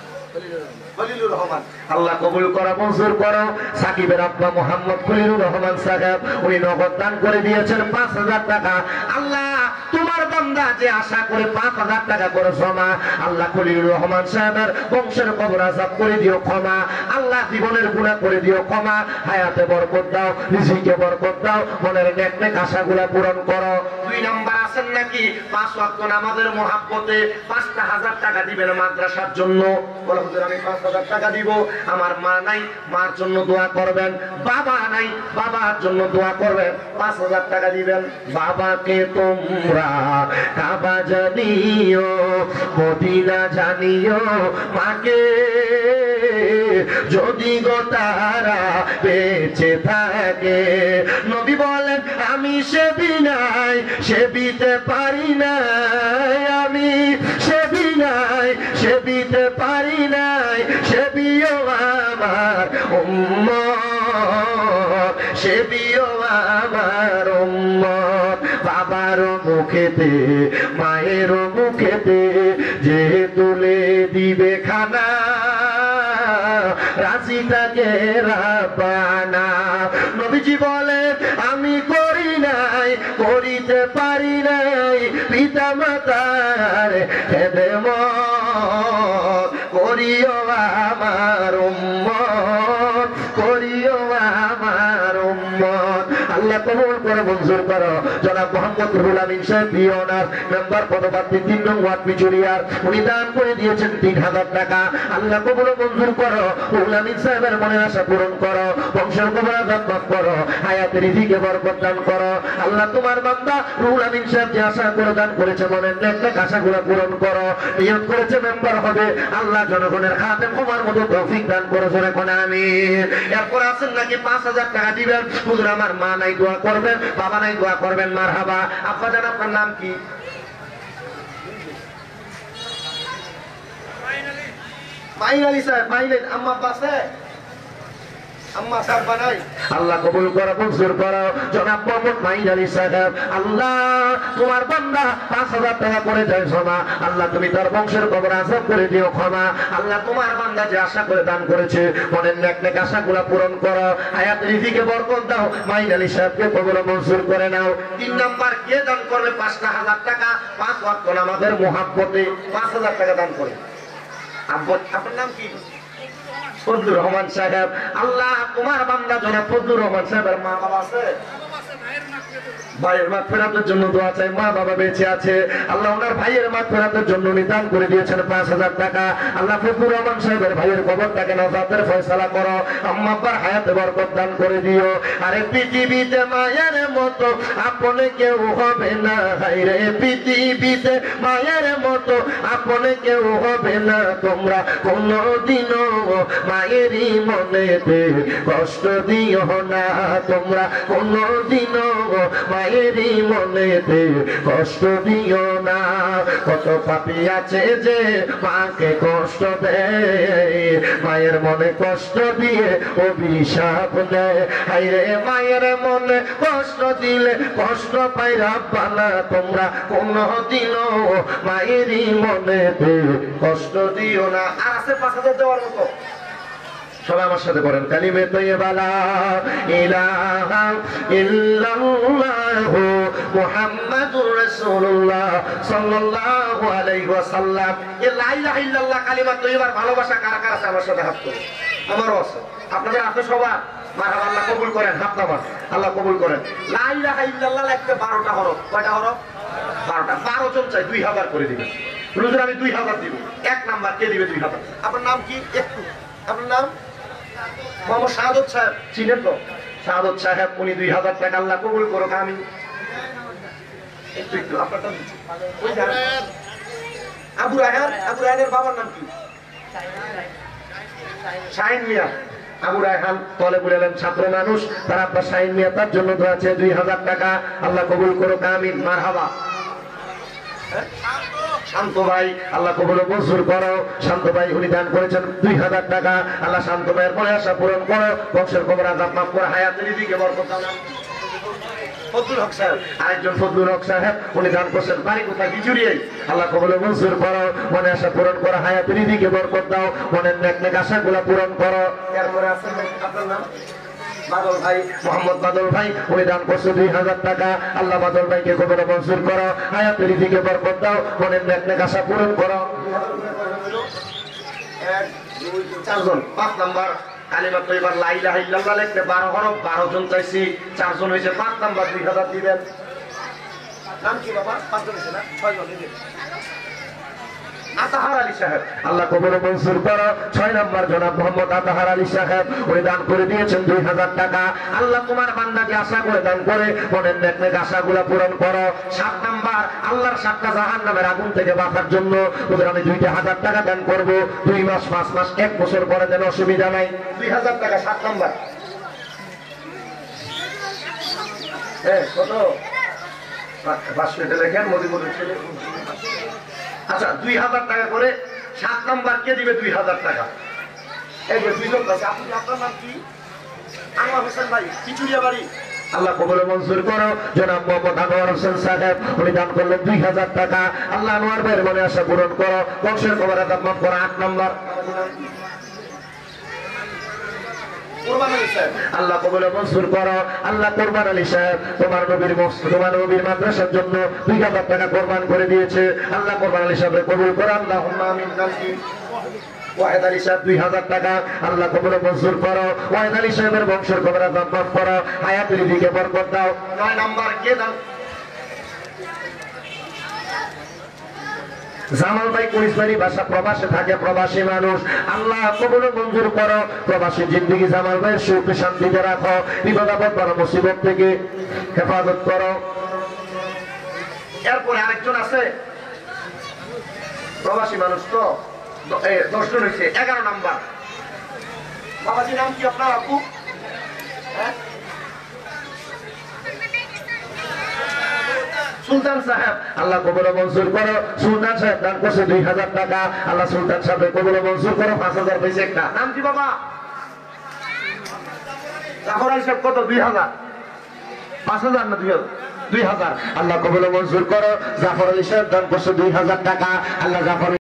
খলিলুর রহমান, আল্লাহ কবুল করো, মঞ্জুর করো। সাকিবের আব্বা মোহাম্মদ খলিলুর রহমান সাহেব উনি নগদ দান করে দিয়েছেন 5,000 টাকা। আল্লাহ তোমার বান্দা যে আশা করে 5,000 টাকা করে জমা, আল্লাহ খলিলুর রহমান সাহেবের বংশের কবর আযাব করে দিও ক্ষমা। আল্লাহ জীবনের গুনাহ করে দিও ক্ষমা, হায়াতে বরকত দাও, রিজিকে বরকত দাও, মনের নেক আশাগুলা পূরণ করো। 2 নাম্বার আছেন নাকি 5 ওয়াক্ত নামাজের মোহাব্বতে 5,000 টাকা দিবেন মাদ্রাসার জন্য? বলে হুজুর আমি 5,000 টাকা দিব, আমার মা নাই, মার জন্য দোয়া করবেন। বাবা নাই, বাবার জন্য দোয়া করবেন। 5,000 টাকা দিবেন। বাবাকে তোমরা কাবা জানিও, মদিনা জানিও, মাকে যদি গো তারা বেঁচে থাকে। নবী বলেন আমি সেবিনাই, সেবিতে পারি নাই, আমি সেবিনাই, সেবিতে পারি নাই, সেবিও আমার উম্মত, সেবিও আমার উম্মত। বাবার মুখেতে মায়ের মুখেতে যে তুলে দিবে খানা, রাজি থাকে রাব্বানা। নবীজি বলে আমি করি নাই, করিতে পারি নাই, পিতা মাতার খেদমত, করিও আমার উম্মত, করিও আমার উম্মত। আল্লাহ কবুল করে মঞ্জুর করো। জনাব মোহাম্মদ রুহুল আমিন সাহেব বিওনার মেম্বার পদপ্রার্থী 3 নং ওয়ার্ড পিচুরিয়ার, উনি দান করে দিয়েছেন 3000 টাকা। আল্লাহ কবুল মঞ্জুর করো। রুহুল আমিন সাহেবের মনের আশা পূরণ করো, বংশের কবরাঘাত মাফ করো, হায়াতের রিজিকে বরকত দান করো। আল্লাহ তোমার বান্দা রুহুল আমিন সাহেব যে আশা করে দান করেছে, মনের নেক আশাগুলো পূরণ করো। নিয়ত করেছে মেম্বার হবে, আল্লাহ জনগণের খাতেম হওয়ার মতো তৌফিক দান করো। জোরে কোন আমিন। এরপর আছেন নাকি 5,000 টাকা দিবেন। হুজুর আমার মা নাই, দোয়া করবেন। বাবা নাই, দোয়া করবেন। মারহাবা। আব্বা জান আপনার নাম কি? মাইন আলী সাহেব। মাইন আম্মা আছে? আম্মা সাহেব বানাই। আল্লাহ কবুল করো, মঞ্জুর করো। জনাব মোহাম্মদ মাইন আলী সাহেব, আল্লাহ তোমার বান্দা 5,000 টাকা করে যায় ক্ষমা। আল্লাহ তুমি তার বংশের কবর আযাব করে দিও ক্ষমা। আল্লাহ তোমার বান্দা যে আশা করে দান করেছে, মনের নেক আশাগুলো পূরণ করো, হায়াত রিজিকে বরকত দাও। মাইন আলী সাহেবকে কবুল মঞ্জুর করে নাও। 3 নাম্বার কে দান করবে 5,000 টাকা 5 ওয়াক্ত নামাজের মুহাব্বতে 5,000 টাকা দান করে। আপনার নাম কি? ফজলুর রহমান সাহেব। আল্লাহ তোমার বান্দা জনাব ফজলুর রহমান সাহেবের মা বাবা আছে? ভাইয়ের মাগফিরাতের জন্য দোয়া চাই। মা বাবা বেঁচে আছে, আল্লাহ ওনার ভাইয়ের মাগফিরাতের জন্য নিদান করে দিয়েছেন 5,000 টাকা। আল্লাহ ফজলুর রহমান সাহেবের ভাইয়ের কবরটাকে নাজাতের ফয়সালা করো, আম্মা আব্বার হায়াতে বরকত দান করে দিও। আরে পৃথিবীতে মায়ের মতো আপনে কেউ হবে না, হায়রে পৃথিবীতে মায়ের মতো আপনে কেউ হবে না। তোমরা কোনদিনও মায়েরই মনেতে কষ্ট দিও না, তোমরা কোনদিনও মায়েরই মনেতে কষ্ট দিও না। কত পাপী আছে যে মাকে কষ্ট দেয়, মায়ের মনে কষ্ট দিয়ে অভিশাপ দেয়। হায়রে মায়ের মনে কষ্ট দিলে কষ্ট পাই রাব্বানা। তোমরা কোনদিনও মায়েরই মনেতে কষ্ট দিও না। আর আছে 5,000 দেওয়ার মতো? সবাই আমার সাথে করেন কালিমে তাইয়্যিবা লা ইলাহা ইল্লাল্লাহু মুহাম্মাদুর রাসূলুল্লাহ সাল্লাল্লাহু আলাইহি ওয়াসাল্লাম। এই লা ইলাহা ইল্লাল্লাহ কালিমা তাইয়্যিবার ভালোবাসা কার কার আছে? আমার সাথে হাত তুলুন। আমারও আছে, আপনাদের আছে সবার। মারহাবা, আল্লাহ কবুল করেন। হাত নামান, আল্লাহ কবুল করেন। লা ইলাহা ইল্লাল্লাহ লিখতে 12টা হরফ। কয়টা হরফ? 12টা। 12 জন চাই 2000 করে দিবেন। হুজুর আমি 2000 দিব। 1 নাম্বার কে দিবে 2000? আপনার নাম কি? একটু আপনার নাম? মোহাম্মদ শাহাদত সাহেব, চিনেন তো? শাহাদত সাহেব, উনি 2000 টাকা। আল্লাহ কবুল করুক। আমি একটু আপনারটা আবু রায়হান। আবু রায়হানের বাবার নাম কি? শাহিন মিয়া। আবু রায়হান তলেবুল ইলম ছাত্র মানুষ, তার আব্বা শাহিন মিয়া, তার জন্য দোয়া আছে 2000 টাকা। আল্লাহ কবুল করুক। আমিন। মারহাবা। শান্ত ভাই, আল্লাহ কবুল মঞ্জুর করো। শান্ত ভাই উনি দান করেছেন 2000 টাকা। আল্লাহ শান্ত ভাইয়ের মনে আশা পূরণ করো, বংশের কবর আযাব মাফ করো, হায়াতের রিজিকে বরকত দাও। ফজলুল হক সাহেব, আরেকজন ফজলুল হক সাহেব, উনি দান করছেন বাড়ি কোথায়? বিচুরিয়ায়। আল্লাহ কবুল মঞ্জুর করো, মনে আশা পূরণ করো, হায়াতের রিজিকে বরকত দাও, মনের নেক আশাগুলো পূরণ করো। এরপরে আছে আপনার নাম? বাদল ভাই, মোহাম্মদ বাদল ভাই, উনি দান করছে 2000 টাকা। আল্লাহ বাদল ভাইকে কবুল মঞ্জুর করো, হায়াতের রিজিকে বরকত দাও, মনের নেক আশা পূরণ করো। 1 2 4 জন। 5 নাম্বার কালিমা তাইয়্যিবা লা ইলাহা ইল্লাল্লাহ লিখতে 12 হরফ। 12 জন চাইছি, 4 জন হয়েছে। 5 নাম্বার 2000 দিবেন। নাম কি বাবা? 5 জন হয়েছে না? 6 জন দিবেন। আতাহার আলী সাহেব, আল্লাহ কবুল ও মঞ্জুর করো। 6 নম্বর জনাব মোহাম্মদ আতাহার আলী সাহেব, উনি দান করে দিয়েছেন 2000 টাকা। আল্লাহ তোমার বান্দাকে আশা করে দান করে মনের নেক আশাগুলো পূরণ করো। 7 নম্বর, আল্লাহর 7টা জাহান্নামের আগুন থেকে বাঁচার জন্য ওদের আমি 2000 টাকা দান করব। 2 মাস 5 মাস 1 বছর পরে যেন অসুবিধা নাই। 2000 টাকা। 7 নম্বর, কত 500 টাকা লেখেন মদিপুরের ছেলে। আচ্ছা 2000 টাকা করে 7 নম্বর কে দিবে 2000 টাকা? এই যে 2 লোক আছে। আপনি, আপনার নাম কি? আনোয়ার হোসেন ভাই, পিচুরিয়া বাড়ি। আল্লাহ কবুল ও মঞ্জুর করো। জনাব মোহাম্মদ আনোয়ার হোসেন সাহেব, উনি দান করলেন 2000 টাকা। আল্লাহ আনোয়ার ভাইয়ের মনে আশা পূরণ করো, বংশের কবর আদাব মাফ করো। 8 নম্বর, কুরবান আলী সাহেব, আল্লাহ কবুল ও মঞ্জুর করো। আল্লাহ কুরবান আলী সাহেব তোমার নবীর মাদ্রাসার জন্য 2000 টাকা কোরবান করে দিয়েছে। আল্লাহ কুরবান আলী সাহেব কবুল করো। আল্লাহুম্মা আমিন। ওয়াহেদ আলী সাহেব 2000 টাকা। আল্লাহ কবুল ও মঞ্জুর করো। ওয়াহেদ আলী সাহেবের বংশের কবর আদাব মাফ করো, হায়াতুল দিকে বরকত দাও। 9 নম্বর কে দান? জামাল ভাই কুড়িশবাড়ি বাসা, প্রবাসে থাকে, প্রবাসী মানুষ। আল্লাহ কবুল ও মঞ্জুর করো। প্রবাসী জিন্দেগি জামাল ভাইয়ের সুখ শান্তিতে রাখো, বিপদ আপদ বড় মুসিবত থেকে হেফাজত করো। এরপরে আরেকজন আছে, প্রবাসী মানুষ তো 10 জন হয়েছে। 11 নম্বর, বাবাজি নাম কি আপনার? আপু, হ্যাঁ, সুলতান সাহেব। আল্লাহ কবুল ও মঞ্জুর করো। সুলতান সাহেব দান করছে 2000 টাকা। আল্লাহ সুলতান সাহেব কবুল ও মঞ্জুর করো। 5000 পেয়েছে একটা। নাম কি বাবা? জাফর আলী সাহেব কত? 2000। 5000 না 2000? 2000। আল্লাহ কবুল ও মঞ্জুর করো। জাফর আলী সাহেব দান করছে 2000 টাকা। আল্লাহ জাফর